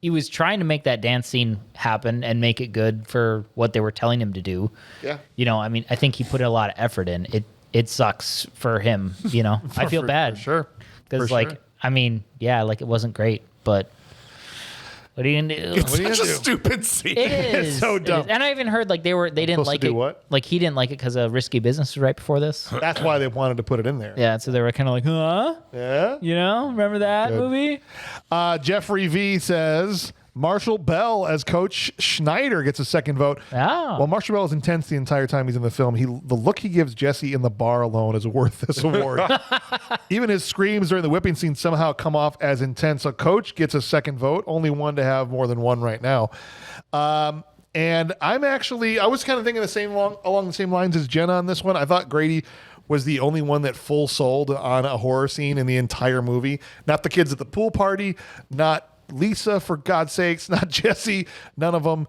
He was trying to make that dance scene happen and make it good for what they were telling him to do. Yeah. You know, I mean, I think he put a lot of effort in. It sucks for him, you know. I feel bad. For sure. Because, For like, sure. I mean, yeah, like, it wasn't great, but what are you gonna do? It's such a stupid scene. It is. It's so dumb. And I even heard, like, they didn't supposed like to it. do what? Like, he didn't like it because of Risky Business was right before this. That's why they wanted to put it in there. Yeah, so they were kind of like, huh? Yeah. You know, remember that Good. movie? Jeffrey V says, Marshall Bell as Coach Schneider gets a second vote. Oh. While Marshall Bell is intense the entire time he's in the film, the look he gives Jesse in the bar alone is worth this award. Even his screams during the whipping scene somehow come off as intense. So Coach gets a second vote, only one to have more than one right now. And I was kind of thinking along the same lines as Jenna on this one. I thought Grady was the only one that full sold on a horror scene in the entire movie. Not the kids at the pool party, not Lisa, for God's sakes, not Jesse, none of them.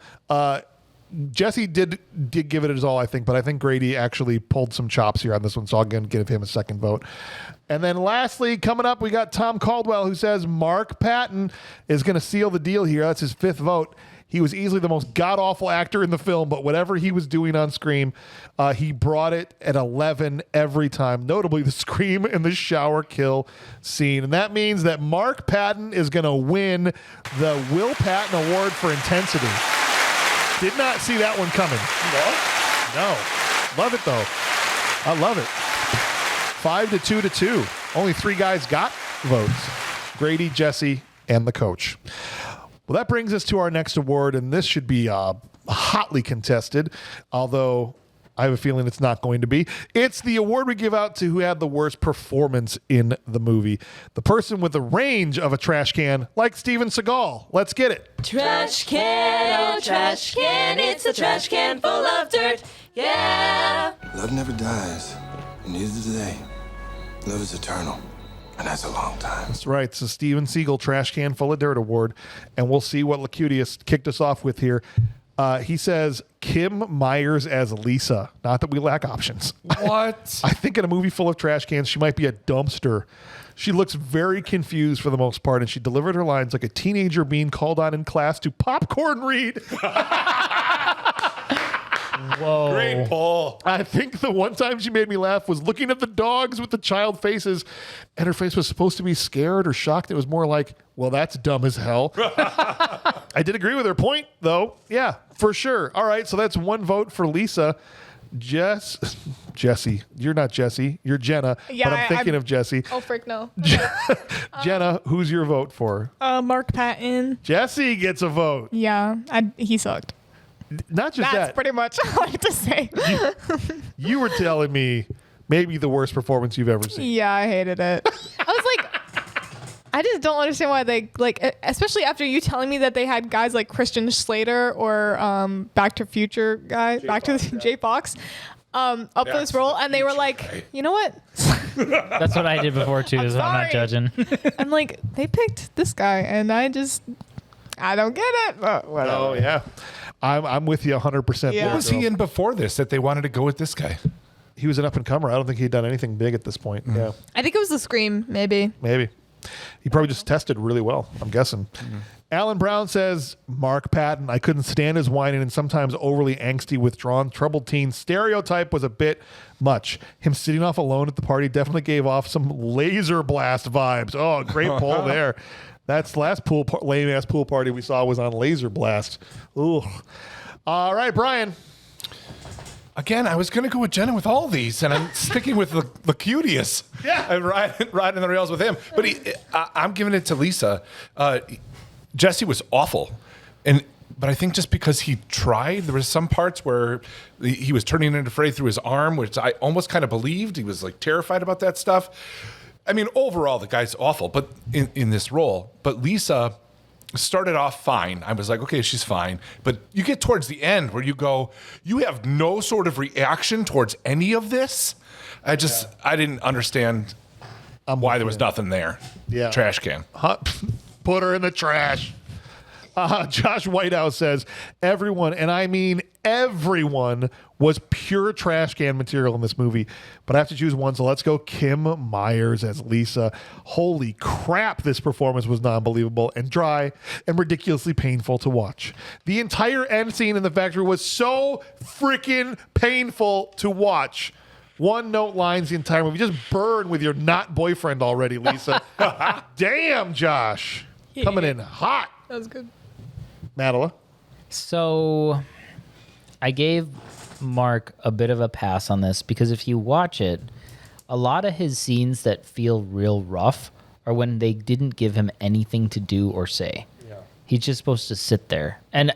Jesse did give it his all, I think, but I think Grady actually pulled some chops here on this one, so I'm going to give him a second vote. And then lastly, coming up, we got Tom Caldwell, who says Mark Patton is going to seal the deal here. That's his 5th vote. He was easily the most god-awful actor in the film, but whatever he was doing on screen, he brought it at 11 every time, notably the scream and the shower kill scene. And that means that Mark Patton is going to win the Will Patton Award for Intensity. Did not see that one coming. No. Love it, though. I love it. 5-2 to 2. Only 3 guys got votes. Grady, Jesse, and the coach. Well, that brings us to our next award, and this should be hotly contested, although I have a feeling it's not going to be. It's the award we give out to who had the worst performance in the movie. The person with the range of a trash can, like Steven Seagal. Let's get it. Trash can, oh trash can, it's a trash can full of dirt, yeah. Love never dies, and neither do they. Love is eternal, and that's a long time. That's right. It's a Steven Seagal Trash Can Full of Dirt Award, and we'll see what Lacutius kicked us off with here. He says Kim Myers as Lisa. Not that we lack options. What? I think in a movie full of trash cans, she might be a dumpster. She looks very confused for the most part, and she delivered her lines like a teenager being called on in class to popcorn read. Whoa. Great poll. I think the one time she made me laugh was looking at the dogs with the child faces, and her face was supposed to be scared or shocked. It was more like, well, that's dumb as hell. I did agree with her point, though. Yeah, for sure. All right, so that's one vote for Lisa. Jesse. You're not Jesse. You're Jenna. Yeah, but I'm thinking of Jesse. Oh, frick, no. Jenna, who's your vote for? Mark Patton. Jesse gets a vote. Yeah, he sucked. Not just That's that. pretty much all I have to say. You were telling me maybe the worst performance you've ever seen. Yeah, I hated it. I was like, I just don't understand why they, like, especially after you telling me that they had guys like Christian Slater or Back to Future guy, J Fox, up for this role. And they were like, you know what? That's what I did before too, so I'm not judging. I'm like, they picked this guy and I don't get it. But whatever. Oh, yeah. I'm with you 100%. Yeah. What was he in before this that they wanted to go with this guy? He was an up-and-comer. I don't think he'd done anything big at this point. Yeah, I think it was the Scream, maybe. maybe. He probably just tested really well, I'm guessing. Alan Brown says, Mark Patton, I couldn't stand his whining and sometimes overly angsty, withdrawn, troubled teen stereotype was a bit much. Him sitting off alone at the party definitely gave off some laser blast vibes. Oh, great poll there. That's the last lame-ass pool party we saw was on Laser Blast. Ooh. All right, Brian. Again, I was going to go with Jenna with all these, and I'm sticking with the cutest. Yeah. And riding the rails with him. But I'm giving it to Lisa. Jesse was awful. But I think just because he tried, there was some parts where he was turning into Freddy through his arm, which I almost kind of believed. He was like terrified about that stuff. I mean, overall, the guy's awful, but in this role. But Lisa started off fine. I was like, okay, she's fine. But you get towards the end where you go, you have no sort of reaction towards any of this. I didn't understand why there was nothing there. Yeah. Trash can. Put her in the trash. Josh Whitehouse says, everyone, and I mean everyone, was pure trash can material in this movie. But I have to choose one, so let's go Kim Myers as Lisa. Holy crap, this performance was non-believable and dry and ridiculously painful to watch. The entire end scene in the factory was so freaking painful to watch. One note lines the entire movie. Just burn with your not boyfriend already, Lisa. Damn, Josh. Coming in hot. That was good. Mattila. So I gave Mark a bit of a pass on this because if you watch it, a lot of his scenes that feel real rough are when they didn't give him anything to do or say. Yeah. He's just supposed to sit there. And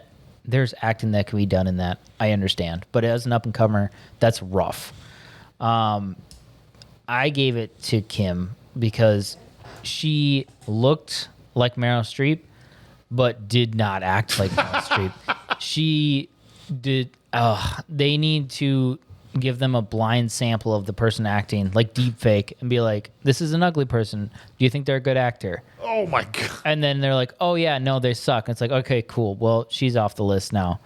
there's acting that can be done in that. I understand. But as an up-and-comer, that's rough. I gave it to Kim because she looked like Meryl Streep, but did not act like Meryl Streep. She did. They need to give them a blind sample of the person acting, like deep fake, and be like, "This is an ugly person. Do you think they're a good actor?" Oh my god! And then they're like, "Oh yeah, no, they suck." And it's like, okay, cool. Well, she's off the list now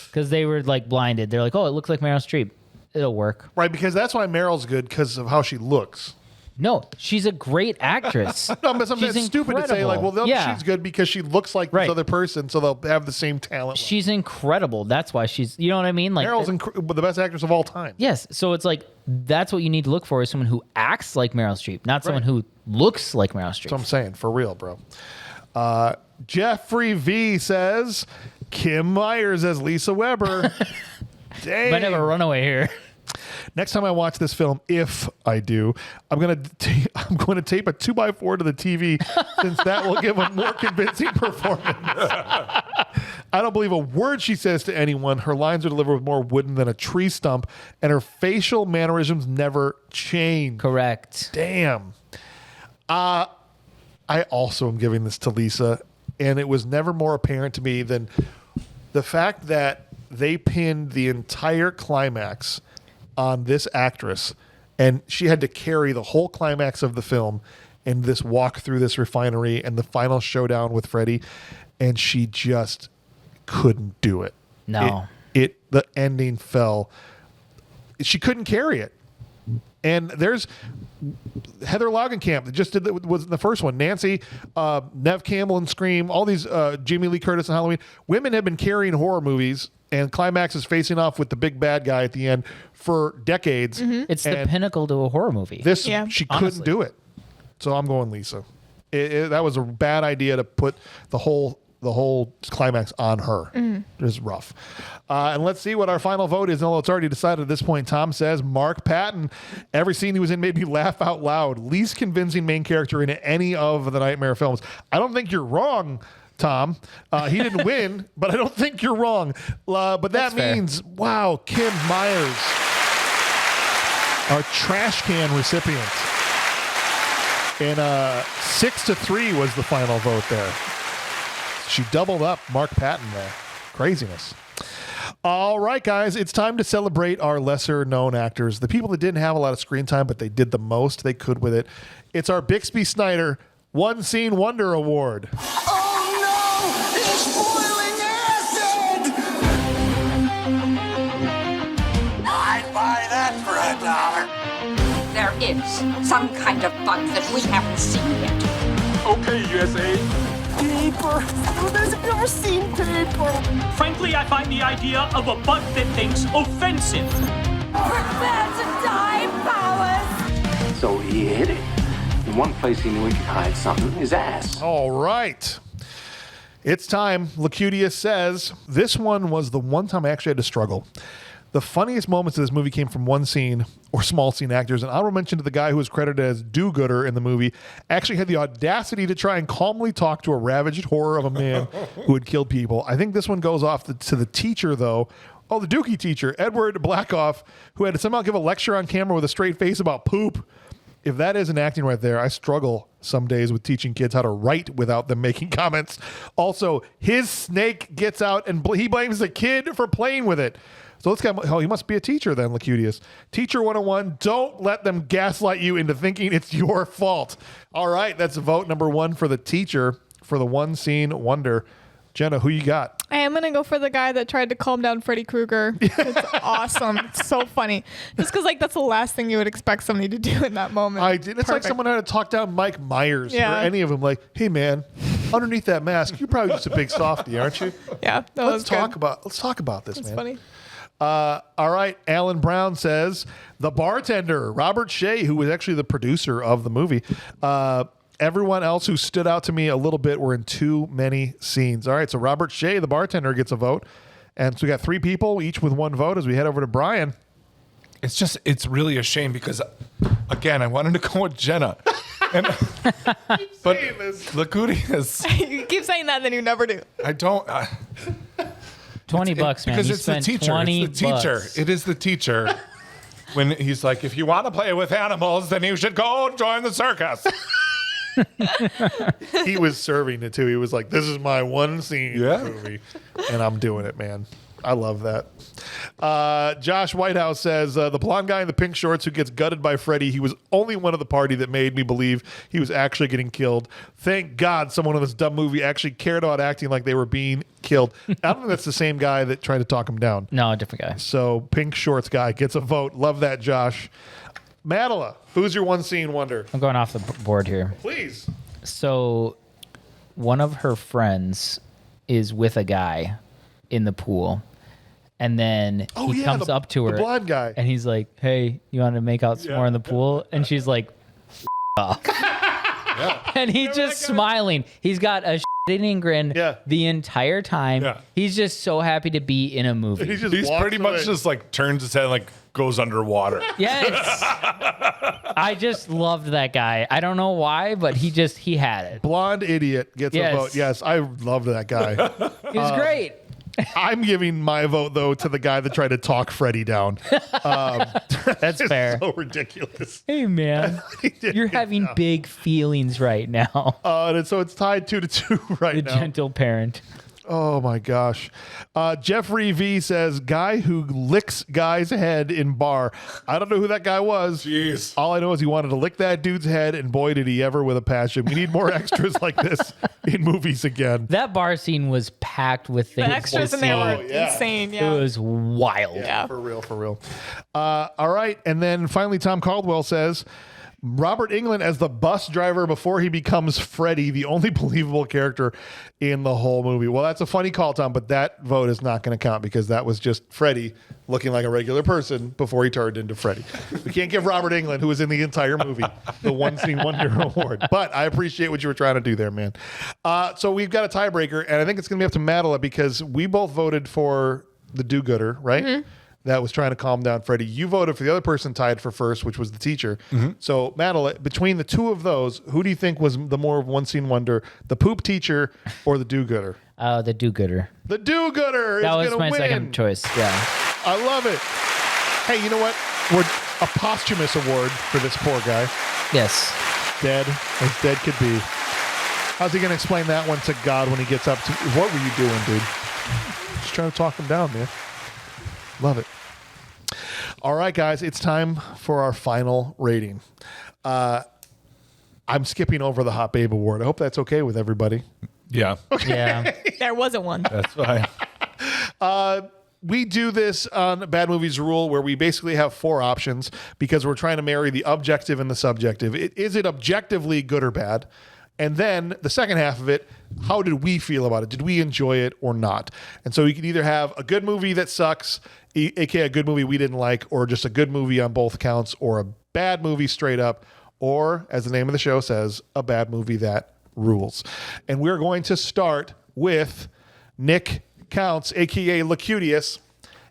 because they were like blinded. They're like, "Oh, it looks like Meryl Streep. It'll work." Right, because that's why Meryl's good because of how she looks. No, she's a great actress. No, but sometimes She's it's stupid to say like, well, yeah. she's good because she looks like this other person, so they'll have the same talent. She's incredible. That's why she's, you know what I mean? Like Meryl's the best actress of all time. Yes. So it's like, that's what you need to look for is someone who acts like Meryl Streep, not someone who looks like Meryl Streep. That's what I'm saying, for real, bro. Jeffrey V says, Kim Myers as Lisa Weber. Dang. Might have a runaway here. Next time I watch this film, if I do, I'm going to tape a 2x4 to the TV since that will give a more convincing performance. I don't believe a word she says to anyone. Her lines are delivered with more wooden than a tree stump, and her facial mannerisms never change. Correct. Damn. I also am giving this to Lisa, and it was never more apparent to me than the fact that they pinned the entire climax on this actress, and she had to carry the whole climax of the film and this walk through this refinery and the final showdown with Freddy, and she just couldn't do it. No. The ending fell. She couldn't carry it. And there's Heather Langenkamp that just did was in the first one. Nancy, Nev Campbell in Scream, all these Jamie Lee Curtis in Halloween. Women have been carrying horror movies and climax is facing off with the big bad guy at the end for decades. It's the And pinnacle to a horror movie. This Yeah. she Honestly. couldn't do it, so I'm going Lisa. That was a bad idea to put the whole climax on her. It was rough. And let's see what our final vote is. Although it's already decided at this point, Tom says Mark Patton. Every scene he was in made me laugh out loud. Least convincing main character in any of the Nightmare films. I don't think you're wrong, Tom. He didn't win, but I don't think you're wrong. But that That's fair. means, wow, Kim Myers, our trash can recipient. And 6-3 was the final vote there. She doubled up Mark Patton there. Craziness. All right, guys, it's time to celebrate our lesser known actors, the people that didn't have a lot of screen time, but they did the most they could with it. It's our Bixby Snyder One Scene Wonder Award. Oh no! It's boiling acid! I'd buy that for $1. There is some kind of bug that we haven't seen yet. Okay, USA. Paper. I've never seen paper. Frankly, I find the idea of a bug that thinks offensive. Prepare to die, Powers! So he hid it. The one place he knew he could hide something, his ass. All right. It's time. Lacutia says, this one was the one time I actually had to struggle. The funniest moments of this movie came from one scene or small scene actors. And honorable mention to the guy who was credited as do-gooder in the movie actually had the audacity to try and calmly talk to a ravaged horror of a man who had killed people. I think this one goes off to the teacher, though. Oh, the Dookie teacher, Edward Blackoff, who had to somehow give a lecture on camera with a straight face about poop. If that isn't acting right there, I struggle some days with teaching kids how to write without them making comments. Also, his snake gets out and he blames the kid for playing with it. So let's get, oh, he must be a teacher then, Lacutius. Teacher 101, don't let them gaslight you into thinking it's your fault. All right, that's vote number 1 for the teacher for the one scene wonder. Jenna, who you got? I am going to go for the guy that tried to calm down Freddy Krueger. It's awesome. It's so funny. Just because, like, that's the last thing you would expect somebody to do in that moment. I did. It's like someone had to talk down Mike Myers or any of them. Like, hey, man, underneath that mask, you're probably just a big softie, aren't you? Yeah, that was good. Let's talk about this, It's man. funny. All right. Alan Brown says the bartender, Robert Shea, who was actually the producer of the movie. Everyone else who stood out to me a little bit were in too many scenes. All right. So Robert Shea, the bartender, gets a vote. And so we got 3 people, each with 1 vote as we head over to Brian. It's really a shame because, again, I wanted to go with Jenna. But Lacutius, You keep saying that, then you never do. I don't. $20, man. Because You it's the spent teacher. $20. It's the teacher. It is the teacher. When he's like, if you want to play with animals, then you should go join the circus. He was serving it too. He was like, this is my one scene movie. And I'm doing it, man. I love that. Josh Whitehouse says, the blonde guy in the pink shorts who gets gutted by Freddy, he was only one of the party that made me believe he was actually getting killed. Thank God someone in this dumb movie actually cared about acting like they were being killed. I don't think that's the same guy that tried to talk him down. No, a different guy. So pink shorts guy gets a vote. Love that, Josh. Mattila, who's your one scene wonder? I'm going off the board here. Please. So one of her friends is with a guy in the pool. And then he comes up to her. The blonde guy. And he's like, hey, you want to make out some more in the pool? And she's like, off. And he's just smiling. He's got a shitting grin the entire time. Yeah. He's just so happy to be in a movie. He's pretty much just like turns his head and like goes underwater. Yes. I just loved that guy. I don't know why, but he had it. Blonde idiot gets a vote. Yes, I loved that guy. He was great. I'm giving my vote, though, to the guy that tried to talk Freddy down. That's fair. So ridiculous. Hey, man. You're having big feelings right now. And so it's tied 2-2 right now. The gentle parent. Oh, my gosh. Jeffrey V says, guy who licks guy's head in bar. I don't know who that guy was. Jeez. All I know is he wanted to lick that dude's head, and boy, did he ever with a passion. We need more extras like this in movies again. That bar scene was packed with things. The extras in there were insane. Yeah. It was wild. Yeah, for real. All right. And then finally, Tom Caldwell says, Robert Englund as the bus driver before he becomes Freddy, the only believable character in the whole movie. Well, that's a funny call, Tom, but that vote is not going to count because that was just Freddy looking like a regular person before he turned into Freddy. We can't give Robert Englund, who was in the entire movie, the one scene wonder award. But I appreciate what you were trying to do there, man. So we've got a tiebreaker, and I think it's going to be up to Mattila because we both voted for the do-gooder, right? Mm-hmm. That was trying to calm down Freddy. You voted for the other person tied for first, which was the teacher. Mm-hmm. So, Mattila, between the two of those, who do you think was the more one scene wonder, the poop teacher or the do-gooder? The do-gooder. The do-gooder is going to win. That was my second choice, yeah. I love it. Hey, you know what? We're a posthumous award for this poor guy. Yes. Dead as dead could be. How's he going to explain that one to God when he gets up to... What were you doing, dude? Just trying to talk him down, man. Love it. All right, guys, it's time for our final rating. I'm skipping over the Hot Babe Award. I hope that's okay with everybody. Yeah. Okay. Yeah. There wasn't one. That's fine. We do this on Bad Movies Rule where we basically have 4 options because we're trying to marry the objective and the subjective. Is it objectively good or bad? And then the second half of it, how did we feel about it? Did we enjoy it or not? And so you can either have a good movie that sucks, aka a good movie we didn't like, or just a good movie on both counts, or a bad movie straight up, or, as the name of the show says, a bad movie that rules. And we're going to start with Nick Counts, aka Lacutius.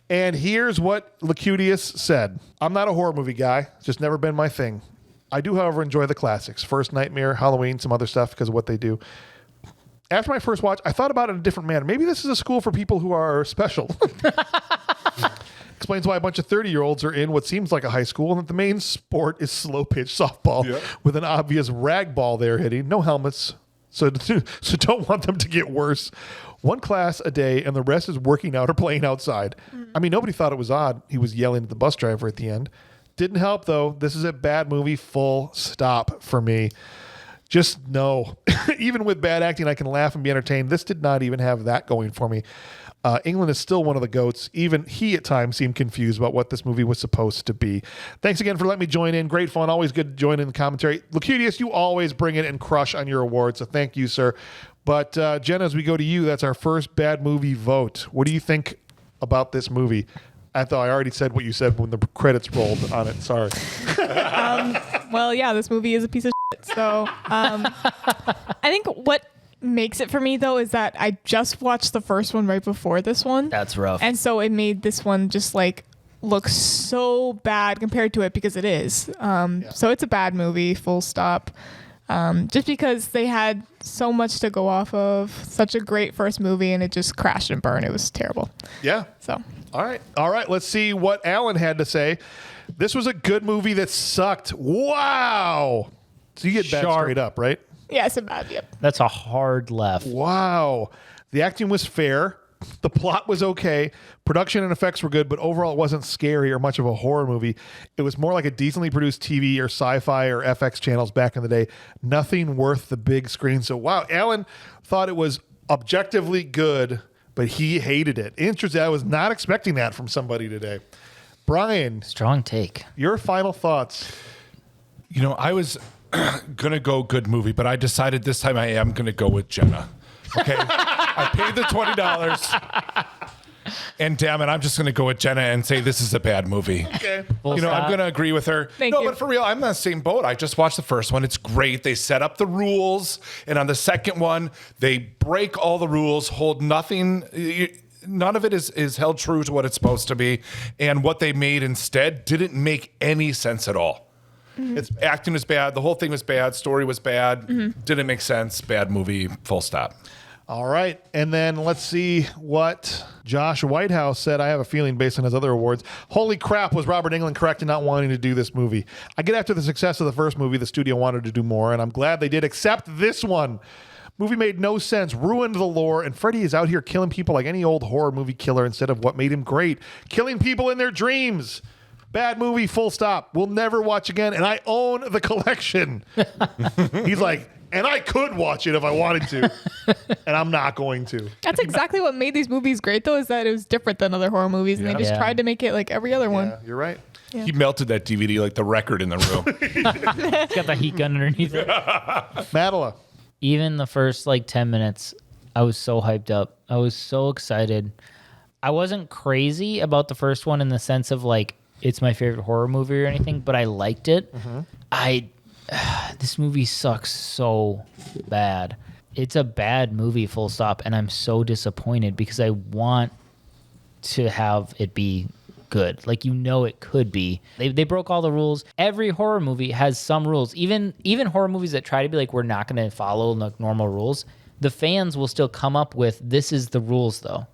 And here's what Lacutius said. I'm not a horror movie guy. It's just never been my thing. I do, however, enjoy the classics. First Nightmare, Halloween, some other stuff because of what they do. After my first watch, I thought about it in a different manner. Maybe this is a school for people who are special. Explains why a bunch of 30-year-olds are in what seems like a high school and that the main sport is slow-pitch softball with an obvious rag ball they're hitting. No helmets, so don't want them to get worse. 1 class a day and the rest is working out or playing outside. I mean, nobody thought it was odd. He was yelling at the bus driver at the end. Didn't help, though. This is a bad movie, full stop for me. Just no. Even with bad acting, I can laugh and be entertained. This did not even have that going for me. England is still one of the GOATs. Even he at times seemed confused about what this movie was supposed to be. Thanks again for letting me join in. Great fun. Always good to join in the commentary. Lacutius, you always bring it and crush on your awards, so thank you, sir. But Jenna, as we go to you, that's our first bad movie vote. What do you think about this movie? I thought I already said what you said when the credits rolled on it. Sorry. Well, yeah, this movie is a piece of shit. So I think what makes it for me, though, is that I just watched the first one right before this one. That's rough. And so it made this one just like look so bad compared to it because it is. So it's a bad movie, full stop. Just because they had so much to go off of, such a great first movie, and it just crashed and burned. It was terrible. Yeah. So. All right. Let's see what Alan had to say. This was a good movie that sucked. Wow. So you get bad straight up, right? Yeah, it's a bad, yep. That's a hard left. Wow. The acting was fair. The plot was okay. Production and effects were good, but overall it wasn't scary or much of a horror movie. It was more like a decently produced TV or sci-fi or FX channels back in the day. Nothing worth the big screen. So, wow, Alan thought it was objectively good, but he hated it. Interesting. I was not expecting that from somebody today. Brian. Strong take. Your final thoughts. You know, I was going to go good movie, but I decided this time I am going to go with Jenna. Okay. I paid the $20. And damn it, I'm just going to go with Jenna and say this is a bad movie. Okay. I'm going to agree with her. Thank you. But for real, I'm in the same boat. I just watched the first one. It's great. They set up the rules. And on the second one, they break all the rules, hold nothing. None of it is held true to what it's supposed to be. And what they made instead didn't make any sense at all. Mm-hmm. Its acting was bad. The whole thing was bad. Story was bad. Mm-hmm. Didn't make sense. Bad movie. Full stop. All right. And then let's see what Josh Whitehouse said. I have a feeling based on his other awards. Holy crap, was Robert Englund correct in not wanting to do this movie? I get after the success of the first movie, the studio wanted to do more, and I'm glad they did, except this one. Movie made no sense, ruined the lore, and Freddy is out here killing people like any old horror movie killer instead of what made him great, killing people in their dreams. Bad movie, full stop. We'll never watch again, and I own the collection. He's like, And I could watch it if I wanted to, and I'm not going to. That's exactly what made these movies great, though, is that it was different than other horror movies, and they just tried to make it like every other one. Yeah, you're right. He melted that DVD like the record in the room. It's got the heat gun underneath it. Mattila. Even the first like 10 minutes, I was so hyped up. I was so excited. I wasn't crazy about the first one in the sense of like it's my favorite horror movie or anything, but I liked it. This movie sucks so bad. It's a bad movie, full stop, and I'm so disappointed because I want to have it be good. Like, it could be. They broke all the rules. Every horror movie has some rules. Even horror movies that try to be like, we're not going to follow like normal rules, the fans will still come up with, this is the rules though.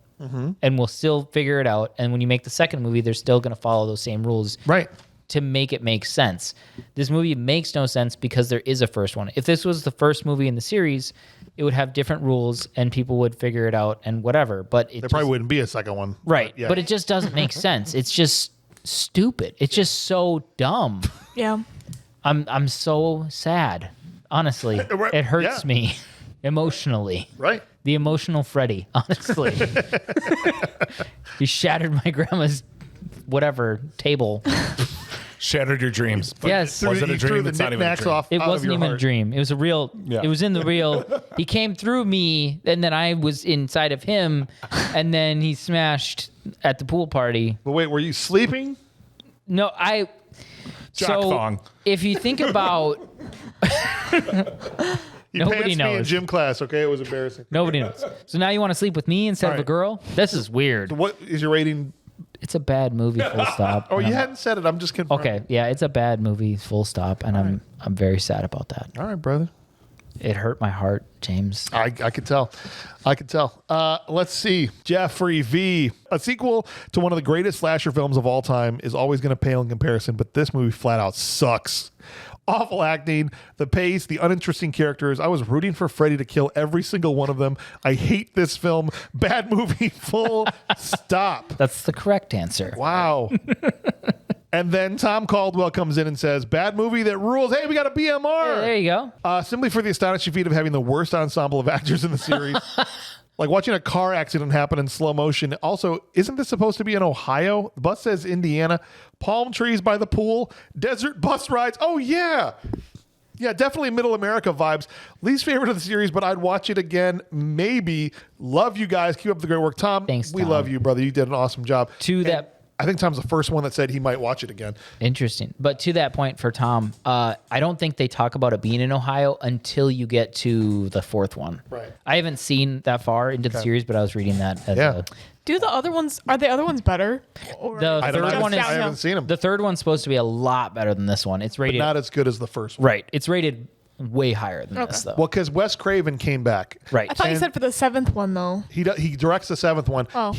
And we'll still figure it out. And when you make the second movie, they're still going to follow those same rules. Right. To make it make sense. This movie makes no sense because there is a first one. If this was the first movie in the series, it would have different rules and people would figure it out and whatever. But There probably wouldn't be a second one. Right. Yeah. But it just doesn't make sense. It's just stupid. It's just so dumb. Yeah. I'm so sad. Honestly. It hurts me emotionally. Right. The emotional Freddy, honestly. He shattered my grandma's table. Shattered your dreams. But Yes. Was it a dream? It's not even a dream. It wasn't even a dream. It was a real. Yeah. It was in the real. He came through me, and then I was inside of him, and then he smashed at the pool party. But wait, were you sleeping? No, Jock thong. If you think about, He Nobody pants me in knows. gym class, okay? It was embarrassing. nobody knows. So now you want to sleep with me instead of a girl? This is weird. So what is your rating? It's a bad movie. Full stop. Oh, And you I'm- hadn't said it. I'm just confirming. Okay, yeah, it's a bad movie. Full stop, and I'm very sad about that. All right, brother. It hurt my heart, James. I could tell. I could tell. Let's see. Jeffrey V. A sequel to one of the greatest slasher films of all time is always going to pale in comparison, but this movie flat out sucks. Awful acting, the pace, the uninteresting characters. I was rooting for Freddy to kill every single one of them. I hate this film. Bad movie, full stop. That's the correct answer. Wow. And then Tom Caldwell comes in and says, bad movie that rules. Hey, we got a BMR. Yeah, there you go. Simply for the astonishing feat of having the worst ensemble of actors in the series. Like watching a car accident happen in slow motion. Also, isn't this supposed to be in Ohio? The bus says Indiana. Palm trees by the pool. Desert bus rides. Oh, yeah. Yeah, definitely middle America vibes. Least favorite of the series, but I'd watch it again. Maybe. Love you guys. Keep up the great work. Tom, Thanks, we Tom. love you, brother. You did an awesome job. I think Tom's the first one that said he might watch it again. Interesting. But to that point for Tom, I don't think they talk about it being in Ohio until you get to the fourth one. Right. I haven't seen that far into the series, but I was reading that. As Yeah. Are the other ones better? Or The I don't third know. one is. I haven't seen them. The third one's supposed to be a lot better than this one. It's But rated not as good as the first one. right. It's rated way higher than this though. Well, because Wes Craven came back. Right. I thought you said for the seventh one though. He directs the seventh one. Oh.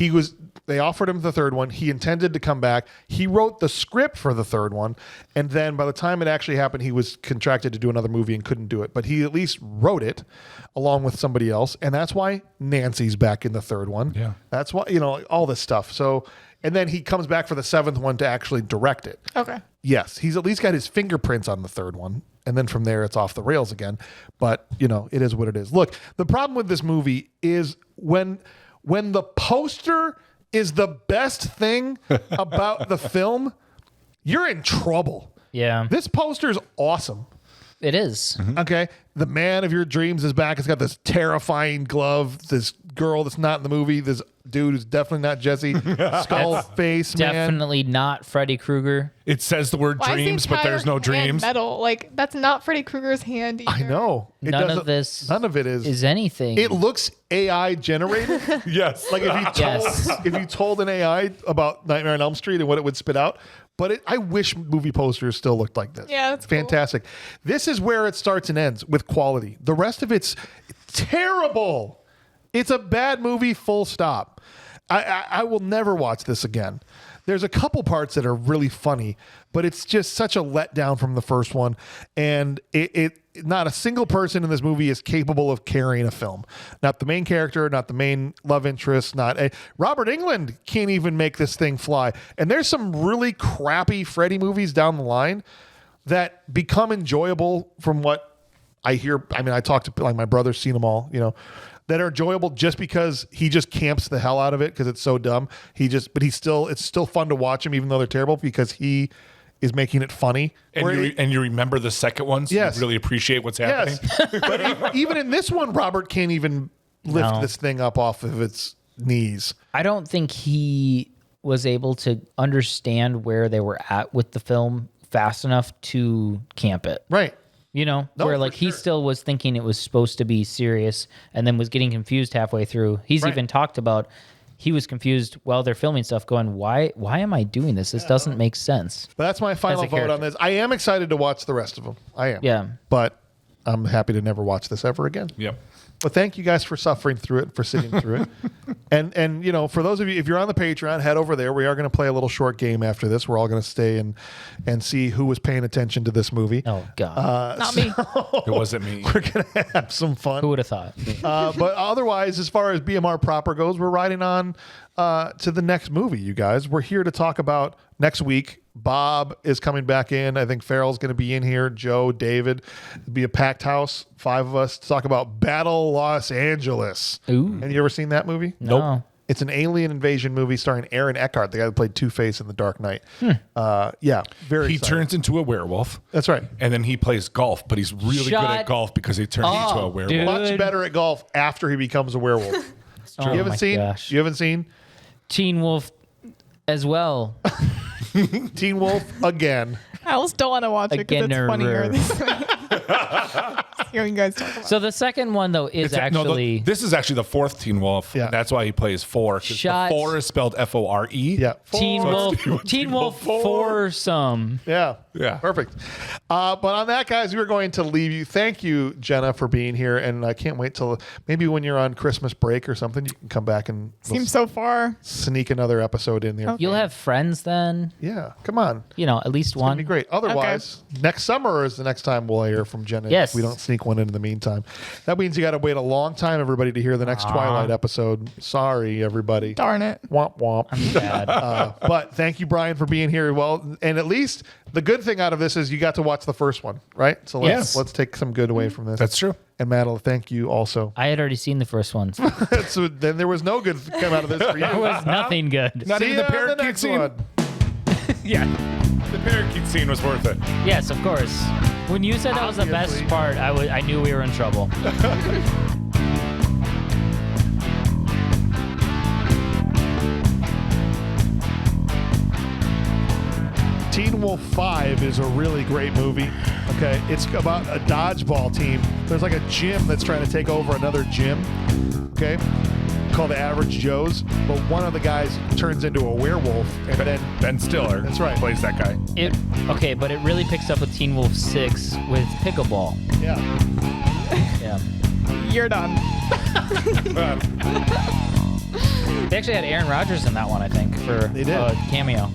They offered him the third one. He intended to come back. He wrote the script for the third one, and then by the time it actually happened, he was contracted to do another movie and couldn't do it. But he at least wrote it along with somebody else, and that's why Nancy's back in the third one. Yeah. That's why all this stuff. So, and then he comes back for the seventh one to actually direct it. Okay. Yes, he's at least got his fingerprints on the third one. And then from there, it's off the rails again. But, it is what it is. Look, the problem with this movie is when the poster is the best thing about the film, you're in trouble. Yeah. This poster's awesome. It is. Okay. The man of your dreams is back. It's got this terrifying glove. This girl that's not in the movie. This dude who's definitely not Jesse. Skull face, man. Definitely not Freddy Krueger. It says the word Why is the dreams, but there's no entire hand dreams. Metal, like that's not Freddy Krueger's hand. Either. I know. None of this is anything. It looks AI generated. Yes. Like if you told an AI about Nightmare on Elm Street and what it would spit out. But I wish movie posters still looked like this. Yeah, that's cool. fantastic. This is where it starts and ends with quality. The rest of it's terrible. It's a bad movie, full stop. I will never watch this again. There's a couple parts that are really funny, but it's just such a letdown from the first one. And it not a single person in this movie is capable of carrying a film. Not the main character, not the main love interest, Robert Englund can't even make this thing fly. And there's some really crappy Freddy movies down the line that become enjoyable from what I talked to like my brother's seen them all, that are enjoyable just because he just camps the hell out of it because it's so dumb. It's still fun to watch him even though they're terrible because he is making it funny. And you remember the second one, so yes. you really appreciate what's happening. Yes. But even in this one, Robert can't even lift this thing up off of its knees. I don't think he was able to understand where they were at with the film fast enough to camp it. Right. Where like he still was thinking it was supposed to be serious and then was getting confused halfway through. He's even talked about he was confused while they're filming stuff going, why am I doing this? This doesn't make sense. But that's my final vote on this. I am excited to watch the rest of them. I am. Yeah. But I'm happy to never watch this ever again. Yep. But thank you guys for suffering through it, for sitting through it. And for those of you, if you're on the Patreon, head over there. We are going to play a little short game after this. We're all going to stay and see who was paying attention to this movie. Oh, God. Not me. It wasn't me. We're going to have some fun. Who would have thought? But otherwise, as far as BMR proper goes, we're riding on to the next movie, you guys. We're here to talk about next week. Bob is coming back in. I think Farrell's going to be in here. Joe, David. It'll be a packed house. 5 of us to talk about Battle Los Angeles. Ooh. Have you ever seen that movie? No. Nope. It's an alien invasion movie starring Aaron Eckhart, the guy that played Two-Face in The Dark Knight. Yeah, very He exciting. turns into a werewolf. That's right. And then he plays golf, but he's really good at golf because he turns into a werewolf. dude. Much better at golf after he becomes a werewolf. Oh You haven't my seen? gosh. You haven't seen Teen Wolf as well. Teen Wolf again? I almost don't want to watch it because it's funnier. Hearing you guys talk about So the second one, though, is actually... this is actually the 4th Teen Wolf. Yeah. That's why he plays 4. 'Cause Shut- the 4 is spelled Fore. Yeah. Teen So Wolf, it's Teen Wolf foursome. Yeah. Yeah. Perfect. But on that, guys, we're going to leave you. Thank you, Jenna, for being here. And I can't wait till maybe when you're on Christmas break or something, you can come back and Seems so far. sneak another episode in there. Okay. You'll have friends then. Yeah. Come on. At least It's going to be one. great. Otherwise, next summer is the next time we'll hear from Jenna. Yes. If we don't sneak one in the meantime. That means you got to wait a long time, everybody, to hear the next Twilight episode. Sorry, everybody. Darn it. Womp womp. Bad. But thank you, Brian, for being here. Well, and at least the good thing out of this is you got to watch the first one, right? So let's take some good away from this. That's true. And Mattila, thank you also. I had already seen the first one. So then there was no good come out of this for you. There was nothing good. Not See even the ya on parakeet next scene. one. Yeah. The parakeet scene was worth it. Yes, of course. When you said that was the best Obviously. part, I knew we were in trouble. Teen Wolf 5 is a really great movie. Okay, it's about a dodgeball team. There's like a gym that's trying to take over another gym. Okay, called the Average Joes. But one of the guys turns into a werewolf, and then Ben Stiller. That's right. Plays that guy. Okay, but it really picks up with Teen Wolf 6 with pickleball. yeah, Yeah. You're done. They actually had Aaron Rodgers in that one, I think, for They did. a cameo.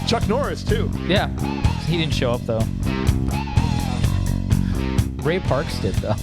Chuck Norris too. Yeah. He didn't show up, though. Ray Parks did, though.